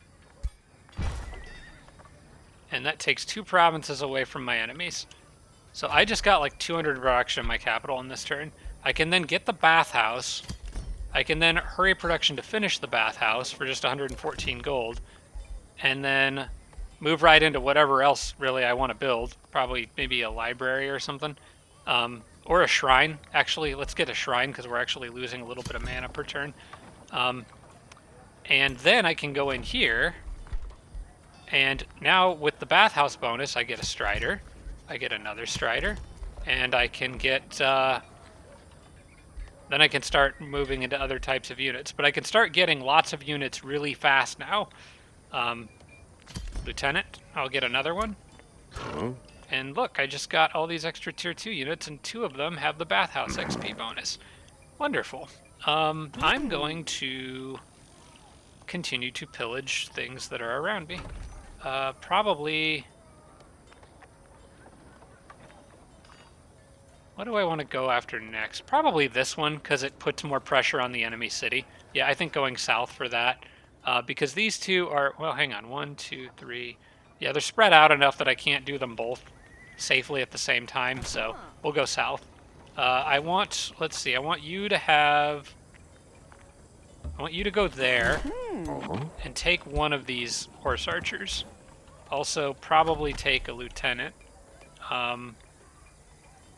[SPEAKER 1] And that takes 2 provinces away from my enemies. So I just got like 200 production in my capital in this turn. I can then get the bathhouse... I can then hurry production to finish the bathhouse for just 114 gold, and then move right into whatever else really I want to build. Probably maybe a library or something, or a shrine. Actually, let's get a shrine because we're actually losing a little bit of mana per turn. And then I can go in here, and now with the bathhouse bonus, I get a strider, I get another strider, and I can get... Then I can start moving into other types of units. But I can start getting lots of units really fast now. Lieutenant, I'll get another one. And look, I just got all these extra tier 2 units, and 2 of them have the bathhouse XP bonus. Wonderful. I'm going to continue to pillage things that are around me. Probably... What do I want to go after next? Probably this one, because it puts more pressure on the enemy city. Yeah, I think going south for that. Because these two are... Well, hang on. 1, 2, 3... Yeah, they're spread out enough that I can't do them both safely at the same time, so we'll go south. I want... Let's see. I want you to have... I want you to go there and take one of these horse archers. Also, probably take a lieutenant.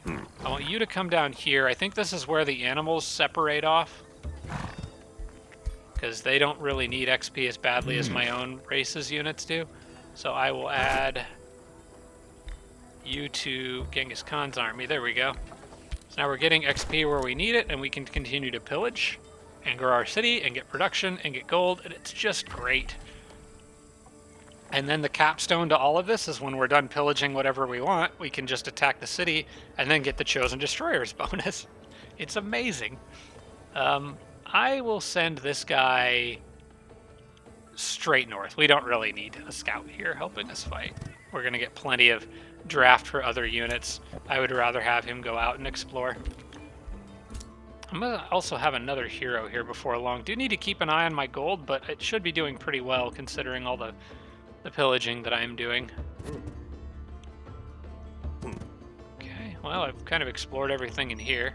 [SPEAKER 1] I want you to come down here. I think this is where the animals separate off, because they don't really need XP as badly as my own race's units do. So I will add you to Genghis Khan's army. There we go. So now we're getting XP where we need it, and we can continue to pillage and grow our city and get production and get gold, and it's just great. And then the capstone to all of this is when we're done pillaging whatever we want, we can just attack the city and then get the Chosen Destroyers bonus. It's amazing. I will send this guy straight north. We don't really need a scout here helping us fight. We're going to get plenty of draft for other units. I would rather have him go out and explore. I'm going to also have another hero here before long. Do need to keep an eye on my gold, but it should be doing pretty well considering all the pillaging that I'm doing. Okay, well, I've kind of explored everything in here.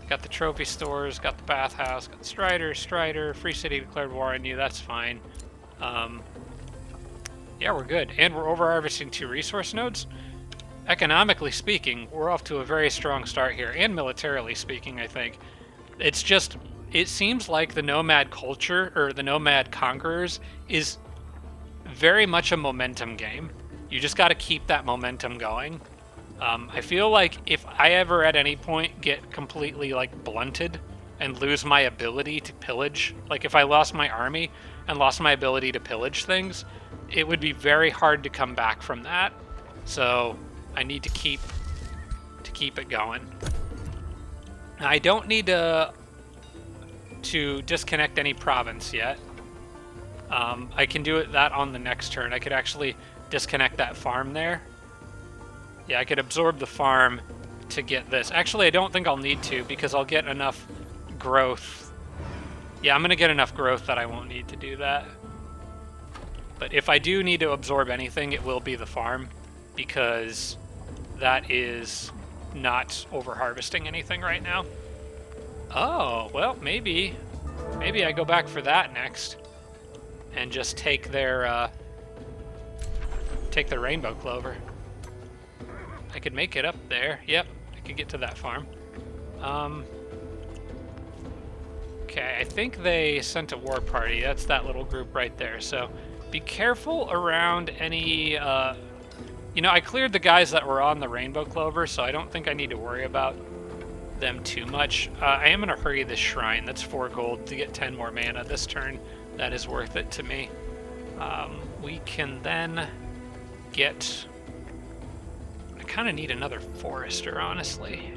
[SPEAKER 1] Got the trophy stores, got the bathhouse, got the strider, free city declared war on you, that's fine. Yeah, we're good. And we're over-harvesting 2 resource nodes. Economically speaking, we're off to a very strong start here, and militarily speaking, I think. It's just... It seems like the nomad culture, or the Nomad Conquerors, is very much a momentum game. You just got to keep that momentum going. I feel like if I ever at any point get completely like blunted and lose my ability to pillage, like if I lost my army and lost my ability to pillage things, it would be very hard to come back from that. So I need to keep it going. I don't need to disconnect any province yet. I can do that on the next turn. I could actually disconnect that farm there. Yeah, I could absorb the farm to get this. Actually, I don't think I'll need to because I'll get enough growth. Yeah, I'm going to get enough growth that I won't need to do that. But if I do need to absorb anything, it will be the farm because that is not over-harvesting anything right now. Oh, well, maybe I go back for that next and just take their rainbow clover. I could make it up there. Yep, I could get to that farm. Okay, I think they sent a war party. That's that little group right there. So be careful around any... you know, I cleared the guys that were on the rainbow clover, so I don't think I need to worry about them too much. I am in a hurry this shrine. That's 4 gold to get 10 more mana this turn. That is worth it to me. We can then get... I kind of need another forester, honestly.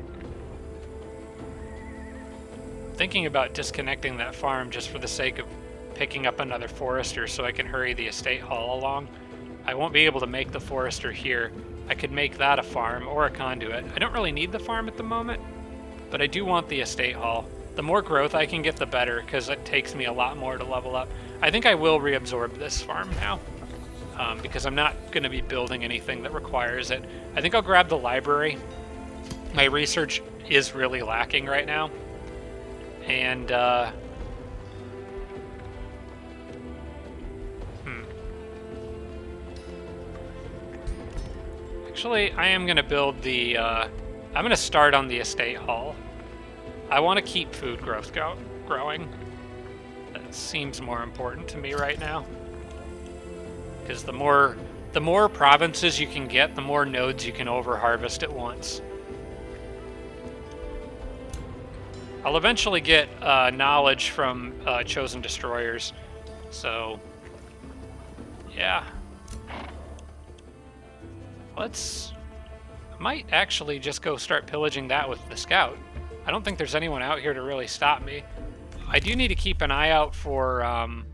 [SPEAKER 1] Thinking about disconnecting that farm just for the sake of picking up another forester so I can hurry the estate hall along. I won't be able to make the forester here. I could make that a farm or a conduit. I don't really need the farm at the moment, but I do want the estate hall. The more growth I can get, the better, because it takes me a lot more to level up. I think I will reabsorb this farm now, because I'm not going to be building anything that requires it. I think I'll grab the library. My research is really lacking right now. And, Actually, I am going to build the, I'm going to start on the estate hall. I want to keep food growth growing. That seems more important to me right now. Because the more provinces you can get, the more nodes you can over-harvest at once. I'll eventually get knowledge from chosen destroyers, so yeah. I might actually just go start pillaging that with the scout. I don't think there's anyone out here to really stop me. I do need to keep an eye out for, I'm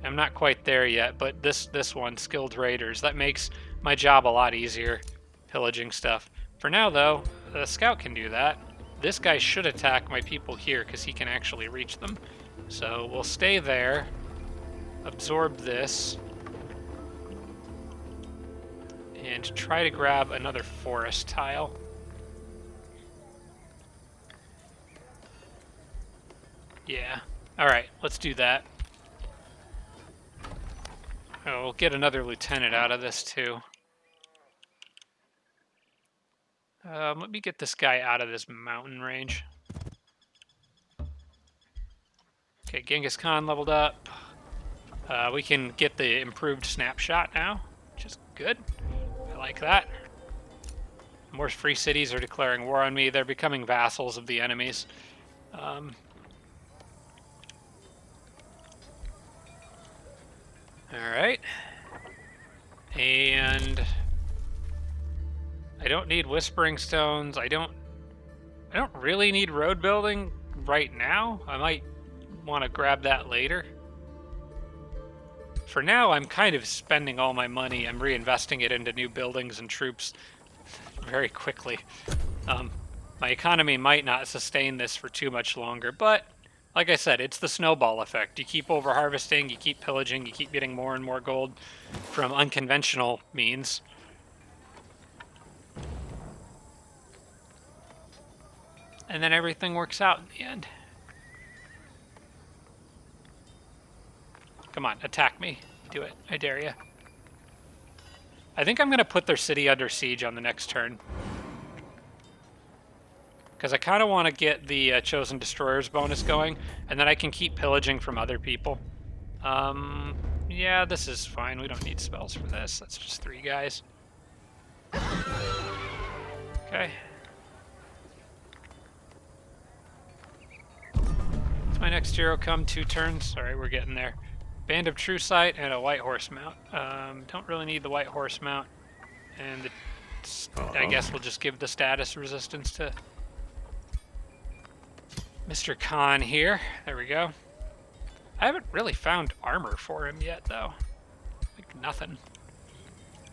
[SPEAKER 1] not quite there yet, but this one, skilled raiders, that makes my job a lot easier, pillaging stuff. For now though, the scout can do that. This guy should attack my people here because he can actually reach them. So we'll stay there, absorb this, and try to grab another forest tile. Yeah, alright, let's do that. Oh, we'll get another lieutenant out of this too. Let me get this guy out of this mountain range. Okay, Genghis Khan leveled up. We can get the improved snapshot now, which is good. I like that. More free cities are declaring war on me. They're becoming vassals of the enemies. Alright. And I don't need Whispering Stones. I don't really need road building right now. I might want to grab that later. For now, I'm kind of spending all my money. I'm reinvesting it into new buildings and troops very quickly. My economy might not sustain this for too much longer, but like I said, it's the snowball effect. You keep over-harvesting, you keep pillaging, you keep getting more and more gold from unconventional means. And then everything works out in the end. Come on, attack me. Do it. I dare you. I think I'm going to put their city under siege on the next turn. Because I kind of want to get the Chosen Destroyers bonus going, and then I can keep pillaging from other people. Yeah, this is fine. We don't need spells for this. That's just 3 guys. Okay. my next hero come? 2 turns? Alright, we're getting there. Band of True Sight and a White Horse mount. Don't really need the White Horse mount. And I guess we'll just give the status resistance to Mr. Khan here. There we go. I haven't really found armor for him yet, though. Like, nothing.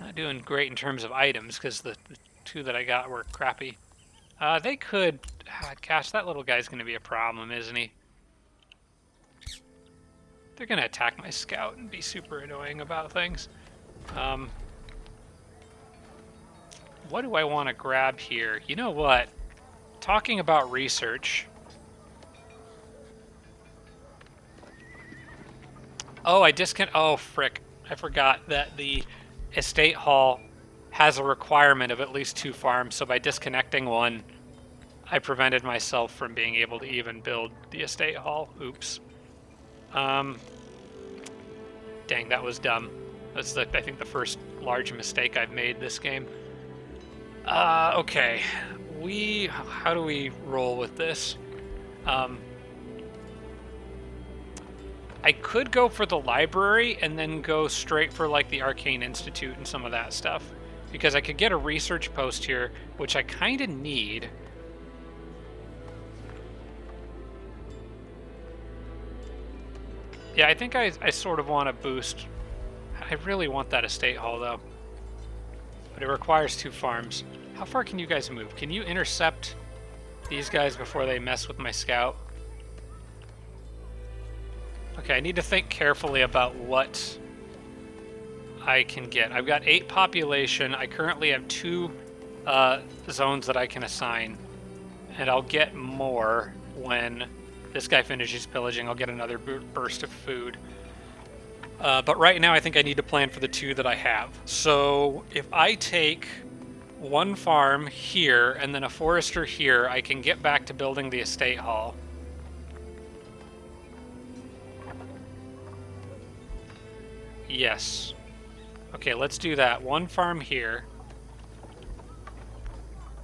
[SPEAKER 1] Not doing great in terms of items, because the 2 that I got were crappy. They could... gosh, that little guy's going to be a problem, isn't he? They're going to attack my scout and be super annoying about things. What do I want to grab here? You know what? Talking about research... Oh, oh, frick. I forgot that the estate hall has a requirement of at least 2 farms, so by disconnecting one, I prevented myself from being able to even build the estate hall. Oops. Dang, that was dumb. That's, I think, the first large mistake I've made this game. Okay. How do we roll with this? I could go for the library and then go straight for like the Arcane Institute and some of that stuff. Because I could get a research post here, which I kind of need. Yeah, I think I sort of want to boost. I really want that estate hall though. But it requires 2 farms. How far can you guys move? Can you intercept these guys before they mess with my scout? Okay, I need to think carefully about what I can get. I've got 8 population. I currently have 2 zones that I can assign. And I'll get more when this guy finishes pillaging. I'll get another burst of food. But right now I think I need to plan for the 2 that I have. So if I take 1 farm here and then a forester here, I can get back to building the estate hall. Yes. Okay, let's do that. 1 farm here.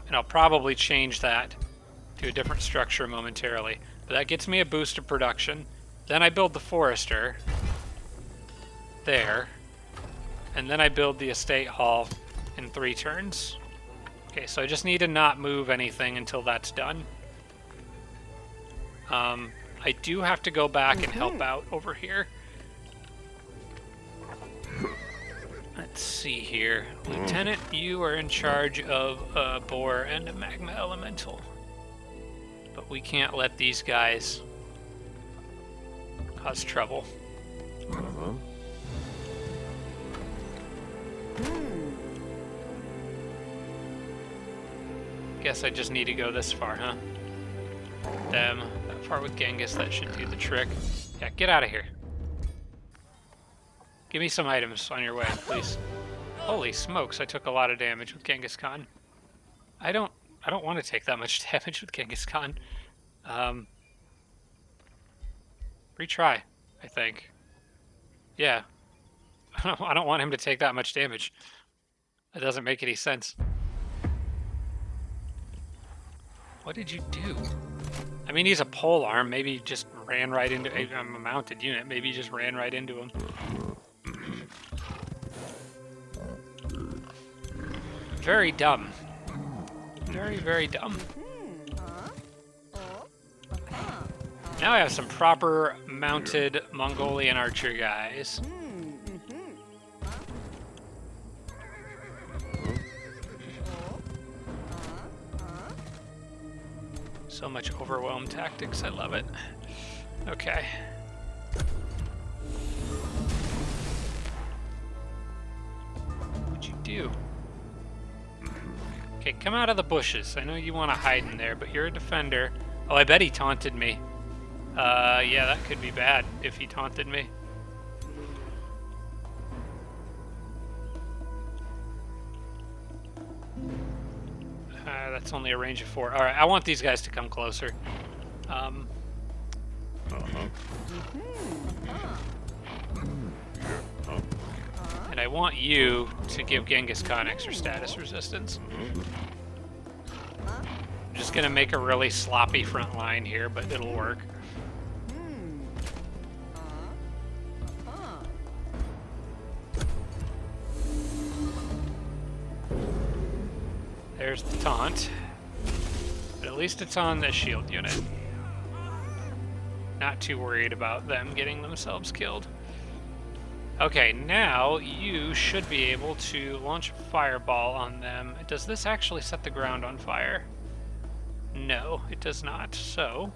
[SPEAKER 1] And I'll probably change that to a different structure momentarily. But that gets me a boost of production. Then I build the forester. There. And then I build the estate hall in 3 turns. Okay, so I just need to not move anything until that's done. I do have to go back and help out over here. Let's see here. Lieutenant, you are in charge of a boar and a magma elemental. But we can't let these guys cause trouble. Guess I just need to go this far, huh? Them. That far with Genghis, that should do the trick. Yeah, get out of here. Give me some items on your way, please. Holy smokes, I took a lot of damage with Genghis Khan. I don't want to take that much damage with Genghis Khan. Retry, I think. Yeah. I don't want him to take that much damage. That doesn't make any sense. What did you do? I mean, he's a pole arm. Maybe he just ran right into... I'm a mounted unit. Maybe he just ran right into him. Very dumb. Very, very dumb. Now I have some proper mounted Mongolian archer guys. So much overwhelm tactics, I love it. Okay. What'd you do? Okay, come out of the bushes. I know you want to hide in there, but you're a defender. Oh, I bet he taunted me. Yeah, that could be bad if he taunted me. That's only a range of 4. Alright, I want these guys to come closer. And I want you to give Genghis Khan extra status resistance. I'm just gonna make a really sloppy front line here, but it'll work. there's the taunt. But at least it's on the shield unit. Not too worried about them getting themselves killed. Okay, now you should be able to launch a fireball on them. Does this actually set the ground on fire? No, it does not. So,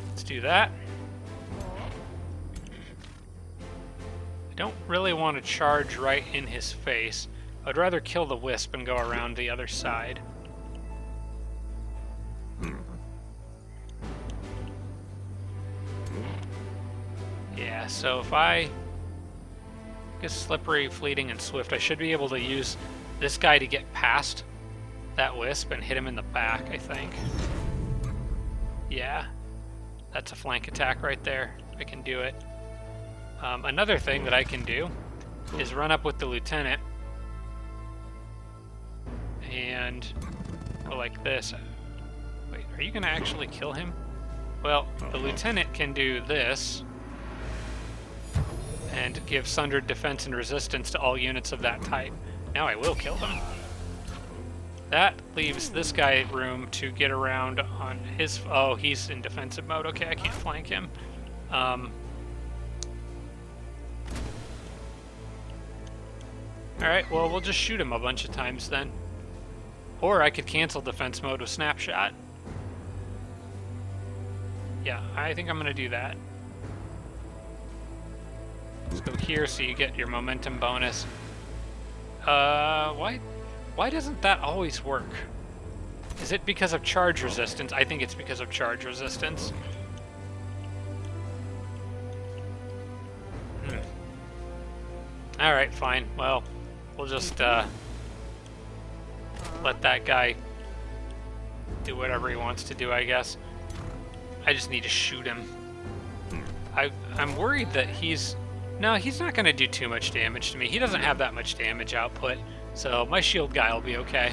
[SPEAKER 1] let's do that. I don't really want to charge right in his face. I'd rather kill the wisp and go around the other side. Yeah, so if I get slippery, fleeting, and swift, I should be able to use this guy to get past that wisp and hit him in the back, I think. Yeah, that's a flank attack right there. I can do it. Another thing that I can do is run up with the lieutenant and go like this. Wait, are you going to actually kill him? Well, the lieutenant can do this and give sundered defense and resistance to all units of that type. Now I will kill them. That leaves this guy room to get around on his... Oh, he's in defensive mode. Okay, I can't flank him. Alright, well, we'll just shoot him a bunch of times then. Or I could cancel defense mode with snapshot. Yeah, I think I'm going to do that. Let's go here so you get your momentum bonus. Why doesn't that always work? Is it because of charge resistance? I think it's because of charge resistance. Alright, fine. Well, we'll just let that guy do whatever he wants to do, I guess. I just need to shoot him. I'm worried that he's... No, he's not going to do too much damage to me. He doesn't have that much damage output, so my shield guy will be okay.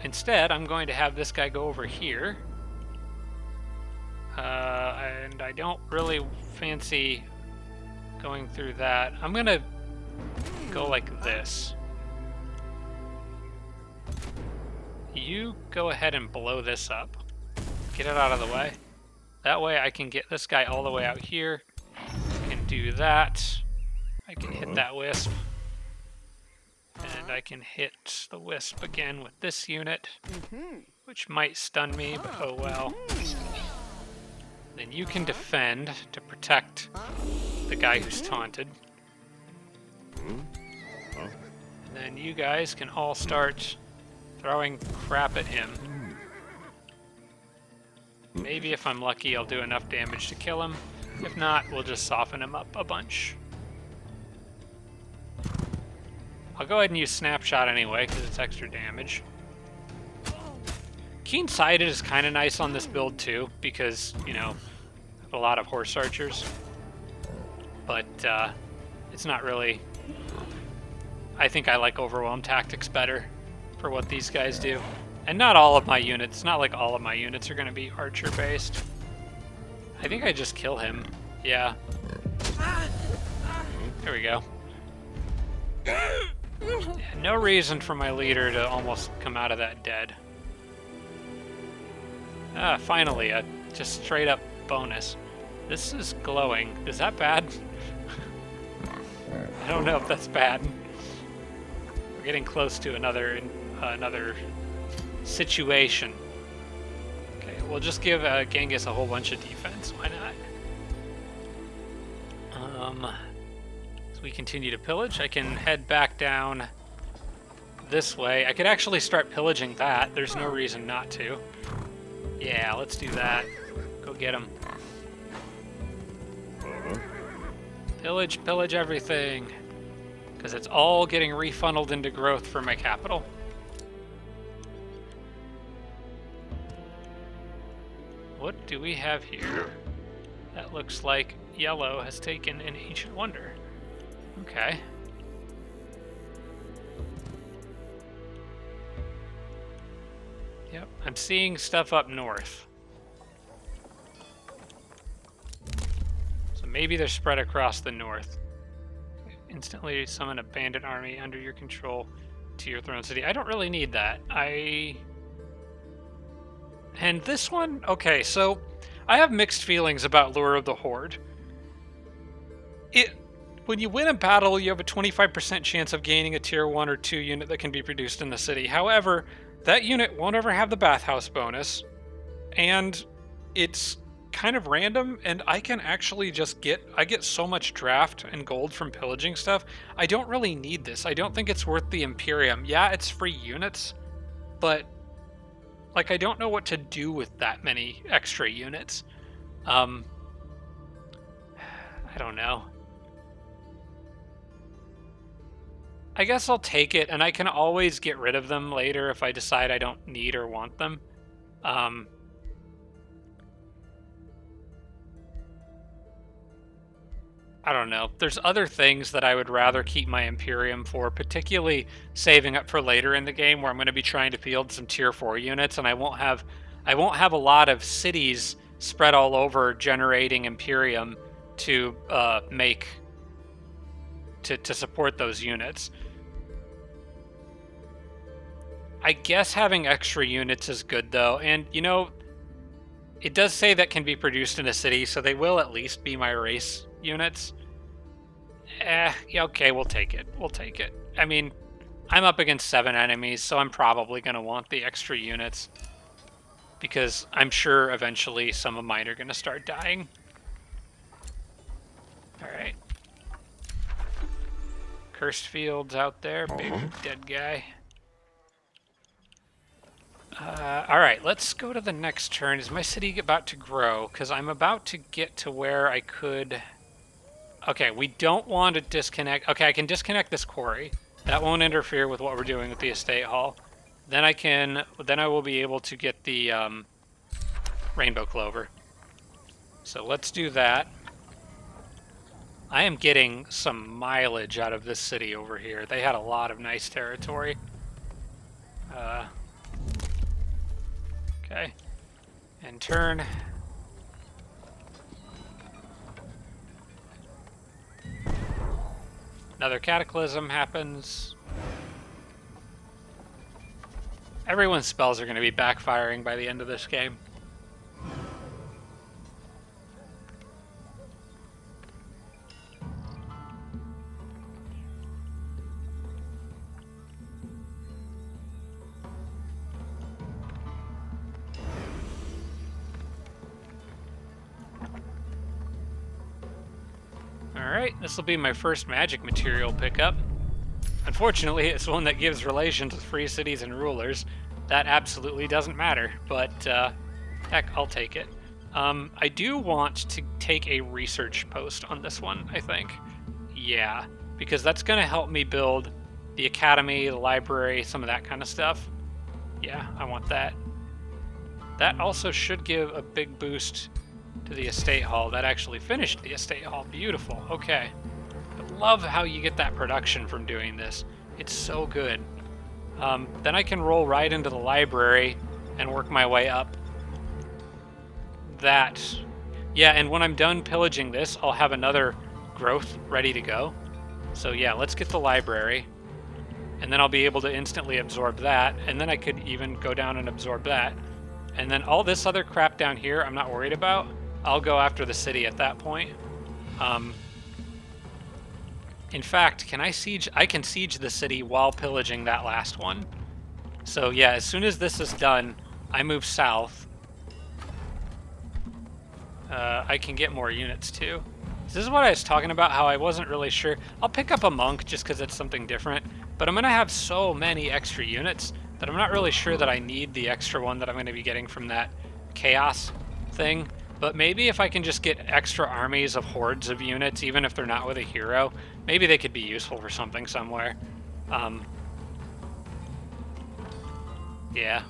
[SPEAKER 1] Instead, I'm going to have this guy go over here. And I don't really fancy going through that. I'm going to go like this. You go ahead and blow this up. Get it out of the way. That way I can get this guy all the way out here. I can do that. I can hit that wisp. And I can hit the wisp again with this unit, which might stun me, but oh well. Then you can defend to protect the guy who's taunted. And then you guys can all start throwing crap at him. Maybe if I'm lucky, I'll do enough damage to kill him. If not, we'll just soften him up a bunch. I'll go ahead and use Snapshot anyway, because it's extra damage. Keen-sighted is kind of nice on this build too, because, you know, I have a lot of horse archers. But it's not really... I think I like Overwhelm Tactics better for what these guys do. And not all of my units, not like all of my units are going to be archer-based. I think I just kill him. Yeah. There we go. Yeah, no reason for my leader to almost come out of that dead. Ah, finally, a just straight up bonus. This is glowing. Is that bad? I don't know if that's bad. We're getting close to another situation. Okay, we'll just give Genghis a whole bunch of defense. Why not? So we continue to pillage. I can head back down this way. I could actually start pillaging that. There's no reason not to. Yeah, let's do that. Go get him. Pillage, pillage everything. Because it's all getting refunneled into growth for my capital. What do we have here? That looks like yellow has taken an ancient wonder. Okay. Yep, I'm seeing stuff up north. So maybe they're spread across the north. Instantly summon a bandit army under your control to your throne city. I don't really need that. And this one, okay, so I have mixed feelings about Lure of the Horde. When you win a battle, you have a 25% chance of gaining a tier 1 or 2 unit that can be produced in the city. However, that unit won't ever have the bathhouse bonus, and it's kind of random, and I can actually just get so much draft and gold from pillaging stuff. I don't really need this. I don't think it's worth the Imperium. Yeah, it's free units, but like I don't know what to do with that many extra units. I don't know. I guess I'll take it, and I can always get rid of them later if I decide I don't need or want them. I don't know. There's other things that I would rather keep my Imperium for, particularly saving up for later in the game where I'm going to be trying to field some tier 4 units, and I won't have a lot of cities spread all over generating Imperium to to support those units. I guess having extra units is good, though, and, you know, it does say that can be produced in a city, so they will at least be my race units. Yeah, okay, we'll take it. We'll take it. I mean, I'm up against 7 enemies, so I'm probably going to want the extra units, because I'm sure eventually some of mine are going to start dying. Alright. Cursed fields out there, big dead guy. Alright, let's go to the next turn. Is my city about to grow? Because I'm about to get to where I could... Okay, we don't want to disconnect... Okay, I can disconnect this quarry. That won't interfere with what we're doing with the estate hall. Then I will be able to get the rainbow clover. So let's do that. I am getting some mileage out of this city over here. They had a lot of nice territory. Okay. And turn. Another Cataclysm happens. Everyone's spells are going to be backfiring by the end of this game. Alright, this will be my first magic material pickup. Unfortunately, it's one that gives relations with free cities and rulers. That absolutely doesn't matter, but heck, I'll take it. I do want to take a research post on this one, I think. Yeah, because that's going to help me build the academy, the library, some of that kind of stuff. Yeah, I want that. That also should give a big boost to the estate hall. That actually finished the estate hall. Beautiful. Okay. I love how you get that production from doing this. It's so good. Then I can roll right into the library and work my way up. Yeah, and when I'm done pillaging this, I'll have another growth ready to go. So yeah, let's get the library. And then I'll be able to instantly absorb that. And then I could even go down and absorb that. And then all this other crap down here, I'm not worried about. I'll go after the city at that point. In fact, can I siege? I can siege the city while pillaging that last one. So yeah, as soon as this is done, I move south. I can get more units too. This is what I was talking about, how I wasn't really sure. I'll pick up a monk just because it's something different, but I'm going to have so many extra units that I'm not really sure that I need the extra one that I'm going to be getting from that chaos thing. But maybe if I can just get extra armies of hordes of units, even if they're not with a hero, maybe they could be useful for something somewhere. Yeah.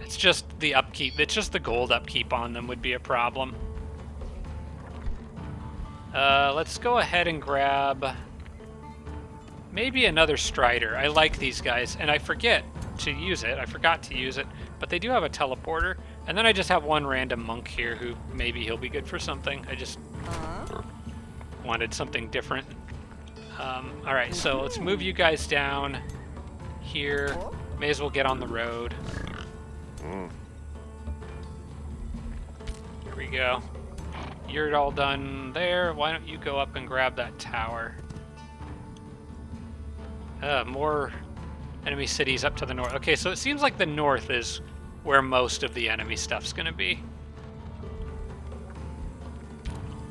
[SPEAKER 1] It's just the upkeep. It's just the gold upkeep on them would be a problem. Let's go ahead and grab maybe another Strider. I like these guys, and I forget to use it. I forgot to use it, but they do have a teleporter. And then I just have one random monk here who maybe he'll be good for something. I just wanted something different. All right, so let's move you guys down here. May as well get on the road.
[SPEAKER 2] Mm.
[SPEAKER 1] Here we go. You're all done there. Why don't you go up and grab that tower? More enemy cities up to the north. Okay, so it seems like the north is where most of the enemy stuff's gonna be.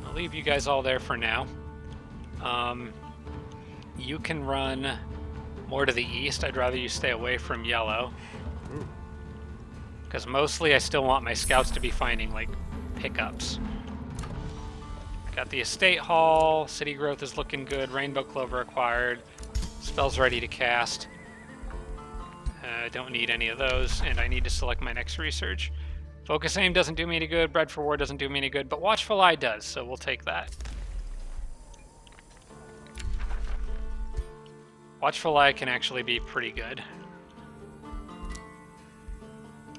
[SPEAKER 1] I'll leave you guys all there for now. You can run more to the east. I'd rather you stay away from yellow. Because mostly I still want my scouts to be finding, like, pickups. Got the estate hall. City growth is looking good. Rainbow clover acquired. Spells ready to cast. I don't need any of those, and I need to select my next research. Focus aim doesn't do me any good. Bread for war doesn't do me any good, but watchful eye does, so we'll take that. Watchful eye can actually be pretty good.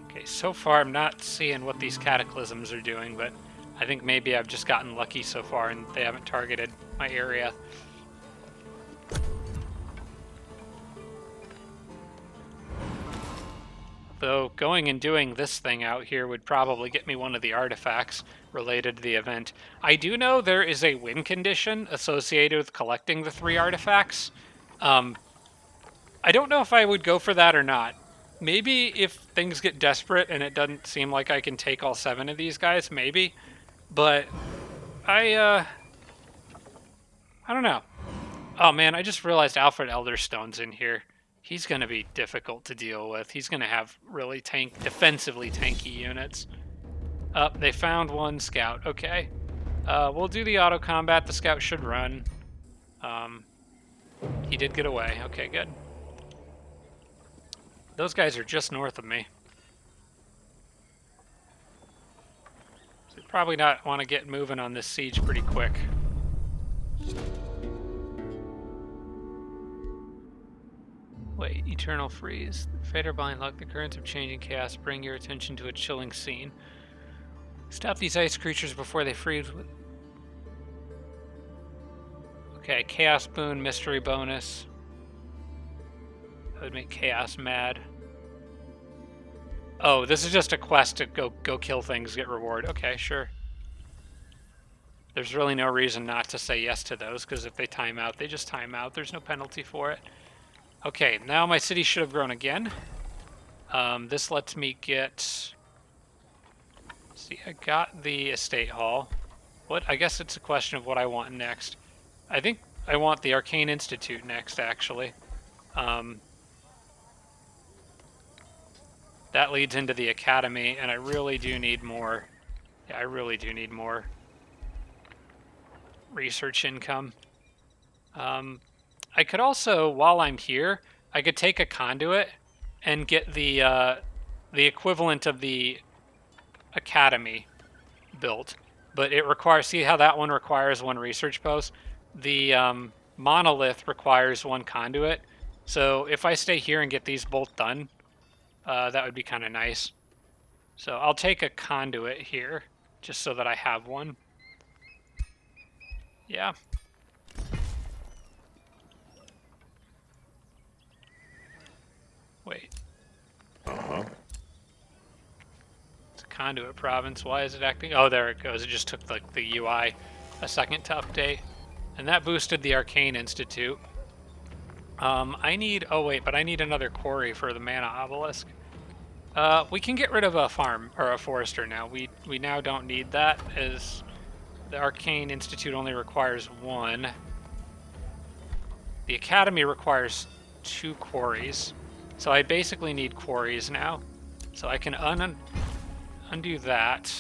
[SPEAKER 1] Okay, so far I'm not seeing what these cataclysms are doing, but I think maybe I've just gotten lucky so far and they haven't targeted my area. Though going and doing this thing out here would probably get me one of the artifacts related to the event. I do know there is a win condition associated with collecting the 3 artifacts. I don't know if I would go for that or not. Maybe if things get desperate and it doesn't seem like I can take all 7 of these guys, maybe. But I don't know. Oh man, I just realized Alfred Elderstone's in here. He's going to be difficult to deal with. He's going to have really defensively tanky units. They found one scout. Okay. We'll do the auto combat. The scout should run. He did get away. Okay, good. Those guys are just north of me. So probably not want to get moving on this siege pretty quick. Wait, eternal freeze. Fate or blind luck, the currents of changing chaos bring your attention to a chilling scene. Stop these ice creatures before they freeze. Okay, chaos boon, mystery bonus. That would make chaos mad. Oh, this is just a quest to go kill things, get reward. Okay, sure. There's really no reason not to say yes to those, because if they time out, they just time out. There's no penalty for it. Okay, now my city should have grown again. This lets me get... See, I got the estate hall. What? I guess it's a question of what I want next. I think I want the Arcane Institute next, actually. That leads into the Academy, and I really do need more. Yeah, I really do need more research income. I could also, while I'm here, I could take a conduit and get the equivalent of the Academy built. But it requires, see how that one requires 1 research post? The monolith requires 1 conduit. So if I stay here and get these both done, that would be kind of nice. So I'll take a conduit here, just so that I have one. Yeah. Wait.
[SPEAKER 2] Uh-huh.
[SPEAKER 1] It's a conduit province. Why is it acting? Oh, there it goes. It just took like the UI a second to update. And that boosted the Arcane Institute. I need... Oh, wait, but I need another quarry for the mana obelisk. We can get rid of a farm, or a forester now. We now don't need that, as the Arcane Institute only requires 1. The Academy requires 2 quarries. So I basically need quarries now. So I can undo that.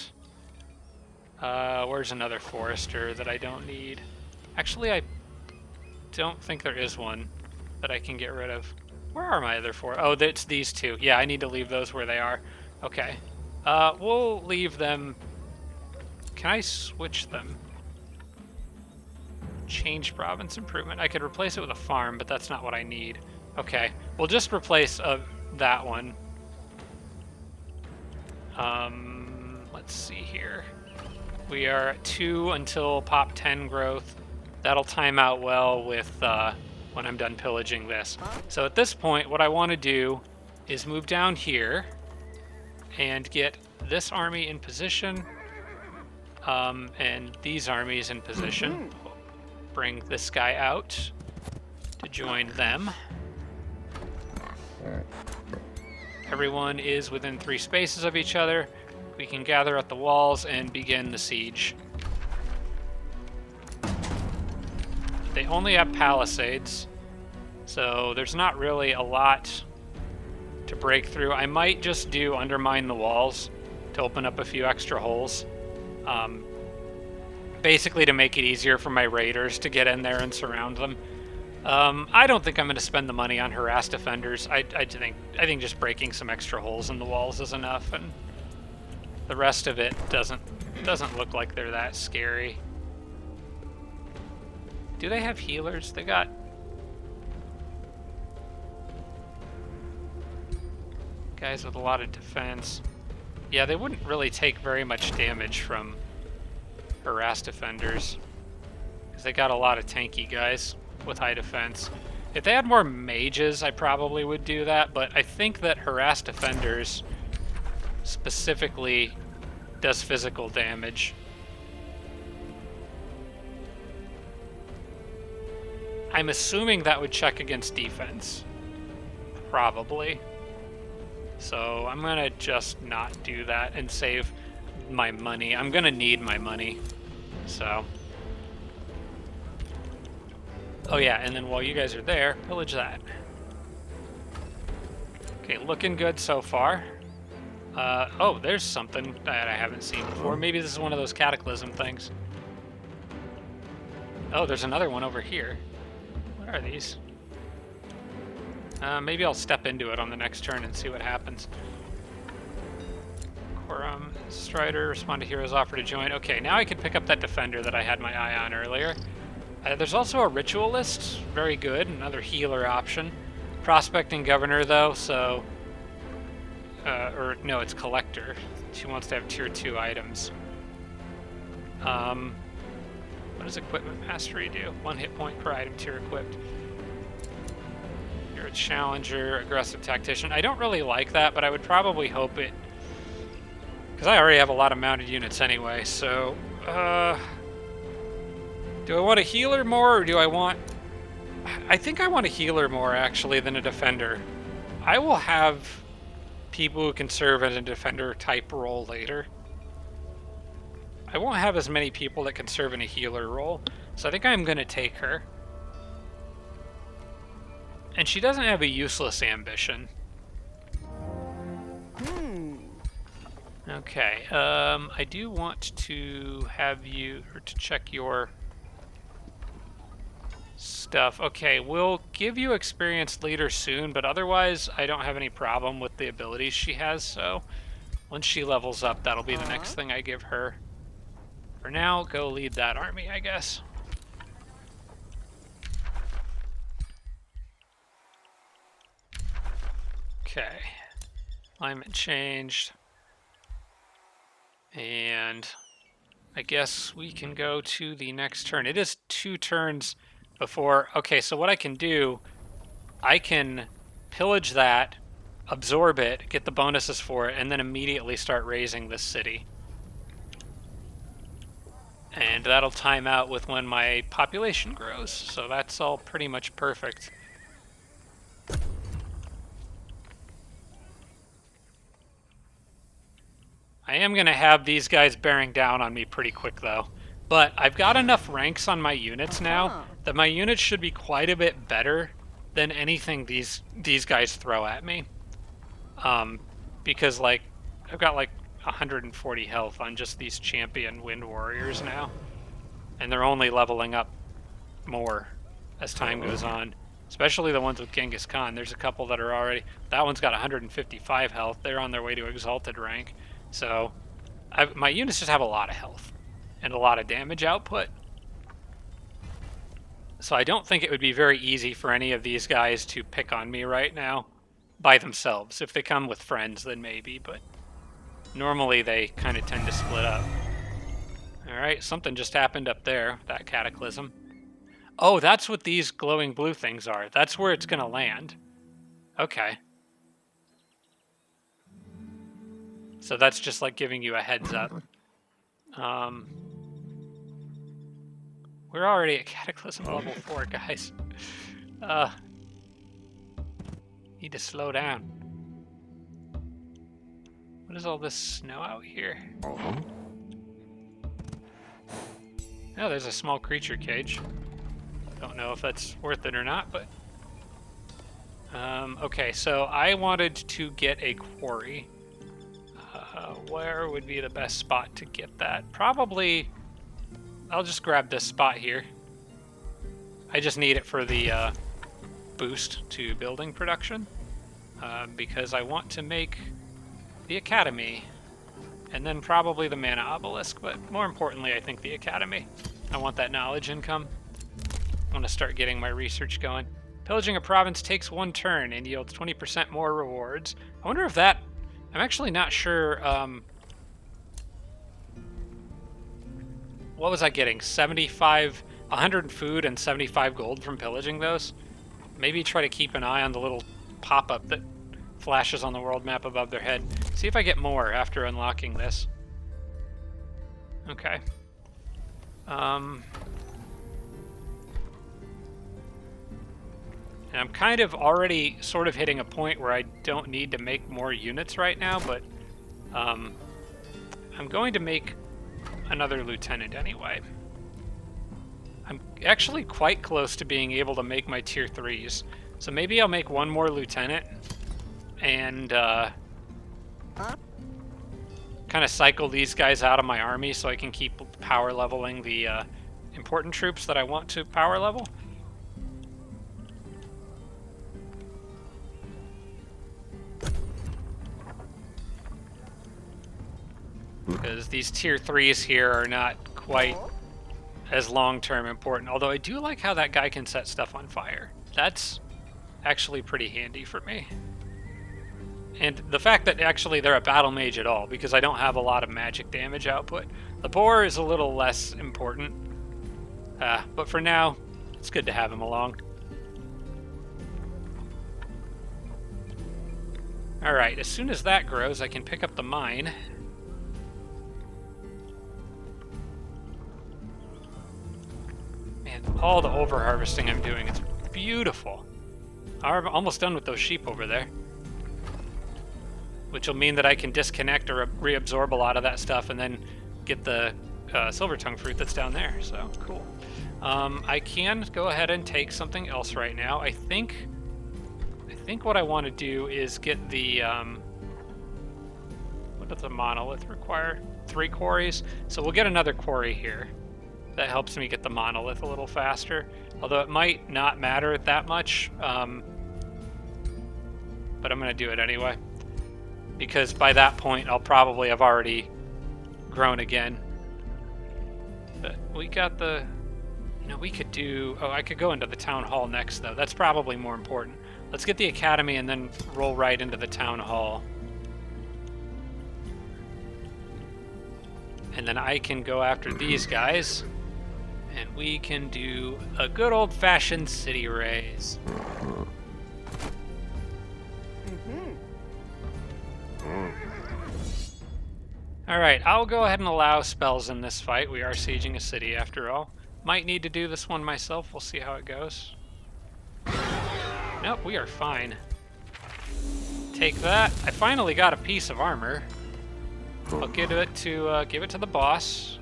[SPEAKER 1] Where's another forester that I don't need? Actually, I don't think there is one that I can get rid of. Where are my other 4? Oh, it's these 2. Yeah, I need to leave those where they are. Okay. We'll leave them. Can I switch them? Change province improvement. I could replace it with a farm, but that's not what I need. Okay. We'll just replace that one. Let's see here. We are at 2 until pop 10 growth. That'll time out well with when I'm done pillaging this. So at this point, what I want to do is move down here and get this army in position, and these armies in position. Bring this guy out to join them. Everyone is within 3 spaces of each other. We can gather at the walls and begin the siege. They only have palisades, so there's not really a lot to break through. I might just do undermine the walls to open up a few extra holes. Basically to make it easier for my raiders to get in there and surround them. I don't think I'm going to spend the money on harassed defenders. I think just breaking some extra holes in the walls is enough, and the rest of it doesn't look like they're that scary. Do they have healers? They got... guys with a lot of defense. Yeah, they wouldn't really take very much damage from harassed defenders, because they got a lot of tanky guys with high defense. If they had more mages, I probably would do that, but I think that harassed defenders specifically does physical damage. I'm assuming that would check against defense. Probably. So I'm gonna just not do that and save my money. I'm gonna need my money. So. Oh yeah, and then while you guys are there, pillage that. Okay, looking good so far. Oh, there's something that I haven't seen before. Maybe this is one of those Cataclysm things. Oh, there's another one over here. What are these? Maybe I'll step into it on the next turn and see what happens. Quorum, Strider, respond to heroes offer to join. Okay, now I can pick up that defender that I had my eye on earlier. There's also a ritualist, very good, another healer option. Prospecting governor though, so... or no, it's collector. She wants to have tier 2 items. What does equipment mastery do? 1 hit point per item tier equipped. You're a challenger, aggressive tactician. I don't really like that, but I would probably hope it... because I already have a lot of mounted units anyway, so... do I want a healer more, or do I want... I think I want a healer more, actually, than a defender. I will have people who can serve as a defender type role later. I won't have as many people that can serve in a healer role, so I think I'm going to take her. And she doesn't have a useless ambition. Okay, I do want to have you, or to check your stuff. Okay, we'll give you experienced leader soon, but otherwise I don't have any problem with the abilities she has, so once she levels up, that'll be the next thing I give her. For now, go lead that army, I guess. Okay, alignment changed. And I guess we can go to the next turn. It is 2 turns before... okay, so what I can do, I can pillage that, absorb it, get the bonuses for it, and then immediately start raising this city. And that'll time out with when my population grows, so that's all pretty much perfect. I am going to have these guys bearing down on me pretty quick, though. But I've got enough ranks on my units now that my units should be quite a bit better than anything these guys throw at me. Because, like, I've got, like, 140 health on just these champion wind warriors now. And they're only leveling up more as time goes on. Especially the ones with Genghis Khan. There's a couple that are already... that one's got 155 health. They're on their way to exalted rank. So, my units just have a lot of health and a lot of damage output. So I don't think it would be very easy for any of these guys to pick on me right now by themselves. If they come with friends, then maybe, but normally they kind of tend to split up. Alright, something just happened up there, that Cataclysm. Oh, that's what these glowing blue things are. That's where it's gonna land. Okay. So that's just like giving you a heads up. We're already at Cataclysm level 4, guys. Need to slow down. What is all this snow out here? Oh, there's a small creature cage. Don't know if that's worth it or not, but... okay, so I wanted to get a quarry. Where would be the best spot to get that? Probably... I'll just grab this spot here. I just need it for the boost to building production. Because I want to make the Academy. And then probably the Mana Obelisk, but more importantly, I think the Academy. I want that knowledge income. I want to start getting my research going. Pillaging a province takes 1 turn and yields 20% more rewards. I wonder if that... I'm actually not sure... what was I getting? 75... 100 food and 75 gold from pillaging those? Maybe try to keep an eye on the little pop-up that flashes on the world map above their head. See if I get more after unlocking this. Okay. And I'm kind of already sort of hitting a point where I don't need to make more units right now, but I'm going to make another lieutenant anyway. I'm actually quite close to being able to make my tier 3s. So maybe I'll make 1 more lieutenant and kind of cycle these guys out of my army so I can keep power leveling the important troops that I want to power level. Because these tier 3s here are not quite as long-term important. Although I do like how that guy can set stuff on fire. That's actually pretty handy for me. And the fact that actually they're a battle mage at all, because I don't have a lot of magic damage output. The boar is a little less important. But for now, it's good to have him along. Alright, as soon as that grows, I can pick up the mine. And all the over-harvesting I'm doing, it's beautiful. I'm almost done with those sheep over there. Which will mean that I can disconnect or reabsorb a lot of that stuff and then get the silver tongue fruit that's down there. So, cool. I can go ahead and take something else right now. I think what I want to do is get the... what does the monolith require? 3 quarries. So we'll get another quarry here. That helps me get the monolith a little faster. Although it might not matter that much. But I'm going to do it anyway. Because by that point, I'll probably have already grown again. But we got the... You know, we could do... Oh, I could go into the town hall next, though. That's probably more important. Let's get the academy and then roll right into the town hall. And then I can go after these guys. And we can do a good old-fashioned city raise. Alright, I'll go ahead and allow spells in this fight. We are sieging a city after all. Might need to do this one myself. We'll see how it goes. Nope, we are fine. Take that. I finally got a piece of armor. I'll give it to the boss.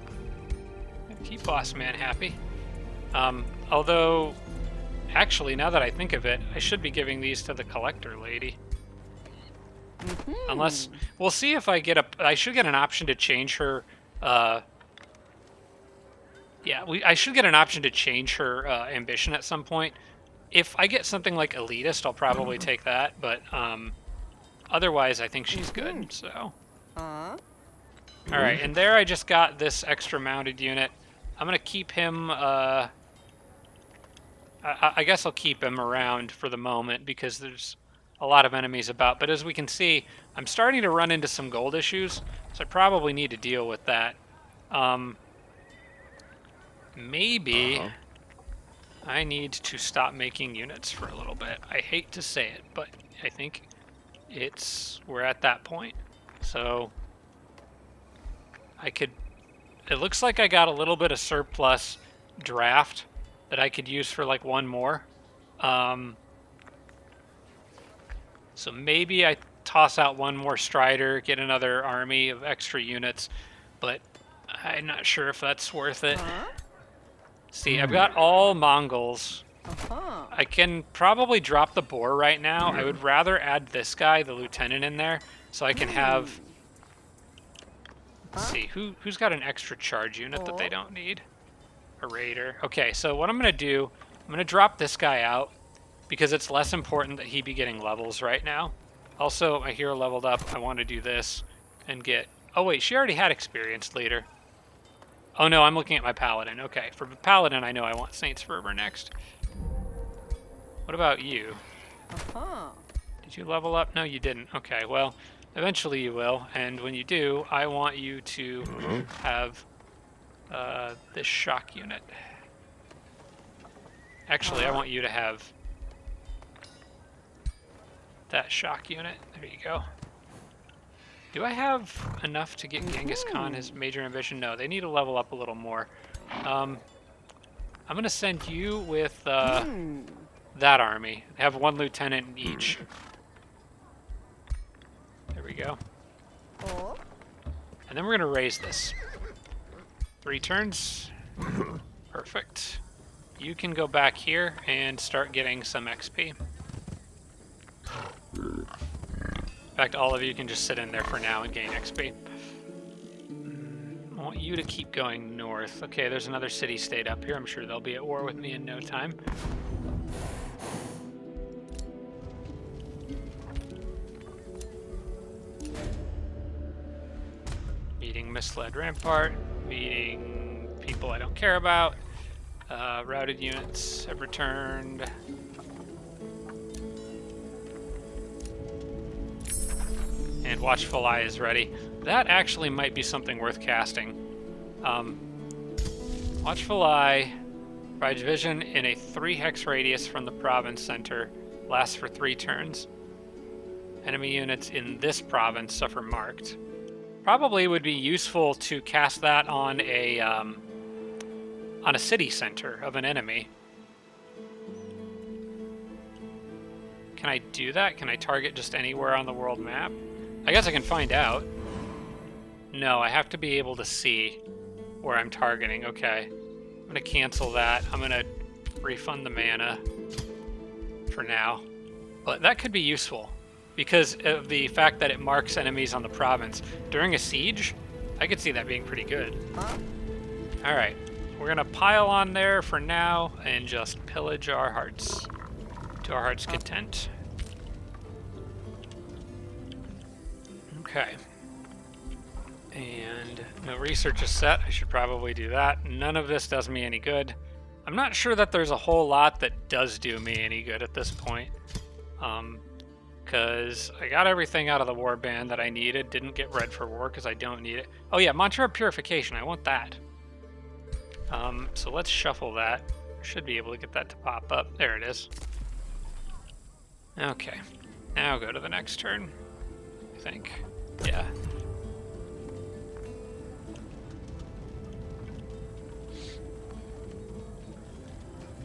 [SPEAKER 1] Keep boss man happy. Although, actually, now that I think of it, I should be giving these to the collector lady. Unless, we'll see if I get I should get an option to change her, I should get an option to change her ambition at some point. If I get something like elitist, I'll probably take that, but otherwise I think she's good, so. Alright, and there I just got this extra mounted unit. I'm gonna keep him, I guess I'll keep him around for the moment because there's a lot of enemies about. But as we can see, I'm starting to run into some gold issues, so I probably need to deal with that. Maybe I need to stop making units for a little bit. I hate to say it, but I think we're at that point. So it looks like I got a little bit of surplus draft that I could use for like one more. So maybe I toss out one more Strider, get another army of extra units, but I'm not sure if that's worth it. See, I've got all Mongols. I can probably drop the boar right now. I would rather add this guy, the lieutenant, in there, so I can have... Let's see, who's got an extra charge unit that they don't need? A raider. Okay, so what I'm going to do, I'm going to drop this guy out, because it's less important that he be getting levels right now. Also, my hero leveled up. I want to do this and get... Oh wait, she already had experienced leader. Oh no, I'm looking at my paladin. Okay, for paladin, I know I want Saints Fervor next. What about you? Did you level up? No, you didn't. Okay, well, eventually you will. And when you do, I want you to have this shock unit. Actually, I want you to have that shock unit. There you go. Do I have enough to get Genghis Khan his major ambition? No, they need to level up a little more. I'm going to send you with that army. Have one lieutenant in each. There we go. And then we're going to raise this. 3 turns. Perfect. You can go back here and start getting some XP. In fact, all of you can just sit in there for now and gain XP. I want you to keep going north. Okay, there's another city-state up here. I'm sure they'll be at war with me in no time. Meeting misled rampart. Meeting people I don't care about. Routed units have returned. And Watchful Eye is ready. That actually might be something worth casting. Watchful Eye provides vision in a 3-hex radius from the province center. Lasts for 3 turns. Enemy units in this province suffer marked. Probably would be useful to cast that on a city center of an enemy. Can I do that? Can I target just anywhere on the world map? I guess I can find out. No, I have to be able to see where I'm targeting. Okay. I'm going to cancel that. I'm going to refund the mana for now. But that could be useful because of the fact that it marks enemies on the province. During a siege, I could see that being pretty good. Alright. We're going to pile on there for now and just pillage our hearts to our heart's content. Okay. And no research is set. I should probably do that. None of this does me any good. I'm not sure that there's a whole lot that does do me any good at this point. Because I got everything out of the warband that I needed. Didn't get red for war because I don't need it. Oh yeah, Mantra of Purification. I want that. So let's shuffle that. Should be able to get that to pop up. There it is. Okay. Now go to the next turn. I think. Yeah.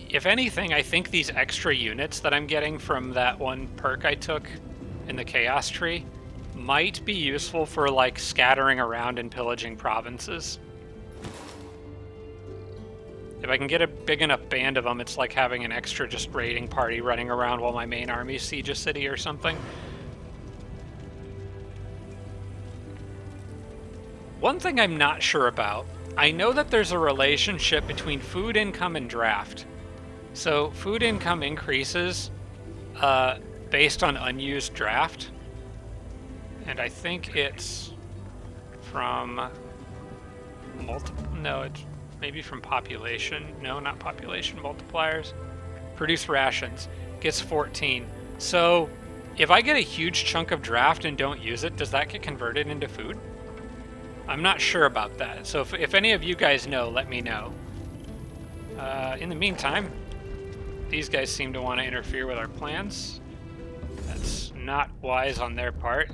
[SPEAKER 1] If anything, I think these extra units that I'm getting from that one perk I took in the Chaos Tree might be useful for, like, scattering around and pillaging provinces. If I can get a big enough band of them, it's like having an extra just raiding party running around while my main army siege a city or something. One thing I'm not sure about, I know that there's a relationship between food income and draft. So food income increases based on unused draft. And I think it's from it's maybe from population. No, not population multipliers. Produce rations. Gets 14. So if I get a huge chunk of draft and don't use it, does that get converted into food? I'm not sure about that. So if any of you guys know, let me know. In the meantime, these guys seem to want to interfere with our plans. That's not wise on their part.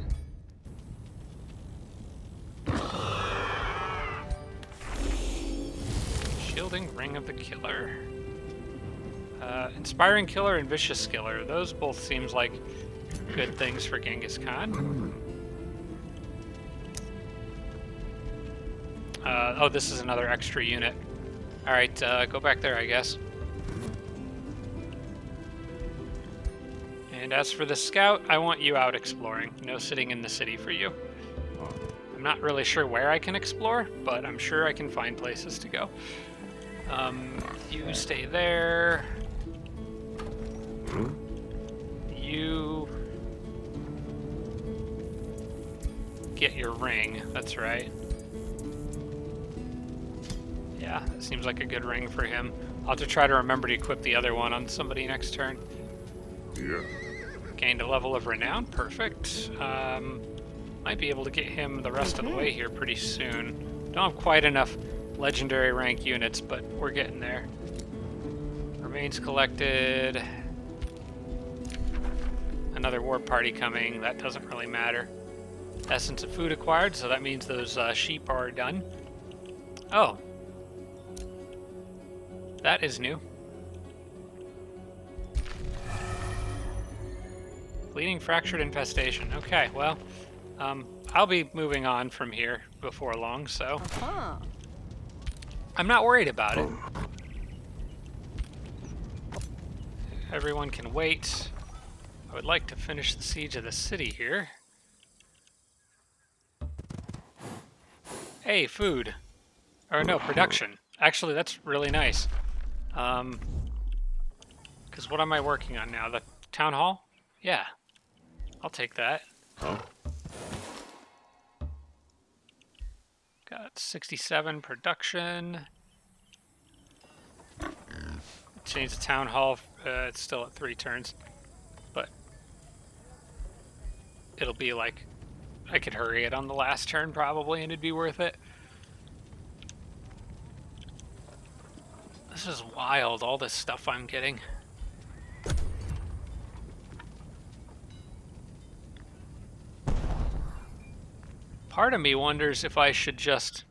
[SPEAKER 1] Shielding Ring of the Killer. Inspiring Killer and Vicious Killer. Those both seems like good things for Genghis Khan. Oh, this is another extra unit. Alright, go back there, I guess. And as for the scout, I want you out exploring. No sitting in the city for you. I'm not really sure where I can explore, but I'm sure I can find places to go. You stay there. You get your ring, that's right. Yeah, that seems like a good ring for him. I'll have to try to remember to equip the other one on somebody next turn.
[SPEAKER 2] Yeah.
[SPEAKER 1] Gained a level of renown, perfect. Might be able to get him the rest of the way here pretty soon. Don't have quite enough legendary rank units, but we're getting there. Remains collected. Another war party coming, that doesn't really matter. Essence of food acquired, so that means those sheep are done. Oh. That is new. Bleeding Fractured Infestation. Okay, well, I'll be moving on from here before long, so I'm not worried about it. Everyone can wait. I would like to finish the siege of the city here. Hey, food. Or no, production. Actually, that's really nice. Because what am I working on now? The town hall? Yeah. I'll take that.
[SPEAKER 2] Huh?
[SPEAKER 1] Got 67 production. Change the town hall. It's still at 3 turns. But it'll be like, I could hurry it on the last turn probably and it'd be worth it. This is wild, all this stuff I'm getting. Part of me wonders if I should just...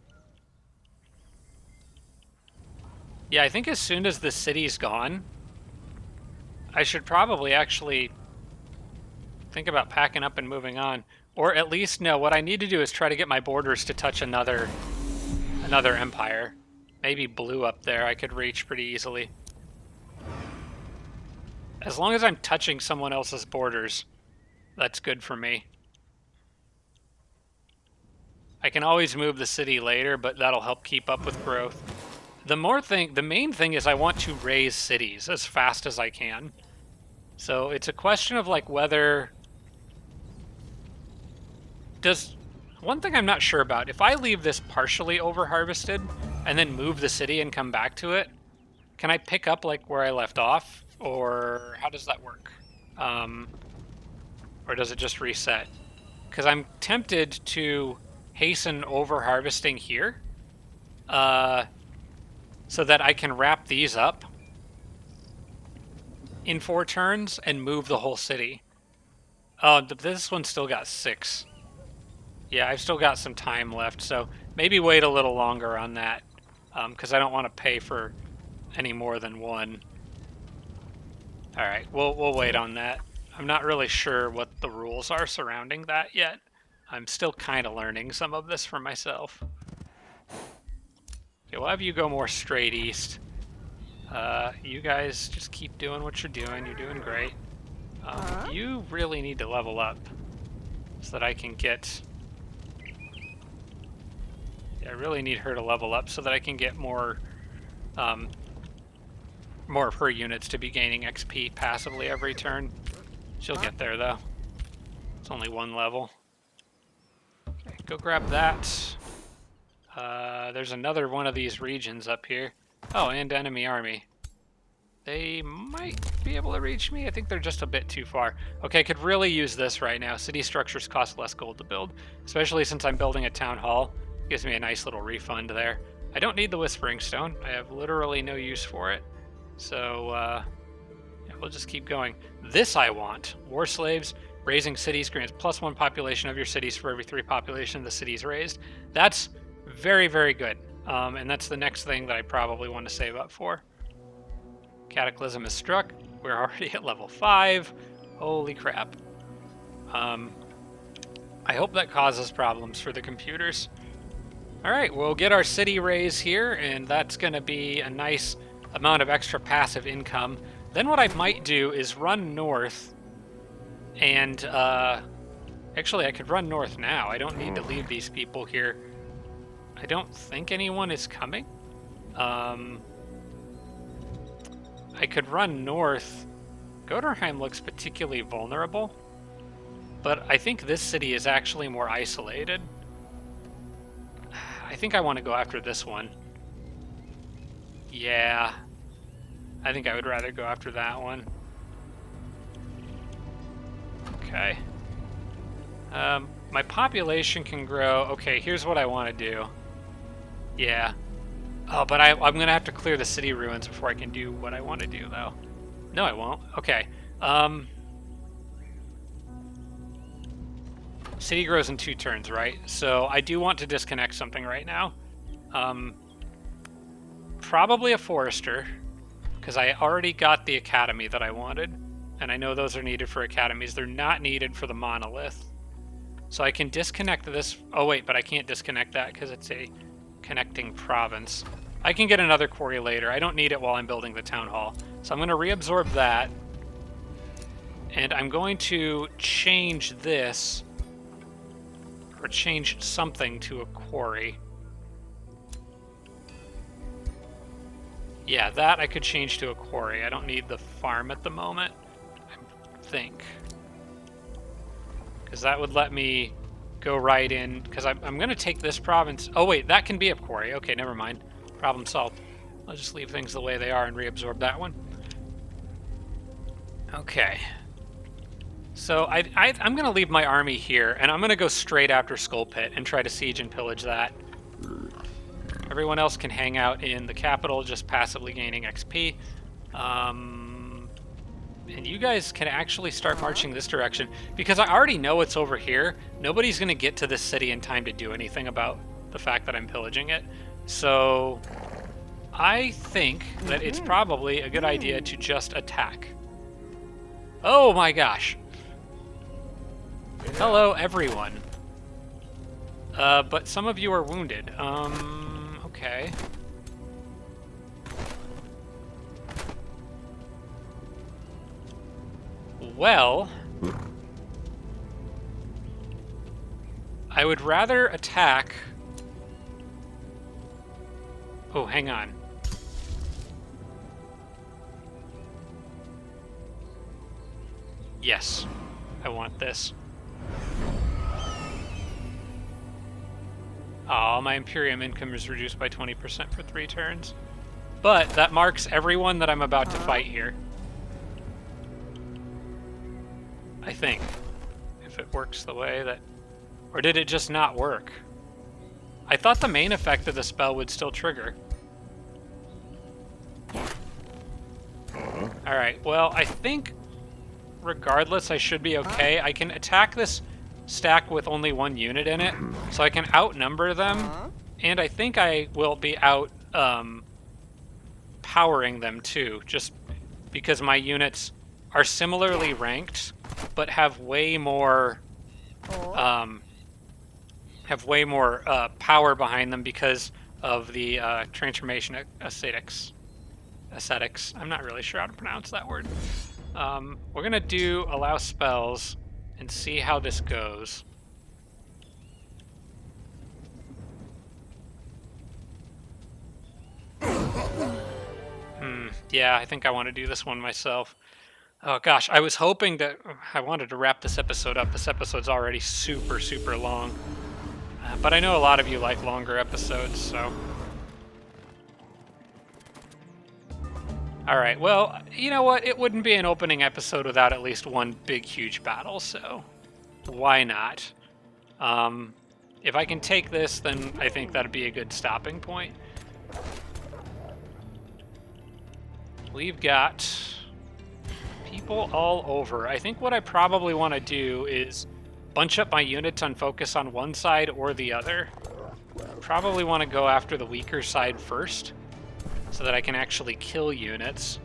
[SPEAKER 1] Yeah, I think as soon as the city's gone, I should probably actually think about packing up and moving on. Or at least, no, what I need to do is try to get my borders to touch another empire. Maybe blue up there I could reach pretty easily. As long as I'm touching someone else's borders, that's good for me. I can always move the city later, but that'll help keep up with growth. The main thing is I want to raise cities as fast as I can. So it's a question of like whether... One thing I'm not sure about, if I leave this partially over-harvested and then move the city and come back to it, can I pick up like where I left off? Or how does that work? Or does it just reset? Because I'm tempted to hasten over-harvesting here so that I can wrap these up in 4 turns and move the whole city. Oh, this one's still got 6. Yeah, I've still got some time left, so maybe wait a little longer on that, because I don't want to pay for any more than 1. All right, we'll wait on that. I'm not really sure what the rules are surrounding that yet. I'm still kind of learning some of this for myself. Okay, we'll have you go more straight east. You guys just keep doing what you're doing. You're doing great. You really need to level up so that I can get... I really need her to level up so that I can get more of her units to be gaining XP passively every turn. She'll get there though. It's only 1 level. Okay, go grab that. There's another one of these regions up here. Oh, and enemy army. They might be able to reach me. I think they're just a bit too far. Okay, I could really use this right now. City structures cost less gold to build, especially since I'm building a town hall. Gives me a nice little refund there. I don't need the Whispering Stone. I have literally no use for it. So, we'll just keep going. This I want. War slaves, raising cities grants +1 population of your cities for every 3 population the cities raised. That's very, very good. And that's the next thing that I probably want to save up for. Cataclysm is struck. We're already at level 5. Holy crap. I hope that causes problems for the computers. Alright, we'll get our city raise here, and that's going to be a nice amount of extra passive income. Then what I might do is run north, and actually I could run north now. I don't need to leave these people here. I don't think anyone is coming. I could run north. Goderheim looks particularly vulnerable, but I think this city is actually more isolated. I think I want to go after this one. Yeah, I think I would rather go after that one. Okay. My population can grow. Okay, here's what I want to do. Yeah. Oh, but I'm going to have to clear the city ruins before I can do what I want to do, though. No, I won't. Okay. City grows in 2 turns, right? So I do want to disconnect something right now. Probably a forester, because I already got the academy that I wanted, and I know those are needed for academies. They're not needed for the monolith. So I can disconnect this. Oh wait, but I can't disconnect that because it's a connecting province. I can get another quarry later. I don't need it while I'm building the town hall. So I'm going to reabsorb that, and I'm going to change this, or change something to a quarry. Yeah, that I could change to a quarry. I don't need the farm at the moment, I think. Because that would let me go right in, because I'm going to take this province. Oh wait, that can be a quarry. Okay, never mind. Problem solved. I'll just leave things the way they are and reabsorb that one. Okay. So I'm going to leave my army here, and I'm going to go straight after Skull Pit and try to siege and pillage that. Everyone else can hang out in the capital, just passively gaining XP. And you guys can actually start marching this direction, because I already know it's over here. Nobody's going to get to this city in time to do anything about the fact that I'm pillaging it. So I think that it's probably a good idea to just attack. Oh my gosh. Hello, everyone. But some of you are wounded. Okay. Well, I would rather attack. Oh, hang on. Yes, I want this. Oh, my Imperium income is reduced by 20% for 3 turns. But that marks everyone that I'm about to fight here. I think. If it works the way that... Or did it just not work? I thought the main effect of the spell would still trigger. Alright, well, I think regardless I should be okay. I can attack this stack with only 1 unit in it, so I can outnumber them, and I think I will be out powering them too, just because my units are similarly ranked, but have way more power behind them because of the transformation ascetics. I'm not really sure how to pronounce that word. We're gonna do allow spells and see how this goes. Yeah, I think I want to do this one myself. Oh gosh, I was hoping that I wanted to wrap this episode up. This episode's already super, super long. But I know a lot of you like longer episodes, so... Alright, well, you know what? It wouldn't be an opening episode without at least one big, huge battle, so why not? If I can take this, then I think that'd be a good stopping point. We've got People all over. I think what I probably want to do is bunch up my units and focus on one side or the other. Probably want to go after the weaker side first, so that I can actually kill units.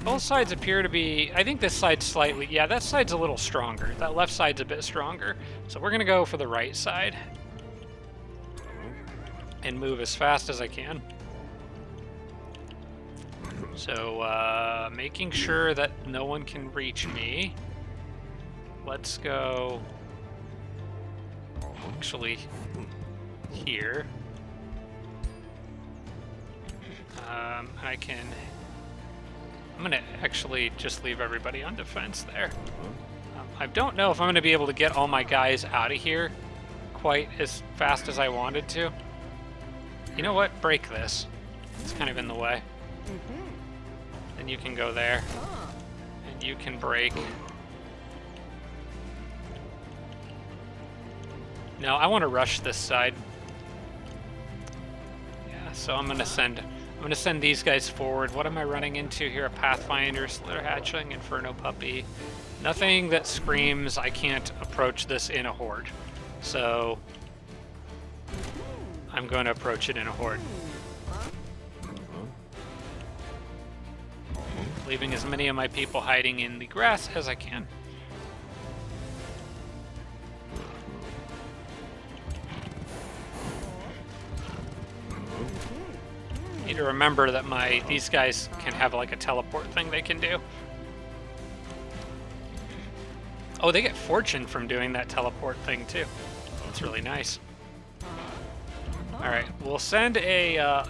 [SPEAKER 1] Both sides appear to be... I think this side's slightly... Yeah, that side's a little stronger. That left side's a bit stronger. So we're going to go for the right side. And move as fast as I can. So, making sure that no one can reach me. Let's go... Actually, here. I can... I'm going to actually just leave everybody on defense there. I don't know if I'm going to be able to get all my guys out of here quite as fast as I wanted to. You know what? Break this. It's kind of in the way. Then you can go there. And you can break. No, I want to rush this side. Yeah, so I'm going to send these guys forward. What am I running into here? A Pathfinder, Slither Hatchling, Inferno Puppy. Nothing that screams I can't approach this in a horde. So I'm going to approach it in a horde. Leaving as many of my people hiding in the grass as I can. Need to remember that these guys can have like a teleport thing they can do. Oh, they get fortune from doing that teleport thing too. That's really nice. All right, we'll send a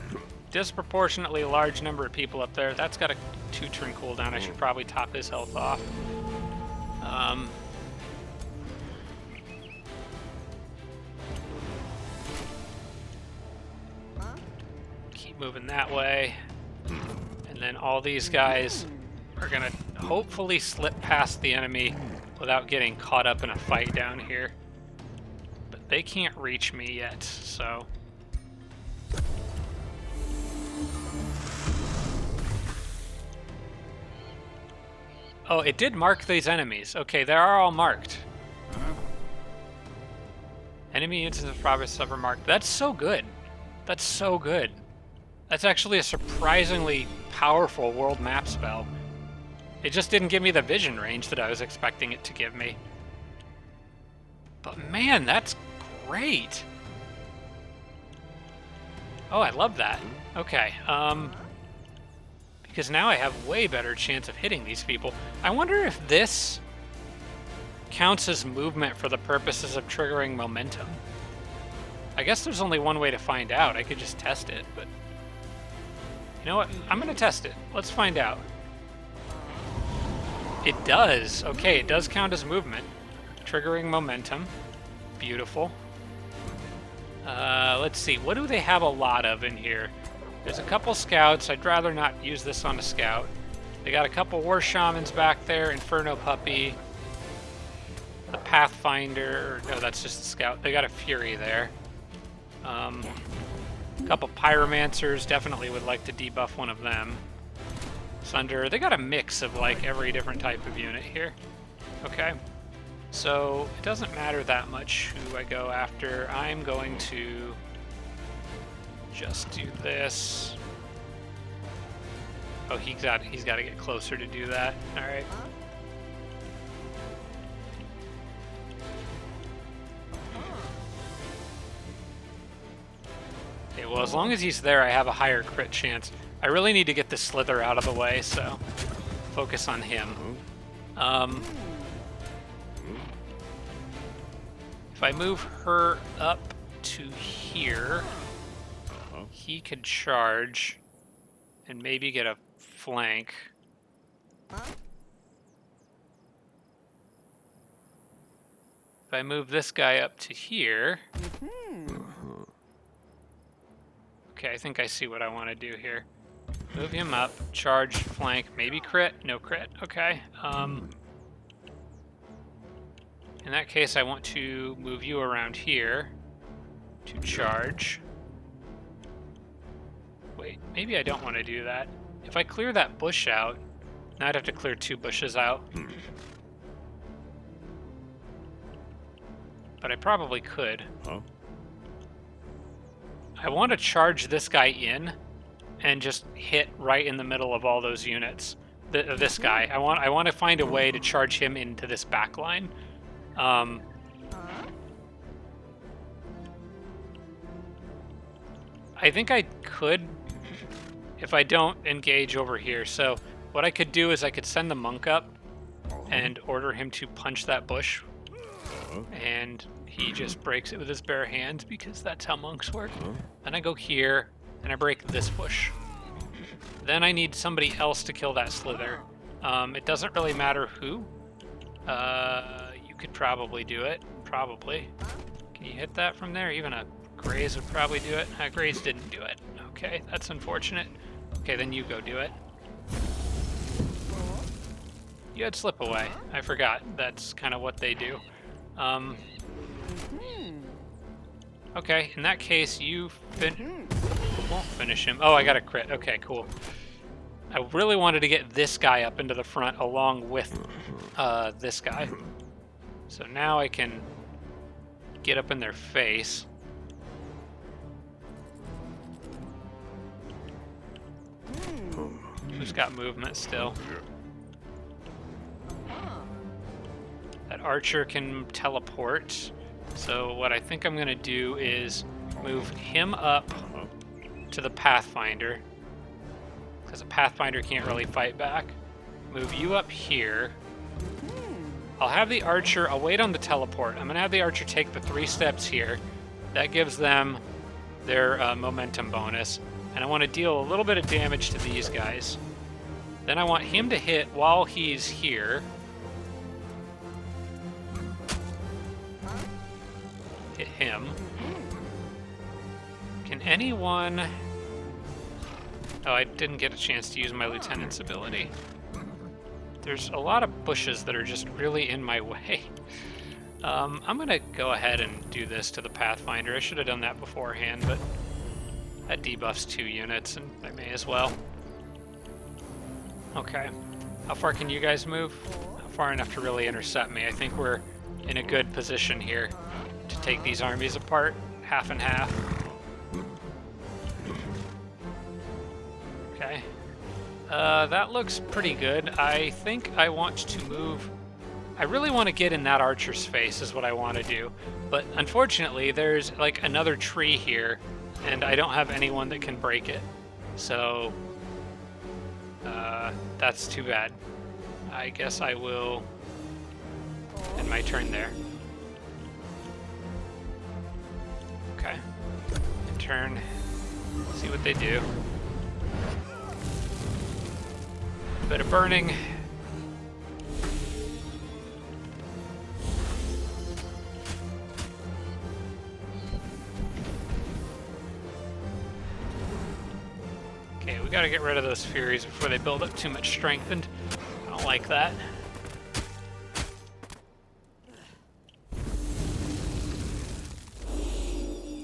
[SPEAKER 1] disproportionately large number of people up there. That's got a 2-turn cooldown. I should probably top his health off. Keep moving that way. And then all these guys are gonna hopefully slip past the enemy without getting caught up in a fight down here. But they can't reach me yet, so... Oh, it did mark these enemies. Okay, they are all marked. Enemy instances of progress ever marked. That's so good. That's so good. That's actually a surprisingly powerful world map spell. It just didn't give me the vision range that I was expecting it to give me. But man, that's great. Oh, I love that. Okay, because now I have way better chance of hitting these people. I wonder if this counts as movement for the purposes of triggering momentum. I guess there's only one way to find out. I could just test it, but... You know what? I'm going to test it. Let's find out. It does. Okay, it does count as movement. Triggering momentum. Beautiful. Let's see. What do they have a lot of in here? There's a couple scouts. I'd rather not use this on a scout. They got a couple war shamans back there. Inferno Puppy. The Pathfinder. No, that's just a scout. They got a Fury there. A couple Pyromancers. Definitely would like to debuff one of them. Sunder. They got a mix of like every different type of unit here. Okay. So it doesn't matter that much who I go after. I'm going to just do this. Oh, he's got to get closer to do that. All right. Okay, well, as long as he's there, I have a higher crit chance. I really need to get this Slither out of the way, so focus on him. If I move her up to here, he could charge and maybe get a flank. If I move this guy up to here... Okay, I think I see what I want to do here. Move him up, charge, flank, maybe crit, no crit, okay. In that case, I want to move you around here to charge. Wait, maybe I don't want to do that. If I clear that bush out, Now I'd have to clear 2 bushes out. But I probably could.
[SPEAKER 2] Huh?
[SPEAKER 1] I want to charge this guy in and just hit right in the middle of all those units. This guy. I want to find a way to charge him into this back line. I think I could if I don't engage over here. So what I could do is I could send the monk up and order him to punch that bush. And he just breaks it with his bare hands because that's how monks work. Then I go here and I break this bush. Then I need somebody else to kill that slither. It doesn't really matter who. You could probably do it. Probably. Can you hit that from there? Even a Graze would probably do it. Graze didn't do it. Okay, that's unfortunate. Okay, then you go do it. You had slip away. I forgot. That's kind of what they do. Okay, in that case, you won't finish him. Oh, I got a crit. Okay, cool. I really wanted to get this guy up into the front along with this guy. So now I can get up in their face. Who's got movement still? That archer can teleport. So what I think I'm going to do is move him up to the Pathfinder. Because a Pathfinder can't really fight back. Move you up here. I'll have the archer, I'll wait on the teleport. I'm going to have the archer take the 3 steps here. That gives them their momentum bonus. And I want to deal a little bit of damage to these guys. Then I want him to hit while he's here. Hit him. Can anyone... Oh, I didn't get a chance to use my lieutenant's ability. There's a lot of bushes that are just really in my way. I'm going to go ahead and do this to the Pathfinder. I should have done that beforehand, but that debuffs 2 units, and I may as well. Okay. How far can you guys move? Not far enough to really intercept me. I think we're in a good position here to take these armies apart, half and half. Okay. That looks pretty good. I think I want to move... I really want to get in that archer's face is what I want to do. But unfortunately, there's like another tree here, and I don't have anyone that can break it. So... that's too bad. I guess I will end my turn there. Okay. Turn. See what they do. Bit of burning. Okay, we gotta get rid of those Furies before they build up too much strength, and I don't like that.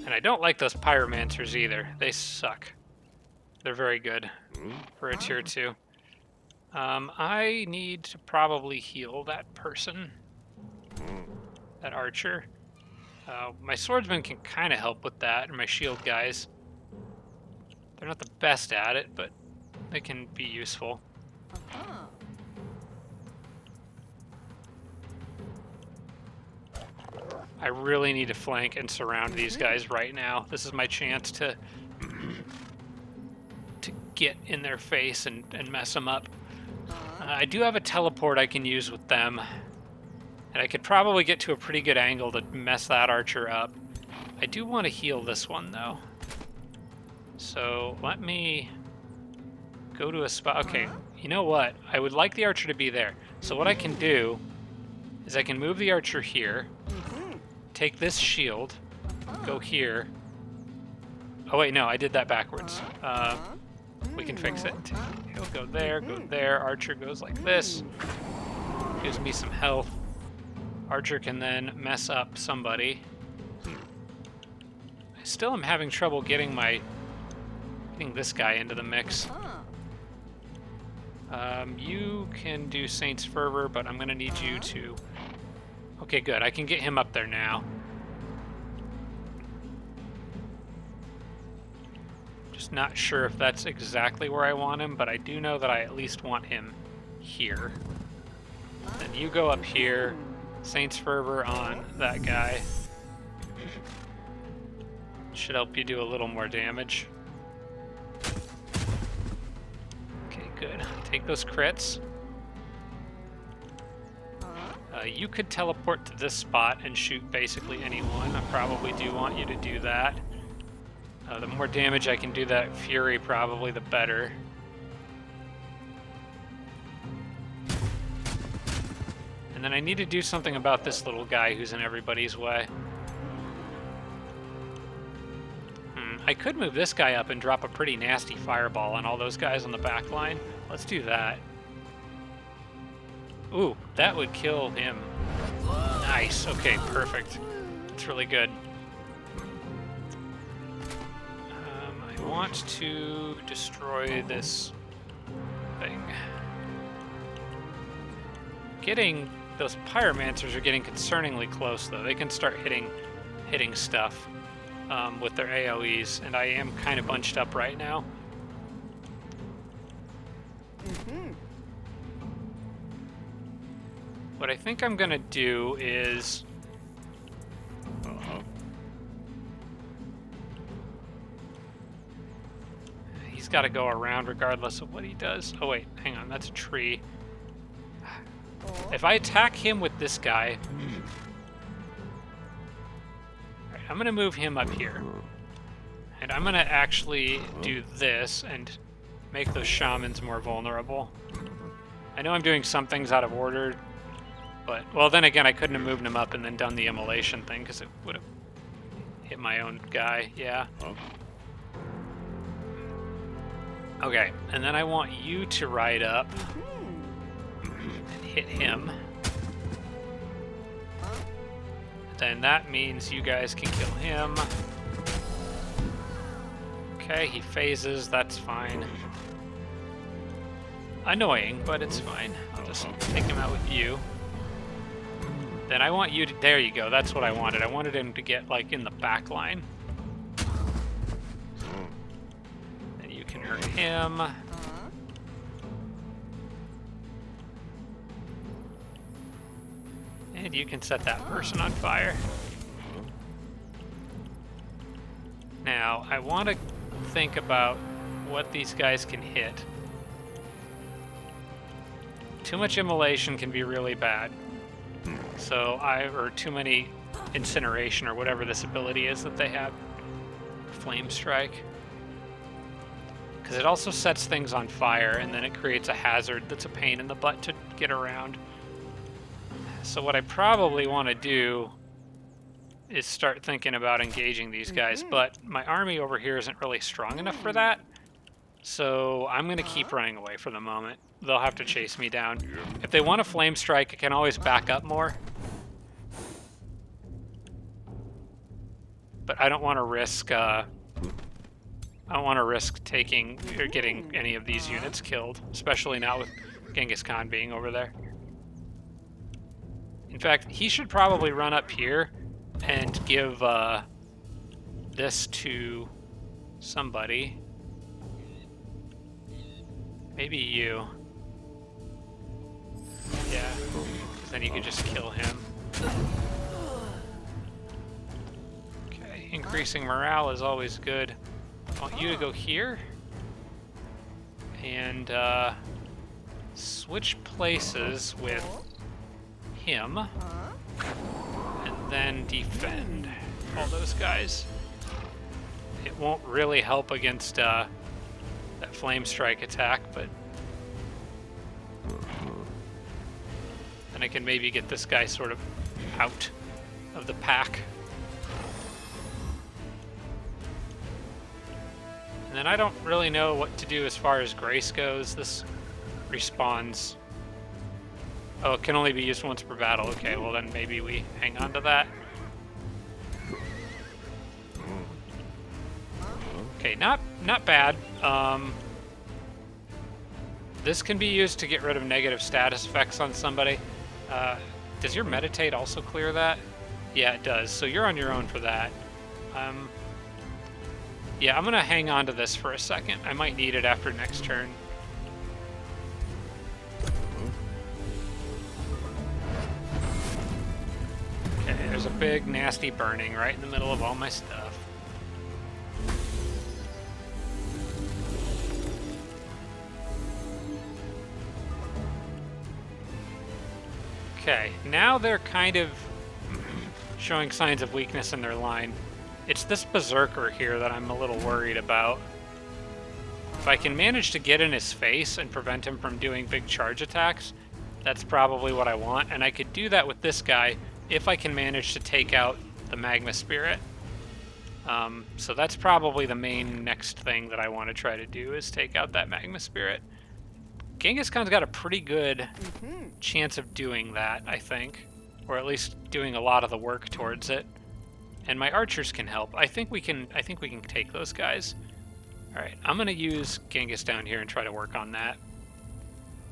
[SPEAKER 1] And I don't like those Pyromancers either. They suck. They're very good for a tier 2. I need to probably heal that person. That archer. My swordsman can kind of help with that, and my shield guys. They're not the best at it, but they can be useful. I really need to flank and surround these guys right now. This is my chance to get in their face and mess them up. I do have a teleport I can use with them, and I could probably get to a pretty good angle to mess that archer up. I do want to heal this one, though. So let me go to a spot. Okay, you know what? I would like the archer to be there. So what I can do is I can move the archer here, take this shield, go here. Oh wait, no, I did that backwards. We can fix it. He'll go there, archer goes like this. Gives me some health. Archer can then mess up somebody. I still am having trouble getting this guy into the mix. You can do Saint's Fervor, but I'm gonna need you to... Okay, good. I can get him up there now. Just not sure if that's exactly where I want him, but I do know that I at least want him here. Then you go up here. Saint's Fervor on that guy. Should help you do a little more damage. Okay, good. Take those crits. You could teleport to this spot and shoot basically anyone. I probably do want you to do that. The more damage I can do that Fury, probably the better. And then I need to do something about this little guy who's in everybody's way. I could move this guy up and drop a pretty nasty fireball on all those guys on the back line. Let's do that. Ooh, that would kill him. Nice. Okay, perfect. That's really good. I want to destroy this thing. Those pyromancers are getting concerningly close, though. They can start hitting stuff with their AoEs, and I am kind of bunched up right now. What I think I'm gonna do is... He's got to go around regardless of what he does. Oh wait, hang on, that's a tree. If I attack him with this guy... Alright, I'm gonna move him up here. And I'm gonna actually do this and make those shamans more vulnerable. I know I'm doing some things out of order, but, well, then again, I couldn't have moved him up and then done the immolation thing, because it would have hit my own guy, yeah. Okay, and then I want you to ride up and hit him. Then that means you guys can kill him. Okay, he phases, that's fine. Annoying, but it's fine. I'll just take him out with you. Then I want you to... There you go, that's what I wanted. I wanted him to get, like, in the back line. Then you can hurt him. And you can set that person on fire. Now, I want to think about what these guys can hit. Too much immolation can be really bad. So or too many incineration or whatever this ability is that they have. Flame strike. Because it also sets things on fire and then it creates a hazard that's a pain in the butt to get around. So what I probably want to do is start thinking about engaging these guys, but my army over here isn't really strong enough for that. So I'm going to keep running away for the moment. They'll have to chase me down. If they want a flame strike, I can always back up more. But I don't want to risk taking or getting any of these units killed, especially not with Genghis Khan being over there. In fact, he should probably run up here and give this to somebody. Maybe you. Yeah, because then you could just kill him. Okay, increasing morale is always good. I want you to go here. And switch places with him. And then defend all those guys. It won't really help against that flame strike attack, but then I can maybe get this guy sort of out of the pack. And then I don't really know what to do as far as grace goes. This respawns. Oh, it can only be used once per battle. Okay, well then maybe we hang on to that. Okay, not bad. This can be used to get rid of negative status effects on somebody. Does your meditate also clear that? Yeah, it does. So you're on your own for that. Yeah, I'm gonna hang on to this for a second. I might need it after next turn. Okay, there's a big nasty burning right in the middle of all my stuff. Okay, now they're kind of showing signs of weakness in their line. It's this berserker here that I'm a little worried about. If I can manage to get in his face and prevent him from doing big charge attacks, that's probably what I want. And I could do that with this guy if I can manage to take out the magma spirit. So that's probably the main next thing that I want to try to do is take out that magma spirit. Genghis Khan's got a pretty good chance of doing that, I think. Or at least doing a lot of the work towards it. And my archers can help. I think we can take those guys. All right, I'm gonna use Genghis down here and try to work on that.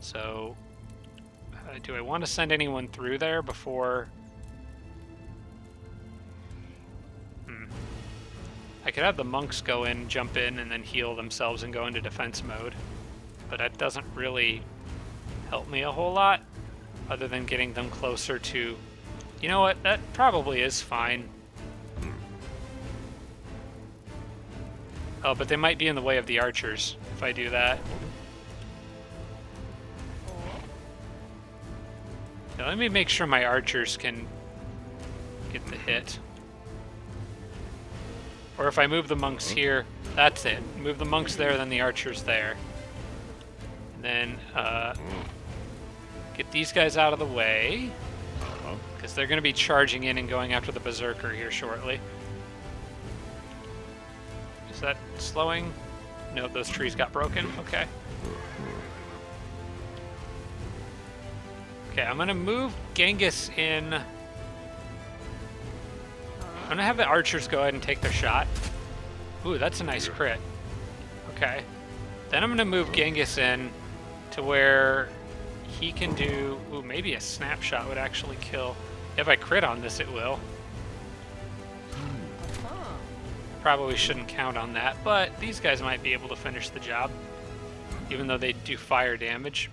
[SPEAKER 1] So, do I want to send anyone through there before? I could have the monks go in, jump in, and then heal themselves and go into defense mode. But that doesn't really help me a whole lot, other than getting them closer to... You know what? That probably is fine. Oh, but they might be in the way of the archers if I do that. Now, let me make sure my archers can get the hit. Or if I move the monks here, that's it. Move the monks there, then the archers there. And then get these guys out of the way, because they're going to be charging in and going after the berserker here shortly. Is that slowing? No, those trees got broken. Okay. Okay, I'm going to move Genghis in. I'm going to have the archers go ahead and take their shot. Ooh, that's a nice crit. Okay. Then I'm going to move Genghis in to where he can do... Ooh, maybe a snapshot would actually kill. If I crit on this, it will. Probably shouldn't count on that, but these guys might be able to finish the job, even though they do fire damage.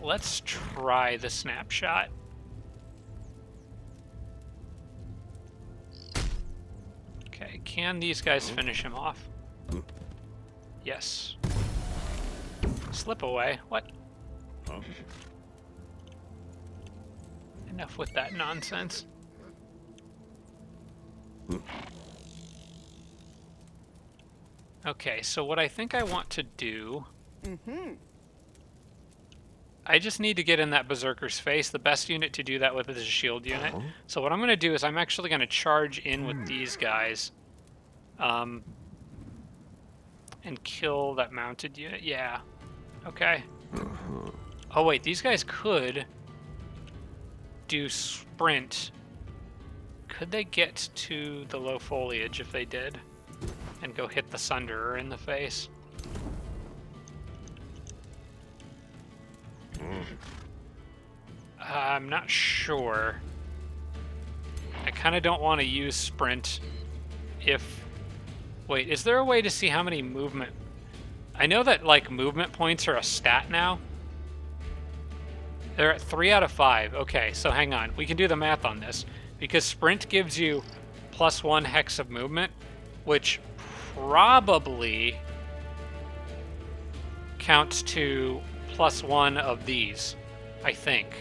[SPEAKER 1] Let's try the snapshot. Okay, can these guys finish him off? Yes. Slip away. What? Enough with that nonsense. Okay, so what I think I want to do... I just need to get in that berserker's face. The best unit to do that with is a shield unit. So what I'm going to do is I'm actually going to charge in with these guys. And kill that mounted unit. Yeah. Okay. Oh wait, these guys could do sprint. Could they get to the low foliage if they did? And go hit the Sunderer in the face? I'm not sure. I kind of don't want to use sprint if... Wait, is there a way to see how many movement... I know that, like, movement points are a stat now. They're at 3 out of 5. Okay, so hang on. We can do the math on this. Because sprint gives you +1 hex of movement, which probably counts to +1 of these, I think.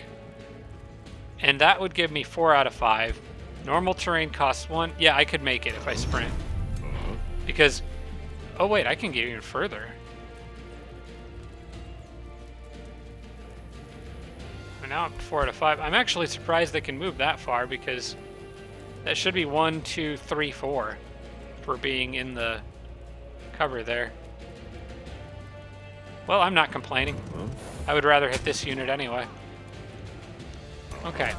[SPEAKER 1] And that would give me 4 out of 5. Normal terrain costs 1. Yeah, I could make it if I sprint. Because... Oh wait, I can get even further. And now I'm 4 out of 5. I'm actually surprised they can move that far, because that should be 1, 2, 3, 4 for being in the cover there. Well, I'm not complaining. I would rather hit this unit anyway. Okay.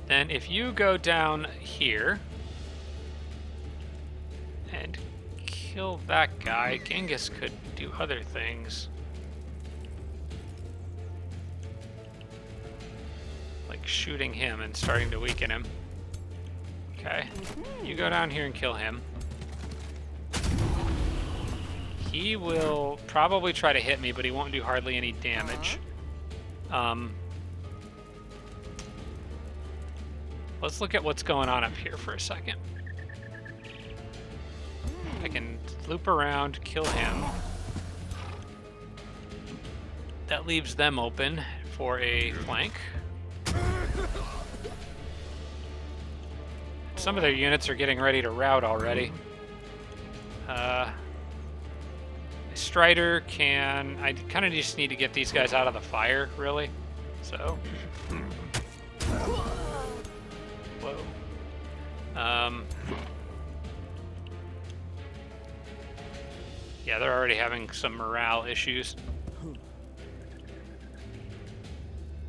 [SPEAKER 1] Then if you go down here and kill that guy. Genghis could do other things. Like shooting him and starting to weaken him. Okay. You go down here and kill him. He will probably try to hit me, but he won't do hardly any damage. Let's look at what's going on up here for a second. I can loop around, kill him. That leaves them open for a flank. Some of their units are getting ready to rout already. Strider can... I kind of just need to get these guys out of the fire, really. So... Whoa. Yeah, they're already having some morale issues.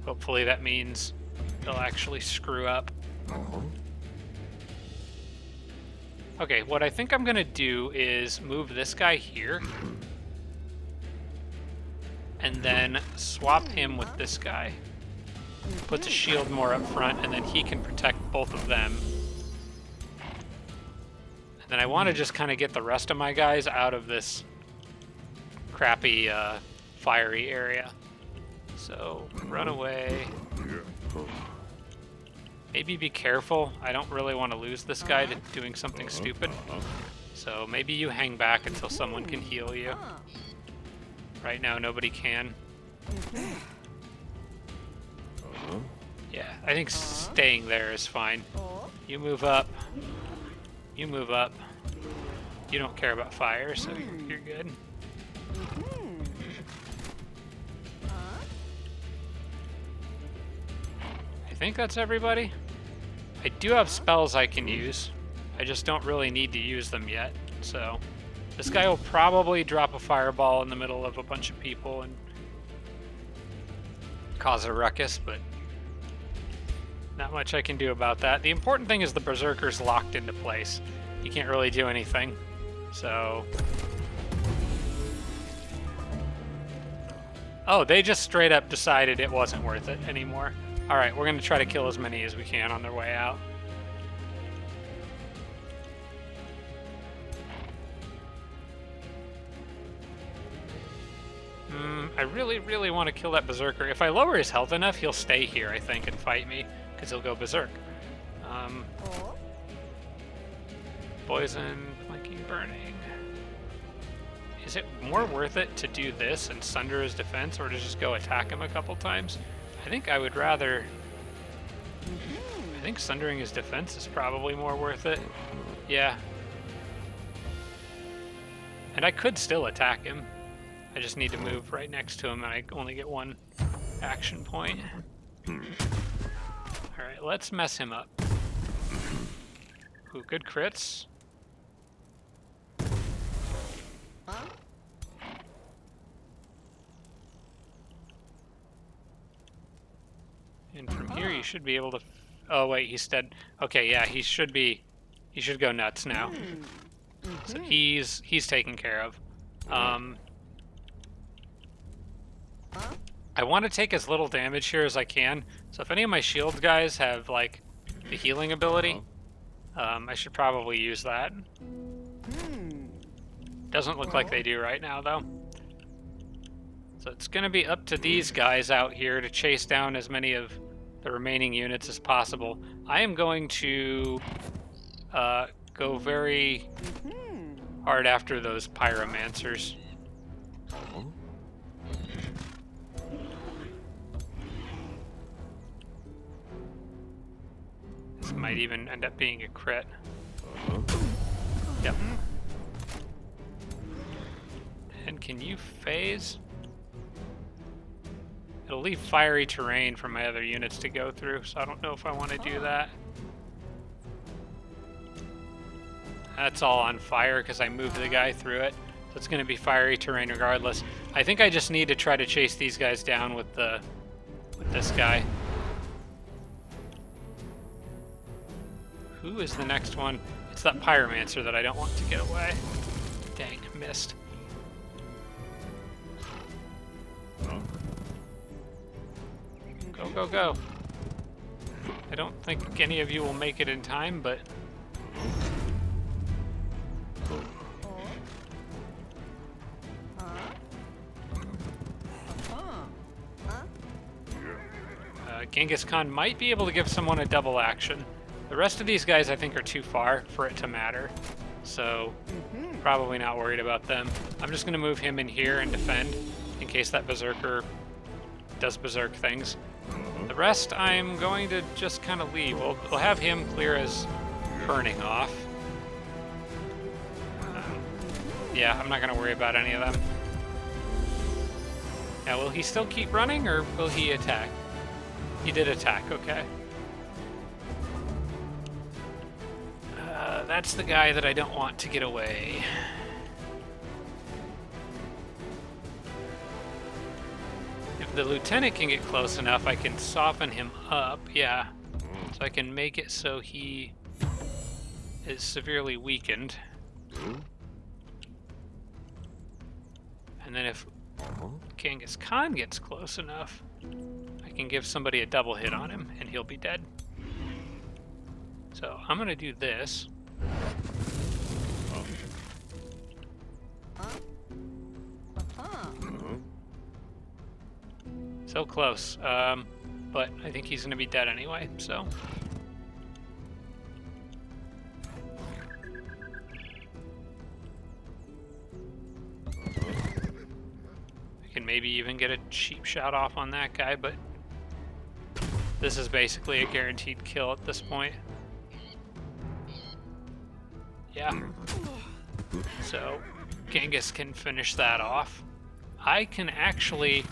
[SPEAKER 1] Hopefully that means they'll actually screw up. Okay, what I think I'm gonna do is move this guy here. And then swap him with this guy. Puts a shield more up front, and then he can protect both of them. And then I want to just kind of get the rest of my guys out of this crappy, fiery area. So, run away. Maybe be careful. I don't really want to lose this guy to doing something stupid. So maybe you hang back until someone can heal you. Right now, nobody can. Yeah, I think staying there is fine. You move up. You move up. You don't care about fire, so you're good. I think that's everybody. I do have spells I can use. I just don't really need to use them yet, so... This guy will probably drop a fireball in the middle of a bunch of people and cause a ruckus, but not much I can do about that. The important thing is the berserker's locked into place. He can't really do anything, so... Oh, they just straight up decided it wasn't worth it anymore. Alright, we're going to try to kill as many as we can on their way out. I really, really want to kill that berserker. If I lower his health enough, he'll stay here, I think, and fight me, because he'll go berserk. Poison, flanking, burning. Is it more worth it to do this and sunder his defense, or to just go attack him a couple times? I think I would rather... I think sundering his defense is probably more worth it. Yeah. And I could still attack him. I just need to move right next to him, and I only get one action point. Alright, let's mess him up. Ooh, good crits. And from here you should be able to... Oh wait, he's dead. Okay, yeah, he should go nuts now. So he's taken care of. I want to take as little damage here as I can. So if any of my shield guys have like the healing ability, I should probably use that. Doesn't look like they do right now though. So it's going to be up to these guys out here to chase down as many of the remaining units as possible. I am going to go very hard after those pyromancers. This might even end up being a crit. Yep. And can you phase? It'll leave fiery terrain for my other units to go through, so I don't know if I want to do that. That's all on fire because I moved the guy through it. So it's going to be fiery terrain regardless. I think I just need to try to chase these guys down with this guy. Who is the next one? It's that pyromancer that I don't want to get away. Dang, missed.
[SPEAKER 2] Oh.
[SPEAKER 1] Go, go, go. I don't think any of you will make it in time, but... Genghis Khan might be able to give someone a double action. The rest of these guys I think are too far for it to matter. So, probably not worried about them. I'm just going to move him in here and defend in case that berserker does berserk things. The rest I'm going to just kind of leave. We'll have him clear as burning off. Yeah, I'm not going to worry about any of them. Now, will he still keep running or will he attack? He did attack, okay. That's the guy that I don't want to get away. If the lieutenant can get close enough, I can soften him up, yeah. So I can make it so he is severely weakened. And then if Genghis Khan gets close enough, I can give somebody a double hit on him and he'll be dead. So I'm gonna do this. So close, but I think he's gonna be dead anyway, so. I can maybe even get a cheap shot off on that guy, but this is basically a guaranteed kill at this point. Yeah. So Genghis can finish that off. I can actually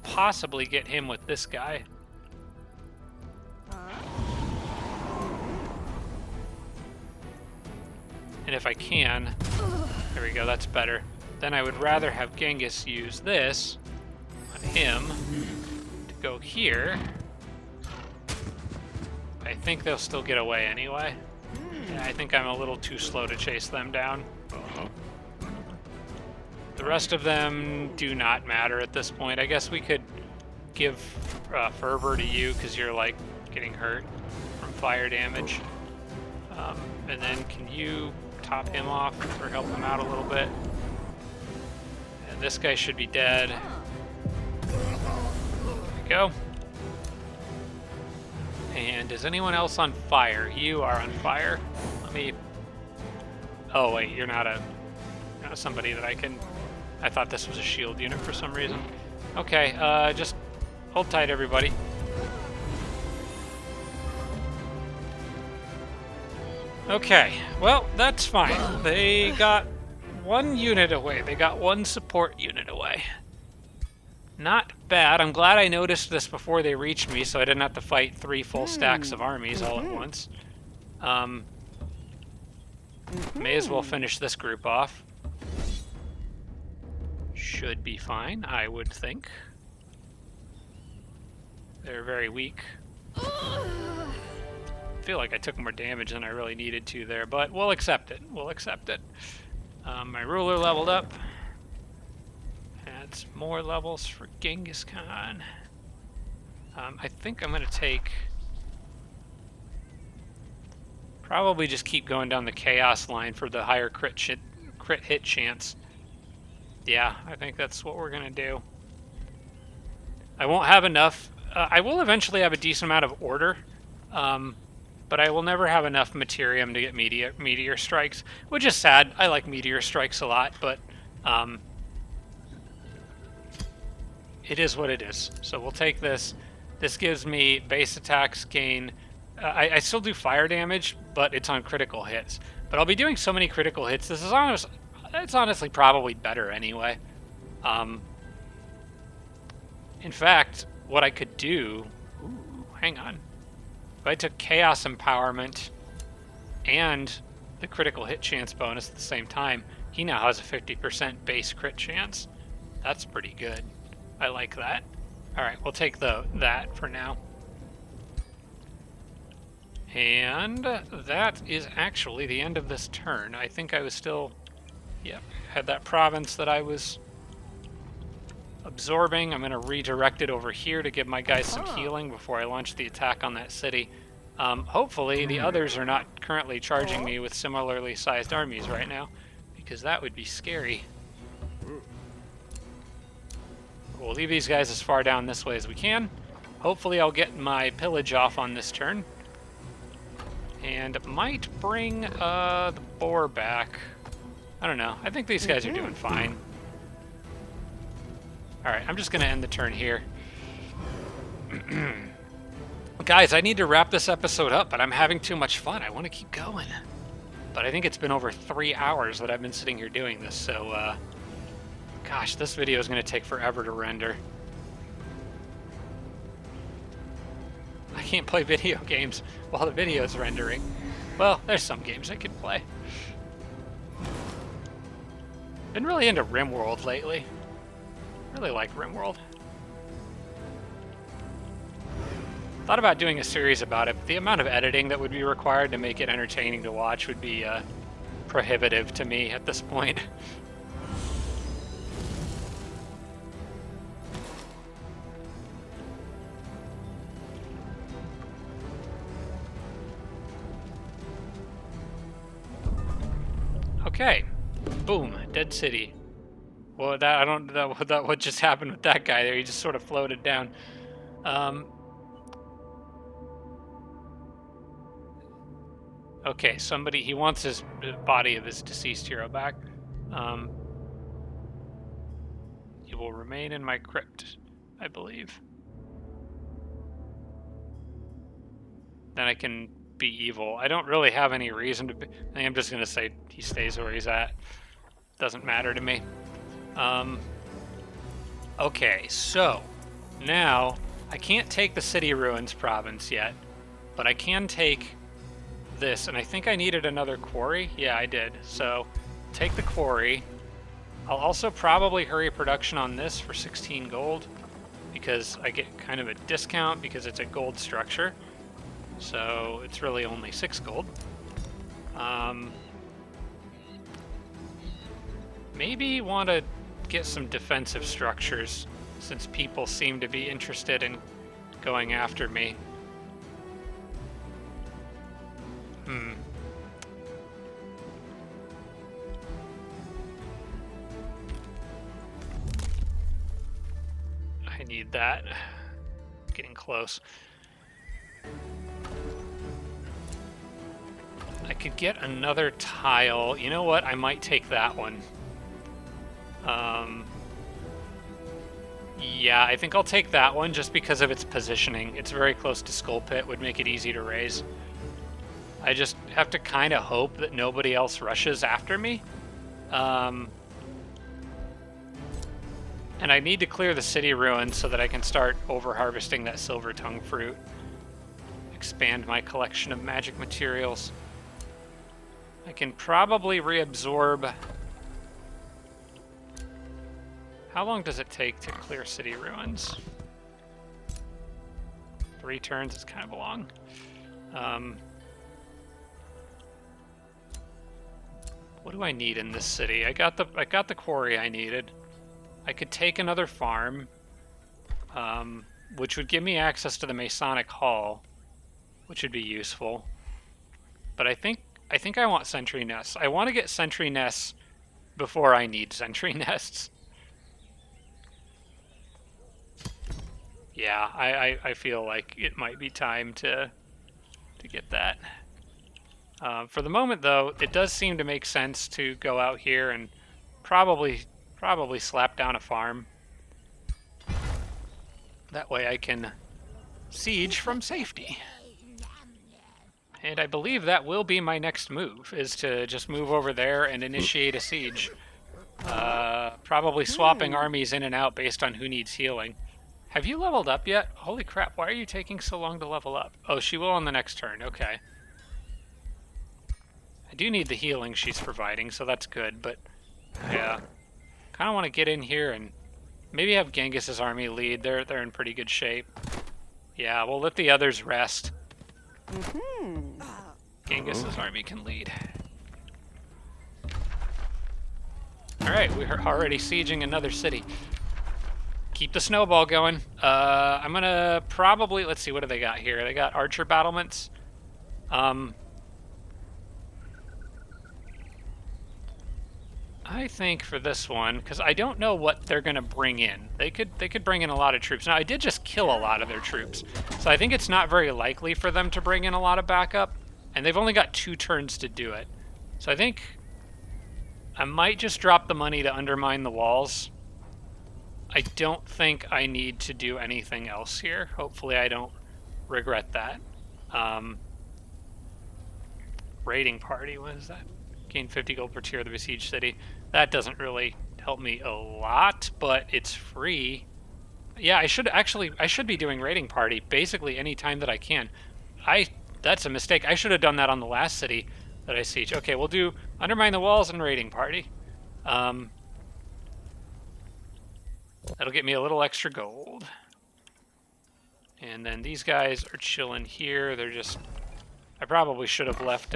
[SPEAKER 1] possibly get him with this guy. And if I can, there we go, that's better. Then I would rather have Genghis use this on him to go here. I think they'll still get away anyway. Yeah, I think I'm a little too slow to chase them down. The rest of them do not matter at this point. I guess we could give fervor to you because you're like getting hurt from fire damage. And then can you top him off or help him out a little bit? And this guy should be dead. There we go. And is anyone else on fire? You are on fire. Let me... Oh wait, you're not somebody that I can... I thought this was a shield unit for some reason. Okay, just hold tight, everybody. Okay, well, that's fine. They got one unit away. They got one support unit away. Not bad. I'm glad I noticed this before they reached me, so I didn't have to fight 3 full stacks of armies all at once. May as well finish this group off. Should be fine, I would think. They're very weak. I feel like I took more damage than I really needed to there, but we'll accept it. We'll accept it. My ruler leveled up. Adds more levels for Genghis Khan. I think I'm going to take... Probably just keep going down the chaos line for the higher crit hit chance. Yeah, I think that's what we're going to do. I won't have enough... I will eventually have a decent amount of order, but I will never have enough materium to get meteor strikes, which is sad. I like meteor strikes a lot, but it is what it is. So we'll take this. This gives me base attacks gain. I still do fire damage, but it's on critical hits. But I'll be doing so many critical hits. This is it's honestly probably better anyway. In fact, what I could do... Ooh, hang on. If I took Chaos Empowerment and the critical hit chance bonus at the same time, he now has a 50% base crit chance. That's pretty good. I like that. Alright, we'll take that for now. And that is actually the end of this turn. I think I was still Yep, had that province that I was absorbing. I'm going to redirect it over here to give my guys some healing before I launch the attack on that city. Hopefully the others are not currently charging me with similarly sized armies right now, because that would be scary. We'll leave these guys as far down this way as we can. Hopefully I'll get my pillage off on this turn. And might bring the boar back. I don't know. I think these guys are doing fine. Alright, I'm just going to end the turn here. Guys, I need to wrap this episode up, but I'm having too much fun. I want to keep going. But I think it's been over 3 hours that I've been sitting here doing this, so, gosh, this video is going to take forever to render. I can't play video games while the video is rendering. Well, there's some games I can play. Been really into RimWorld lately. Really like RimWorld. Thought about doing a series about it, but the amount of editing that would be required to make it entertaining to watch would be prohibitive to me at this point. Okay, boom, dead city. Well, that I don't know what just happened with that guy there. He just sort of floated down. Okay, he wants his body of his deceased hero back. He will remain in my crypt, I believe. Then I can be evil. I don't really have any reason to be. I think I'm just gonna say he stays where he's at. Doesn't matter to me. Okay, so now I can't take the City Ruins province yet, but I can take this, and I think I needed another quarry. Yeah, I did. So take the quarry. I'll also probably hurry production on this for 16 gold because I get kind of a discount because it's a gold structure. So it's really only 6 gold. Maybe want to get some defensive structures since people seem to be interested in going after me. I need that. Getting close. I could get another tile. You know what? I might take that one. Yeah, I think I'll take that one just because of its positioning. It's very close to Skull Pit, would make it easy to raise. I just have to kind of hope that nobody else rushes after me. And I need to clear the City Ruins so that I can start over-harvesting that Silver Tongue fruit. Expand my collection of magic materials. I can probably reabsorb... How long does it take to clear City Ruins? 3 turns is kind of long. What do I need in this city? I got the quarry I needed. I could take another farm, which would give me access to the Masonic Hall, which would be useful. But I think I want sentry nests. I want to get sentry nests before I need sentry nests. Yeah, I feel like it might be time to get that. For the moment, though, it does seem to make sense to go out here and probably slap down a farm. That way I can siege from safety. And I believe that will be my next move, is to just move over there and initiate a siege. Probably swapping armies in and out based on who needs healing. Have you leveled up yet? Holy crap, why are you taking so long to level up? Oh, she will on the next turn, okay. I do need the healing she's providing, so that's good, but yeah. Kind of want to get in here and maybe have Genghis's army lead. They're in pretty good shape. Yeah, we'll let the others rest. Genghis's army can lead. Alright, we're already sieging another city. Keep the snowball going. I'm gonna probably, let's see, what do they got here? They got archer battlements. I think for this one, because I don't know what they're gonna bring in. They could bring in a lot of troops. Now I did just kill a lot of their troops, so I think it's not very likely for them to bring in a lot of backup. And they've only got 2 turns to do it, so I think I might just drop the money to undermine the walls. I don't think I need to do anything else here. Hopefully I don't regret that. Raiding party, what is that? Gain 50 gold per tier of the besieged city. That doesn't really help me a lot, but it's free. Yeah, I should be doing raiding party basically any time that I can. That's a mistake. I should have done that on the last city that I siege. Okay, we'll do undermine the walls and raiding party. That'll get me a little extra gold. And then these guys are chilling here. They're just... I probably should have left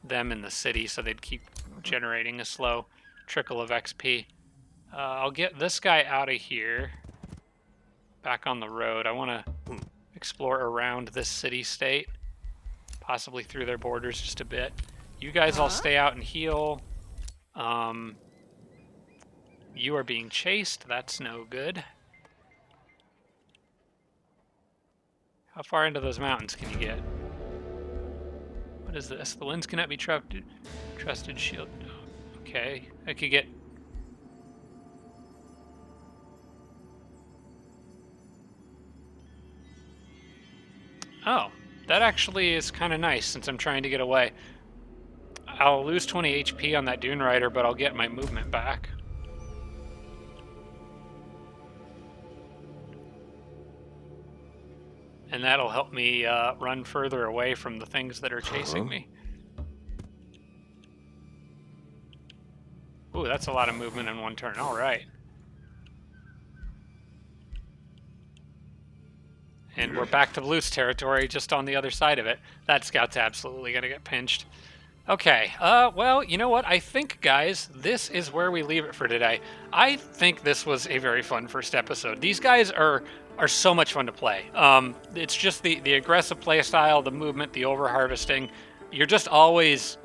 [SPEAKER 1] them in the city so they'd keep generating a slow trickle of XP. I'll get this guy out of here. Back on the road. I want to explore around this city-state. Possibly through their borders just a bit. You guys all stay out and heal. You are being chased. That's no good. How far into those mountains can you get? What is this? The winds cannot be trusted. Trusted shield. Okay, I could get... Oh, that actually is kind of nice since I'm trying to get away. I'll lose 20 HP on that Dune Rider, but I'll get my movement back. And that'll help me run further away from the things that are chasing me. Ooh, that's a lot of movement in one turn. All right. And we're back to loose territory, just on the other side of it. That scout's absolutely going to get pinched. Okay, well, you know what? I think, guys, this is where we leave it for today. I think this was a very fun first episode. These guys are so much fun to play. It's just the aggressive play style, the movement, the over-harvesting. You're just always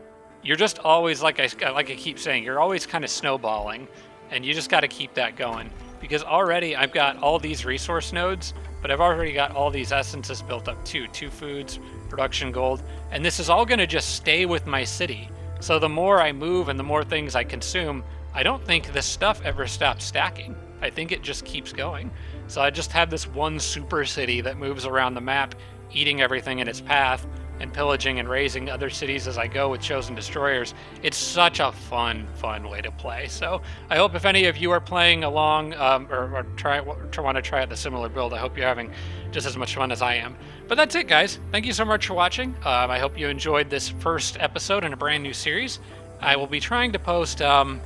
[SPEAKER 1] like I keep saying, you're always kind of snowballing, and you just got to keep that going. Because already I've got all these resource nodes, but I've already got all these essences built up too. 2 foods, production gold, and this is all going to just stay with my city. So the more I move and the more things I consume, I don't think this stuff ever stops stacking. I think it just keeps going. So I just have this one super city that moves around the map, eating everything in its path, and pillaging and raising other cities as I go with chosen destroyers. It's such a fun way to play. So I hope if any of you are playing along or want to try out the similar build, I hope you're having just as much fun as I am. But that's it, guys. Thank you so much for watching. I hope you enjoyed this first episode in a brand new series. I will be trying to post, I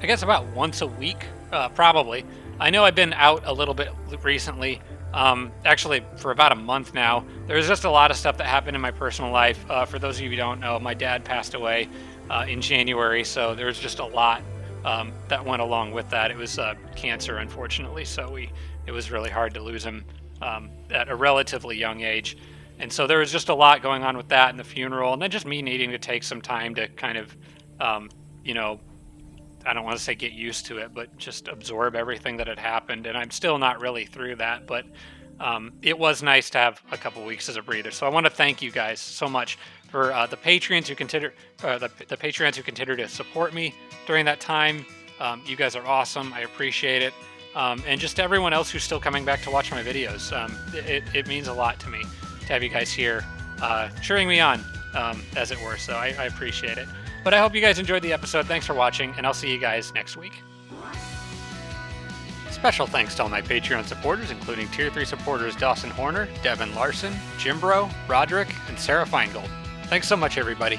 [SPEAKER 1] guess, about once a week, probably. I know I've been out a little bit recently. Actually, for about a month now. There's just a lot of stuff that happened in my personal life. For those of you who don't know, my dad passed away in January, so there's just a lot that went along with that. It was cancer, unfortunately, so it was really hard to lose him at a relatively young age. And so there was just a lot going on with that and the funeral, and then just me needing to take some time to kind of, you know, I don't want to say get used to it, but just absorb everything that had happened. And I'm still not really through that, but it was nice to have a couple weeks as a breather. So I want to thank you guys so much for the Patreons who consider the Patreons who continue to support me during that time. You guys are awesome. I appreciate it. And just everyone else who's still coming back to watch my videos. It means a lot to me to have you guys here cheering me on, as it were. So I appreciate it. But I hope you guys enjoyed the episode. Thanks for watching, and I'll see you guys next week. Special thanks to all my Patreon supporters, including Tier 3 supporters Dawson Horner, Devin Larson, Jimbro, Roderick, and Sarah Feingold. Thanks so much, everybody.